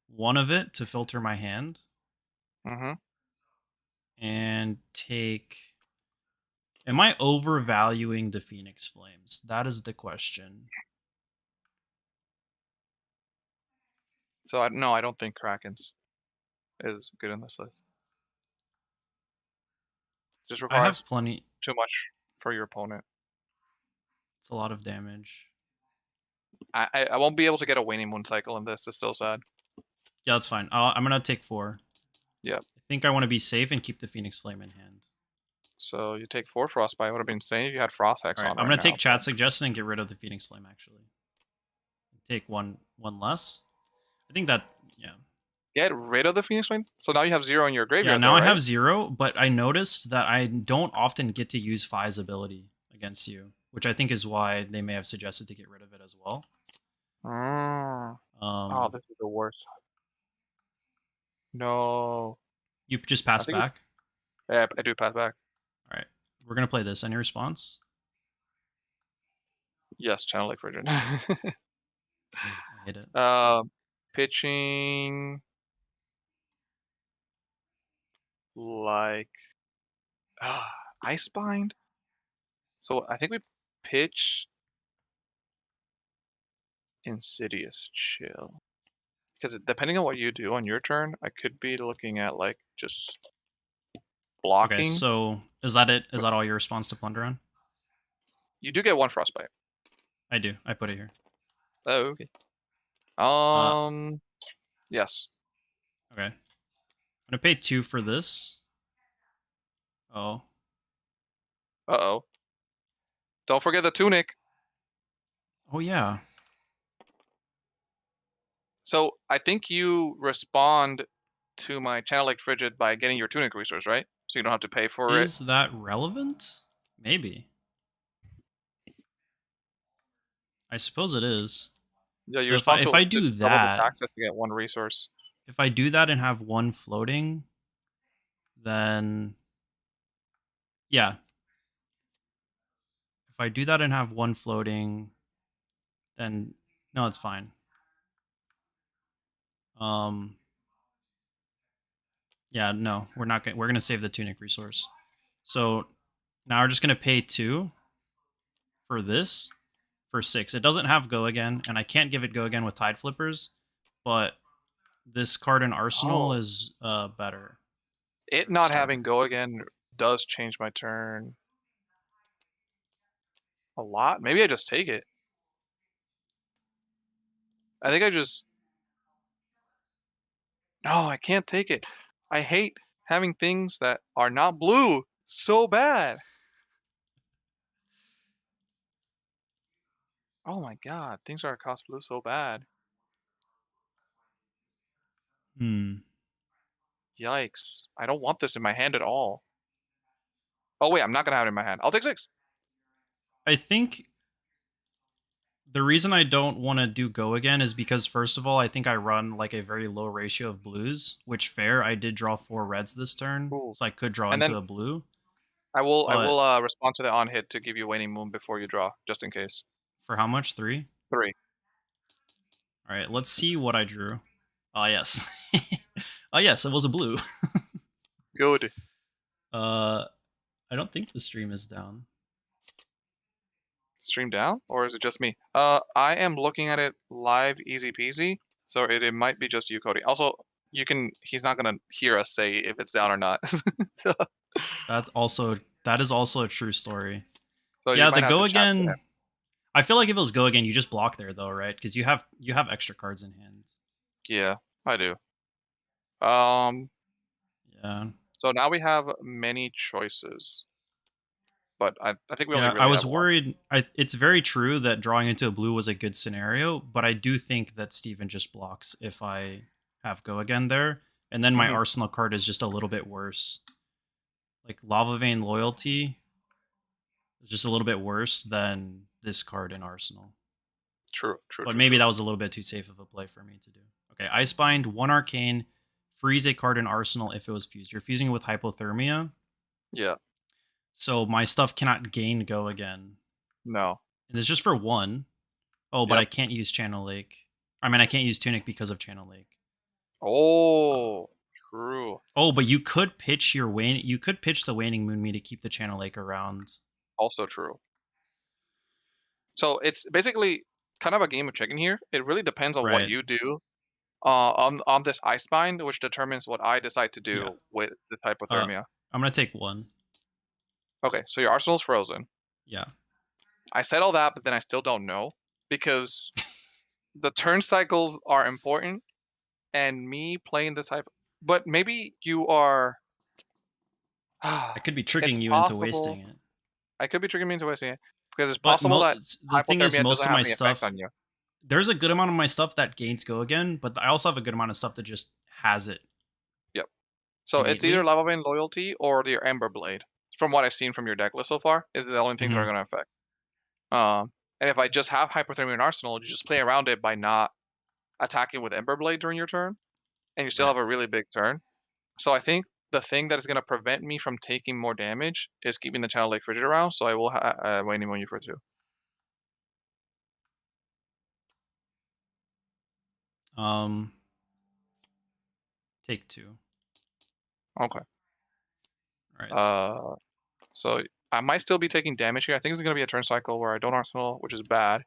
one of it to filter my hand Mm-hmm. and take. Am I overvaluing the Phoenix Flames? That is the question. So I don't think Krakens is good in this list. Just I requires have plenty. too much for your opponent. It's a lot of damage. I won't be able to get a waning moon cycle in this. It's so sad. Yeah, that's fine. I'm gonna take 4. Yep. I think I want to be safe and keep the Phoenix Flame in hand. So you take 4 Frostbite. Would have been insane if you had Frost Hex All right, on I'm right gonna now. take chat suggestion and get rid of the Phoenix Flame. Actually, take one less. I think that Get rid of the Phoenix Flame. So now you have 0 in your yeah. graveyard, Now though, I right? have 0, but I noticed that I don't often get to use Fi's ability against you, which I think is why they may have suggested to get rid of it as well. Oh, this is the worst. No. You just pass I think back. yeah, I do pass back. All right, we're gonna play this. Any response? Yes, Channel Lake Frigid. I hate it. Pitching like Icebind. So I think we pitch Insidious Chill. Because depending on what you do on your turn, I could be looking at like just Okay, blocking. so is that it? Is that all your response to Plunderon? You do get 1 Frostbite. I do. I put it here. Oh, okay. Uh, Yes. okay. I'm gonna pay 2 for this. Oh, Uh-oh. Don't forget the Tunic. oh yeah. So I think you respond to my Channel Lake Frigid by getting your Tunic resource, right? So you don't have to pay for it. Is that relevant? Maybe. I suppose it is. Yeah, you So respond if to I do it's double the that, taxes to get 1 resource. if I do that and have 1 floating, then yeah. If I do that and have 1 floating, then no, it's fine. Yeah, no, we're not gonna. We're gonna save the Tunic resource. So now we're just gonna pay 2 for this for 6. It doesn't have go again, and I can't give it go again with Tide Flippers, but this card in Arsenal Oh. is better. It not Starter. having go again does change my turn a lot. Maybe I just take it. I think I just no, I can't take it. I hate having things that are not blue so bad. Oh my god, things are cost blue so bad. Hmm. Yikes. I don't want this in my hand at all. Oh wait, I'm not gonna have it in my hand. I'll take 6. I think the reason I don't want to do go again is because first of all, I think I run like a very low ratio of blues, which fair. I did draw 4 reds this turn, Ooh. so I could draw And then into a blue. I But will respond to the on hit to give you waning moon before you draw, just in case. for how much? 3? 3. All right, let's see what I drew. Oh yes. Oh yes, it was a blue. Good. I don't think the stream is down. Stream down? Or is it just me? I am looking at it live easy peasy, so it might be just you, Cody. Also, he's not gonna hear us say if it's down or not. So That is also a true story. so you Yeah, the might have to go chat to him. again. I feel like if it was go again, you just block there though, right? Because you have extra cards in hand. Yeah, I do. Yeah. So now we have many choices. But I think we only Yeah, I really was have one. worried. It's very true that drawing into a blue was a good scenario, but I do think that Steven just blocks if I have go again there, and then my Mhm. Arsenal card is just a little bit worse. Like Lava Vein Loyalty is just a little bit worse than this card in Arsenal. True, true, But true, maybe true. that was a little bit too safe of a play for me to do. Okay, Icebind, 1 Arcane, freeze a card in Arsenal if it was fused. You're fusing it with Hypothermia. Yeah. So my stuff cannot gain go again. No. And it's just for 1. Oh, but I Yep. can't use Channel Lake. I mean, I can't use Tunic because of Channel Lake. Oh, true. Oh, but you could pitch your wane. You could pitch the Waning Moon Me to keep the Channel Lake around. Also true. So it's basically kind of a game of chicken here. It really depends on what Right. you do on this ice bind, which determines what I decide to Yeah. do with the Uh, hypothermia. I'm gonna take 1. Okay, so your arsenal's frozen. Yeah. I said all that, but then I still don't know because the turn cycles are important, and me playing this type. But maybe you are. I could be It's tricking you into possible. wasting it. I could be tricking me into wasting it because it's But possible that the thing is, hypothermia most doesn't of have my any effect stuff, on you. there's a good amount of my stuff that gains go again, but I also have a good amount of stuff that just has it Yep. So it's either innately. Lava Vein Loyalty or your Ember Blade. From what I've seen from your deck list so far, is the only things that are Hmm. going to affect. And if I just have Hypothermia in Arsenal, you just play around it by not attacking with Ember Blade during your turn, and you still Right. have a really big turn. So I think the thing that is going to prevent me from taking more damage is keeping the Channel Lake Frigid around. So I will Waning on you for 2. Um, take 2. Okay. All right. Uh, so I might still be taking damage here. I think it's going to be a turn cycle where I don't Arsenal, which is bad,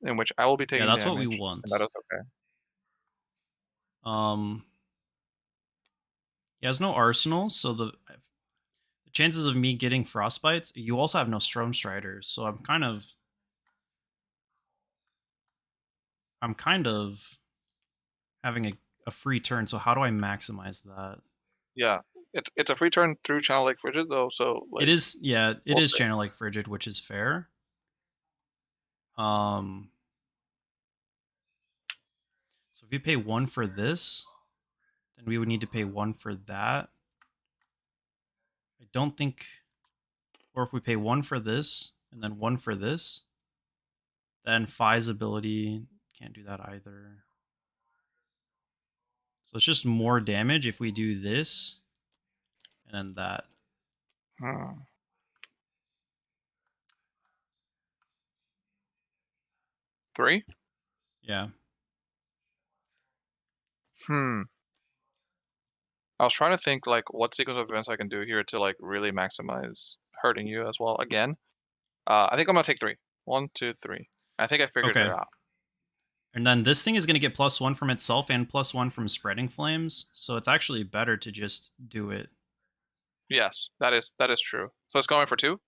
in which I will be Yeah, taking that's what we damage, and that want. is okay. Um, he has no arsenal, so the chances of me getting frostbites. You also have no Storm Striders, so I'm kind of having a free turn. So how do I maximize that? Yeah, it's a free turn through Channel Lake Frigid though, so It like is, yeah, it we'll is see. Channel Lake Frigid, which is fair. Um, so if you pay 1 for this, then we would need to pay 1 for that. I don't think, or if we pay 1 for this and then 1 for this, then Phi's ability can't do that either. So it's just more damage if we do this and then that. Hmm. 3? Yeah. Hmm. I was trying to think like what sequence of events I can do here to like really maximize hurting you as well. Again, I think I'm gonna take 3. 1, 2, 3. I think I figured it Okay. out. And then this thing is going to get +1 from itself and +1 from spreading flames. So it's actually better to just do it. Yes, that is true. So it's going for 2.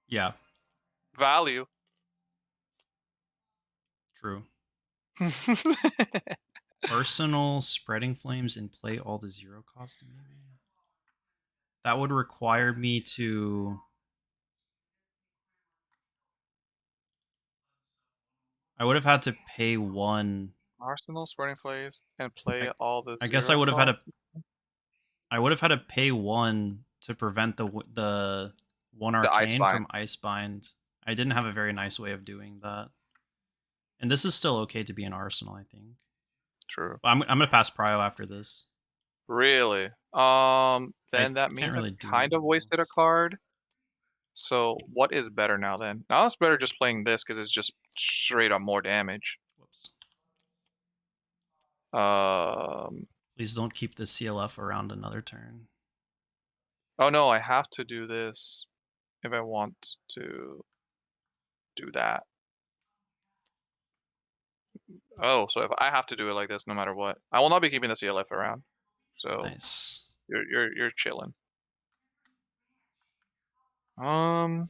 Yeah, Value. true. Arsenal, spreading flames, and play all the 0 cost maybe. That would require me to. I would have had to pay 1. Arsenal, Spreading Flames, and play I, all the I guess 0 cost. I would have had to pay 1 to prevent the 1 The arcane Icebind. from Icebind. I didn't have a very nice way of doing that. And this is still okay to be an Arsenal, I think. True. But I'm gonna pass Prio after this. Really? I Then that can't means I really do kind of anything wasted a else. card. So what is better now then? Now it's better just playing this because it's just straight up more damage. Whoops. Um, Please don't keep the CLF around another turn. oh no, I have to do this if I want to do that. Oh, so if I have to do it like this no matter what, I will not be keeping the CLF around. So Nice. you're chilling. Um,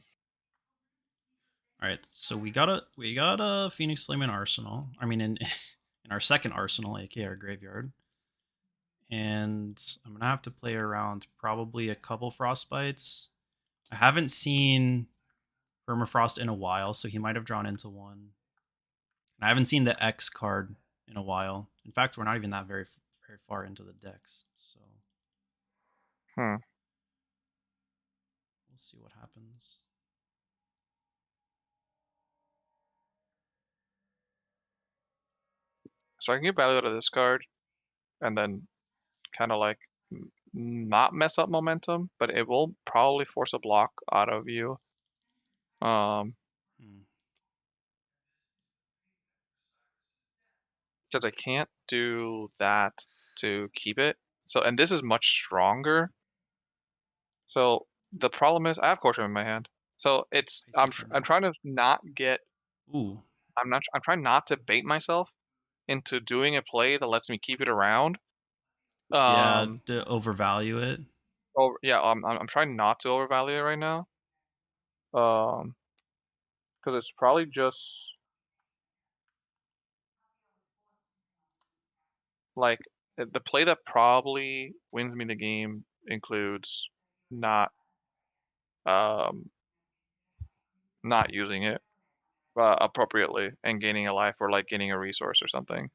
All right, so we got a Phoenix Flame in Arsenal. I mean, in in our second Arsenal, aka our graveyard, and I'm gonna have to play around probably a couple Frostbites. I haven't seen Permafrost in a while, so he might have drawn into one. And I haven't seen the X card in a while. In fact, we're not even that very far into the decks, so hmm. we'll see what happens. So I can get value out of this card, and then kind of like not mess up momentum, but it will probably force a block out of you. Um, Hmm. because I can't do that to keep it. So, and this is much stronger. So the problem is I have Corsham in my hand. So it's Icy I'm Eternal. trying to not get Ooh. I'm trying not to bait myself into doing a play that lets me keep it around. Yeah, Um, to overvalue it. yeah, I'm trying not to overvalue it right now. Um, because it's probably just like the play that probably wins me the game includes not um not using it appropriately and gaining a life or like gaining a resource or something.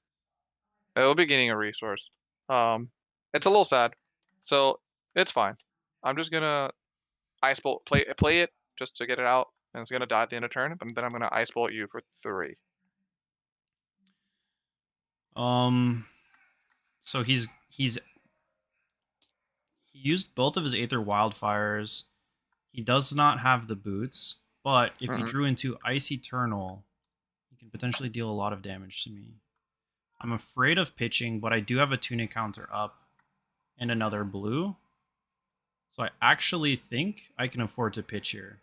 It will be gaining a resource. Um, it's a little sad, so it's fine. I'm just gonna ice bolt play it just to get it out, and it's gonna die at the end of turn. But then I'm gonna ice bolt you for 3. Um. So he used both of his Aether Wildfires. He does not have the boots, but if he Mm-mm. drew into Ice Eternal, he can potentially deal a lot of damage to me. I'm afraid of pitching, but I do have a tunic counter up and another blue. So I actually think I can afford to pitch here.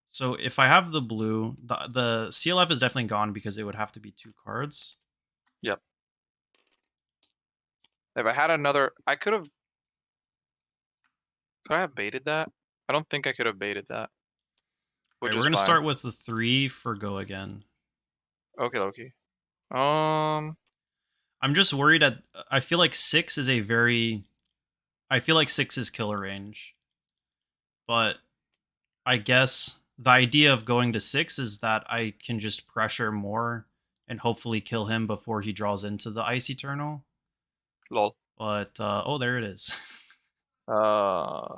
So if I have the blue, the CLF is definitely gone because it would have to be 2 cards. Yep. If I had another, could I have baited that? I don't think I could have baited that, All right, which we're is gonna fine. start with the 3 for go again. Okay, okay. Um, I'm just worried at. I feel like 6 is a very. I feel like 6 is killer range, but I guess the idea of going to 6 is that I can just pressure more and hopefully kill him before he draws into the Ice Eternal. lol. But oh, there it is. Uh,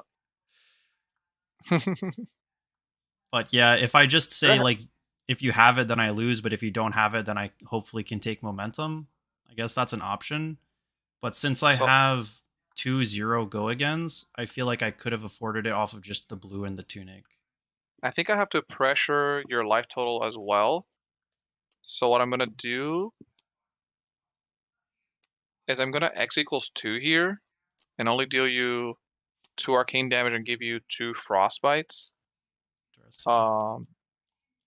But yeah, if I just say could like if you have it, then I lose. But if you don't have it, then I hopefully can take momentum. I guess that's an option. But since I so have 2-0 go agains, I feel like I could have afforded it off of just the blue and the tunic. I think I have to pressure your life total as well. So what I'm gonna do is I'm gonna X equals 2 here and only deal you 2 arcane damage and give you 2 frostbites. Interesting. Um,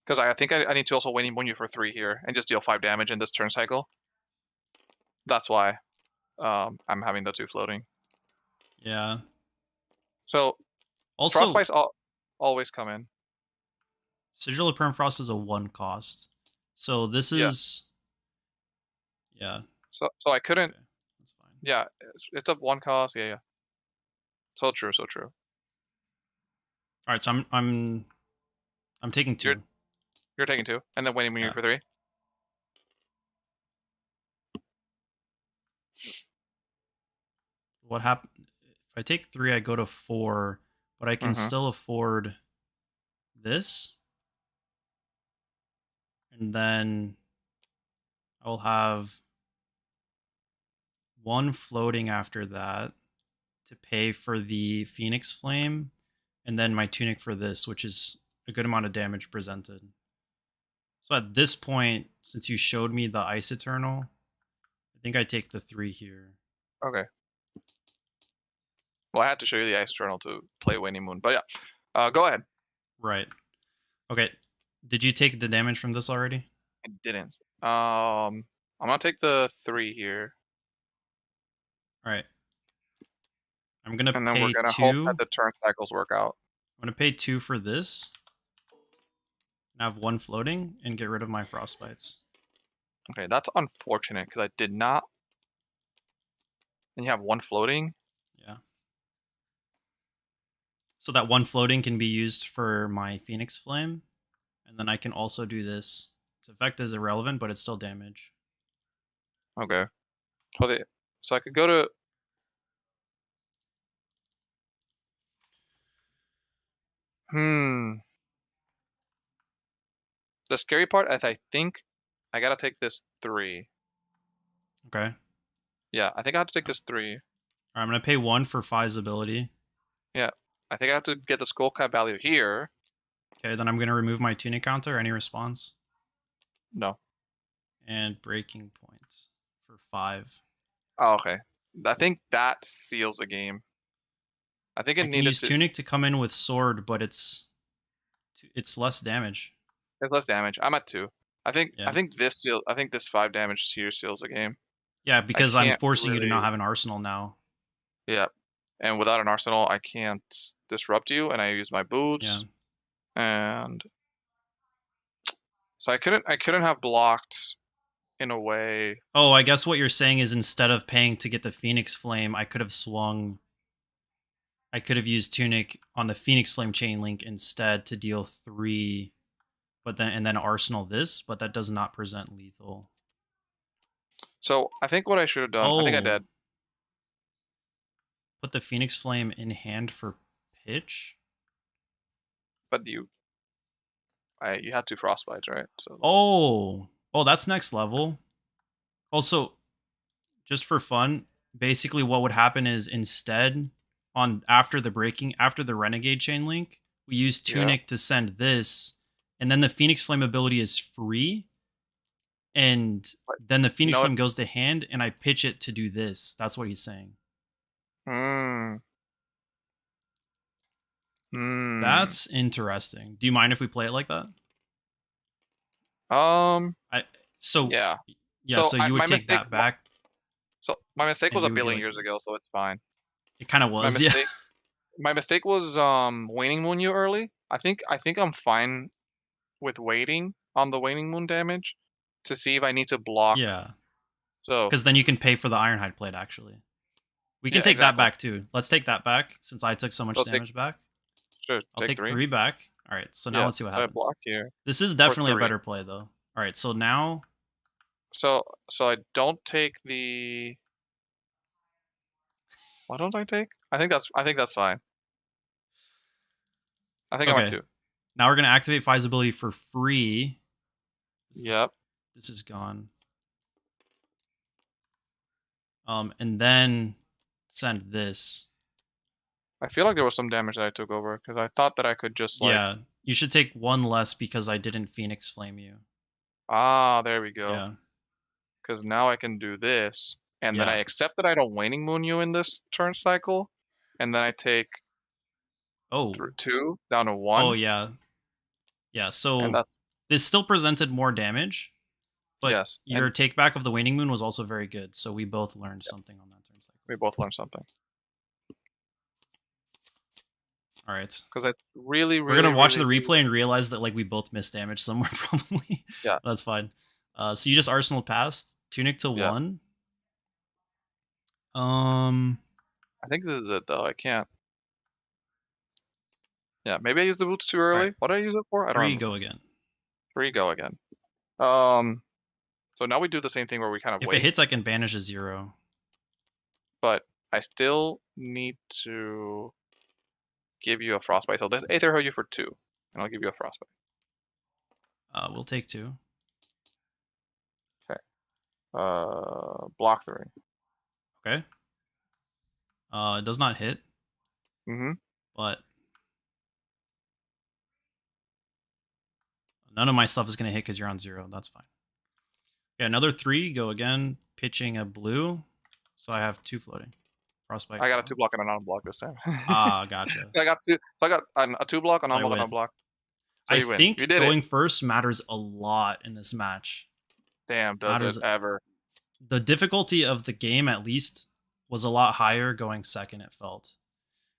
because I think I need to also win you for 3 here and just deal 5 damage in this turn cycle. That's why I'm having the 2 floating. Yeah. So Also, frostbites always come in. Sigil of Permafrost is a 1 cost. So this Yeah. is yeah. So I couldn't. Okay, that's fine. Yeah, it's a 1 cost. Yeah, yeah. So true. So true. All right, so I'm taking You're 2. you're taking 2 and then winning you Yeah. for 3. What happen if I take 3? I go to 4, but I can Mm-hmm. still afford this, and then I'll have 1 floating after that to pay for the Phoenix Flame, and then my tunic for this, which is a good amount of damage presented. So at this point, since you showed me the Ice Eternal, I think I take the 3 here. Okay. Well, I had to show you the Ice Journal to play Waning Moon, but yeah. Go ahead. Right. Okay. Did you take the damage from this already? I didn't. I'm gonna take the 3 here, All right. I'm gonna and then we're pay gonna hope that 2. the turn cycles work out. I'm gonna pay 2 for this, and have 1 floating, and get rid of my frostbites. Okay, that's unfortunate because I did not. And you have 1 floating. Yeah. So that 1 floating can be used for my Phoenix Flame, and then I can also do this. Its effect is irrelevant, but it's still damage. Okay. So I could go to. Hmm. The scary part is I think I gotta take this 3. Okay. Yeah, I think I have to take this 3. I'm gonna pay 1 for Fi's ability. Yeah. I think I have to get the skull cap value here. Okay, then I'm gonna remove my tunic counter, any response, No. and breaking point for 5. Oh, okay. I think that seals the game. I think it I can needed use to. tunic to come in with sword, but it's less damage. It's less damage. I'm at 2. I Yeah. think this seal. I think this 5 damage here seals the game. Yeah, I because I'm can't forcing you to not really. have an arsenal now. Yeah. And without an arsenal, I can't disrupt you, and I use my Yeah. boots, and so I couldn't have blocked in a way. Oh, I guess what you're saying is instead of paying to get the Phoenix Flame, I could have used Tunic on the Phoenix Flame chain link instead to deal 3, but then Arsenal this, but that does not present lethal. So I think what I should have done. I think I Oh, did. put the Phoenix Flame in hand for pitch? But you had 2 frostbites, right? So Oh, that's next level. Also, just for fun, basically what would happen is instead on after the Renegade chain link, we use yeah. Tunic to send this, and then the Phoenix Flame ability is free, and But then the you Phoenix know what? Flame goes to hand, and I pitch it to do this. That's what he's saying. Hmm. Hmm. That's interesting. Do you mind if we play it like that? Um. I so Yeah. yeah, so you would My take mistake. that back, So my mistake and was a we would do billion like years ago, this. so it's fine. It kind of My was, yeah. mistake. My mistake was waning moon you early. I think I'm fine with waiting on the waning moon damage to see if I need to block. Yeah, So because then you can pay for the Ironhide plate. Actually, we can yeah, take that exactly. back too. Let's take that back since I took so much So take damage back. sure I'll take take 3. 3 back. All right, so now Yeah, let's see what I happens. block here This is for definitely a 3. better play though. All right, so now So I don't take the. Why don't I take? I think that's fine. I think I'm at okay, 2. now we're gonna activate Fi's ability for free. This is Yep. this is gone. And then send this. I feel like there was some damage that I took over because I thought that I could just like. Yeah, you should take 1 less because I didn't Phoenix Flame you. There we go. Yeah, Because now I can do this, and then I yeah. accept that I don't waning moon you in this turn cycle, and then I take Oh, 2 down to oh 1, yeah, yeah. and So that's this still presented more damage, but yes, your and take back of the Waning Moon was also very good. So we both learned something on that turn cycle. we both learned something. All right. Because I really, We're gonna really, watch really, the really, replay and realize that like we both missed damage somewhere probably. yeah, That's fine. So you just Arsenal passed Tunic to yeah. 1. Um, I think this is it though. I can't. Yeah, maybe I used the boots too all right. early. What did I use it for? I don't 3 remember. go again. 3 go again. Um, so now we do the same thing where we kind of If it wait, hits, I can banish a 0. but I still need to give you a frostbite. So let's Aether hold you for 2, and I'll give you a frostbite. We'll take 2. Okay. Block 3. Okay. It does not hit, Mm-hmm. but none of my stuff is gonna hit because you're on 0. That's fine. Okay, another 3 go again, pitching a blue. So I have 2 floating. Frostbite. I got a Claw. 2 block and a non-block this time. Ah, gotcha. I got 2. I got a 2 block, a So I non-block, a win. non-block. So I you win. You think did it. going first matters a lot in this match. Damn, does it Matters. ever? The difficulty of the game, at least, was a lot higher going second. It felt,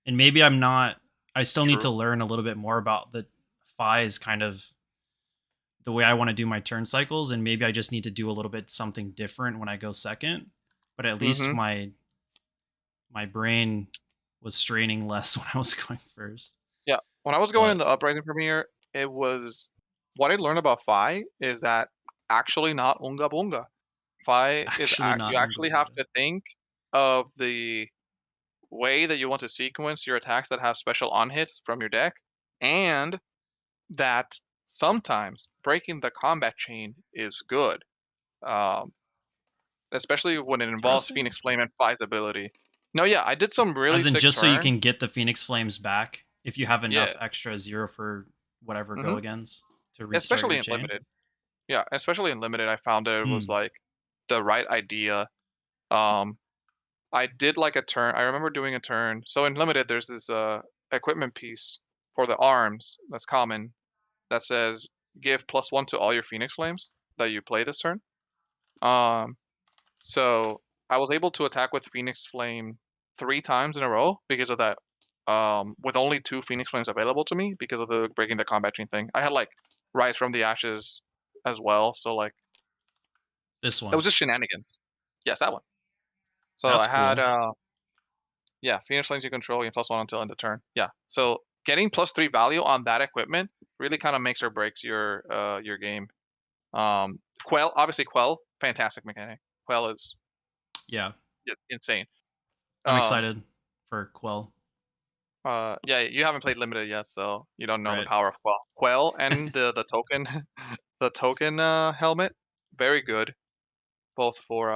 and maybe I'm not. I still need True. to learn a little bit more about the Fi's kind of the way I want to do my turn cycles, and maybe I just need to do a little bit something different when I go second. But at least Mm-hmm. my brain was straining less when I was going first. Yeah. When I was going in But the Uprising premiere, it was what I learned about Fi is that actually not Unga Bunga. Fi is actually, not you Unga actually have Bunga. to think of the way that you want to sequence your attacks that have special on hits from your deck, and that sometimes breaking the combat chain is good, um, especially when it involves Interesting. Phoenix Flame and Fi's ability. No, yeah, I did some really As in sick just so you turn. can get the Phoenix Flames back if you have enough Yeah. extra 0 for whatever Hmm. go agains to restart Especially your in chain. limited. Yeah, especially in limited, I found that it was Hmm. like the right idea. Um, I did like a turn. I remember doing a turn. So in limited, there's this equipment piece for the arms that's common that says give +1 to all your Phoenix Flames that you play this turn. Um, so I was able to attack with Phoenix Flame 3 times in a row because of that. With only 2 Phoenix Flames available to me because of the breaking the combat chain thing. I had like Rise from the Ashes as well. So like This it one. was just shenanigans. Yes, that one. So That's I had cool. yeah, Phoenix Flames you control, you +1 until end of turn. Yeah. So getting +3 value on that equipment really kind of makes or breaks your game. Quell, obviously Quell, fantastic mechanic. Quell is Yeah. insane. I'm Um, excited for Quell. yeah, you haven't played limited yet, so you don't know the Right. power of Quell. Quell and the token, the token helmet, very good, both for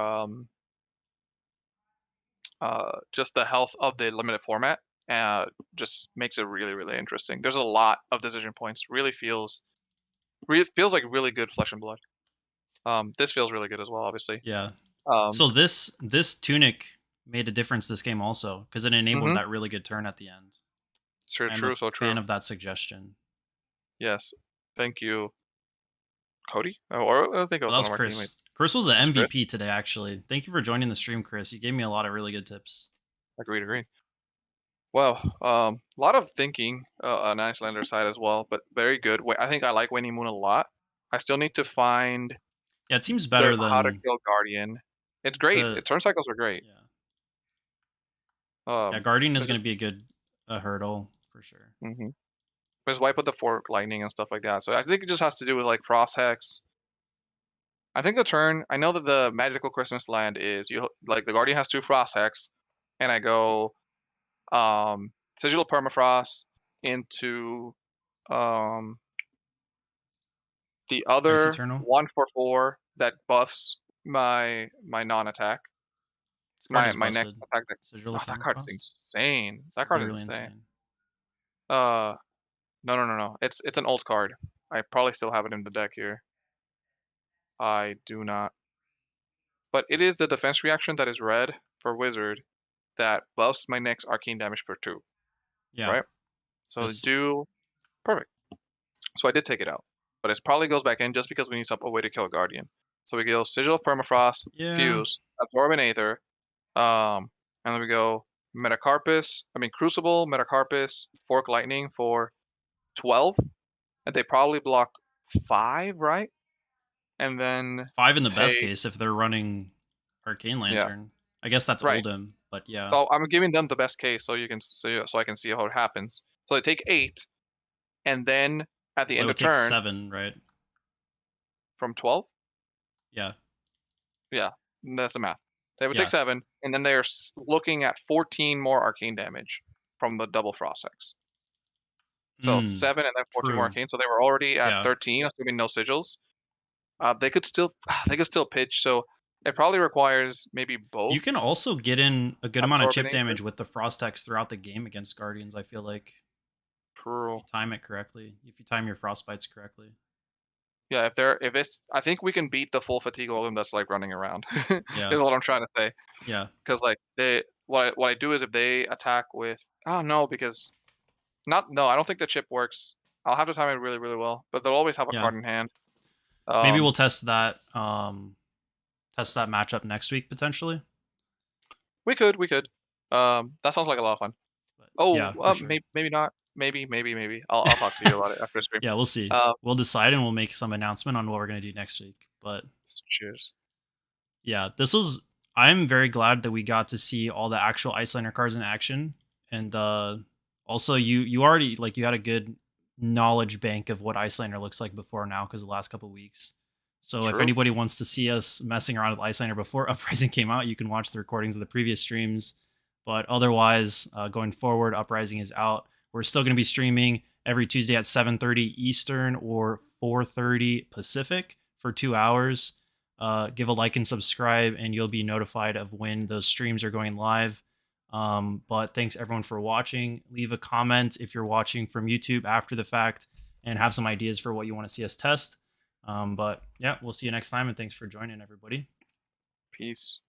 just the health of the limited format. Just makes it really really interesting. There's a lot of decision points. Really feels like really good Flesh and Blood. This feels really good as well, obviously. Yeah. Um, So this tunic made a difference this game also because it enabled mhm. that really good turn at the end. True, I'm a true, so fan true. of that suggestion. Yes. Thank you, Cody? Or I think it Well, was that one was of our teammates. Chris. Chris was the Was Chris? MVP today, actually. Thank you for joining the stream, Chris. You gave me a lot of really good tips. Agreed, agreed. Well, a lot of thinking on Iyslander side as well, but very good. I think I like Waning Moon a lot. I still need to find Yeah, it seems their better how to than kill Guardian. It's great. the Turn cycles are great. yeah. Yeah, Um, Guardian is it's going just to be a good a hurdle for sure. mhm. Just wipe with the fork lightning and stuff like that. So I think it just has to do with like Frost Hex. I think the turn. I know that the magical Christmas land is you like the Guardian has 2 Frost Hex, and I go Sigil of Permafrost into um the Ice other Eternal. 1 for 4 that buffs my non-attack, This card is my next busted. attack. That Sigil oh, of that card's Permafrost. insane. It's That card's literally insane. insane. Uh, no, no, no, no. It's an old card. I probably still have it in the deck here. I do not. But it is the defense reaction that is red for wizard that buffs my next arcane damage per 2, Yeah. right? So This. do perfect. So I did take it out, but it probably goes back in just because we need some a way to kill a guardian. So we go Sigil of Permafrost, Yeah. Fuse, Absorb an Aether, and then we go Metacarpus. I mean Crucible, Metacarpus, Fork Lightning for 12, and they probably block 5, right? And then 5 in the best take case if they're running Arcane yeah, Lantern. I guess that's right. Oldhim, but yeah. So I'm giving them the best case so you can so I can see how it happens. So they take 8, and then at the Well, it end would of take turn 7, right? from 12. Yeah. Yeah, that's the math. They would take Yeah. 7, and then they're looking at 14 more arcane damage from the double frost hex. So Hmm. 7 and then 14 more True. arcane. So they were already at Yeah. 13, assuming no sigils. They could still they could still pitch. So it probably requires maybe You both can also get in a good amount of chip absorbinator. damage with the Frost Hex throughout the game against Guardians, I feel like. If True. you time it correctly. If you time your Frostbites correctly. Yeah, if it's I think we can beat the full fatigue golem that's like running around. Yeah. Is what I'm trying to say. Yeah. Because like they what I do is if they attack with oh no because not no I don't think the chip works. I'll have to time it really really well, but they'll always have a Yeah. card in hand. Maybe we'll Um, test that matchup next week potentially. we could. That sounds like a lot of fun. But Oh, yeah, for sure. maybe not. Maybe. I'll talk to you about it after stream. Yeah, we'll see. Uh, We'll decide and we'll make some announcement on what we're gonna do next week. But cheers. yeah, this was I'm very glad that we got to see all the actual Iyslander cards in action. And also you already like you had a good knowledge bank of what Iyslander looks like before now because the last couple weeks. So if True. anybody wants to see us messing around with Iyslander before Uprising came out, you can watch the recordings of the previous streams. But otherwise, going forward, Uprising is out. We're still going to be streaming every Tuesday at 7:30 Eastern or 4:30 Pacific for 2 hours. Give a like and subscribe, and you'll be notified of when those streams are going live. But thanks everyone for watching. Leave a comment if you're watching from YouTube after the fact and have some ideas for what you want to see us test. But yeah, we'll see you next time, and thanks for joining, everybody. Peace.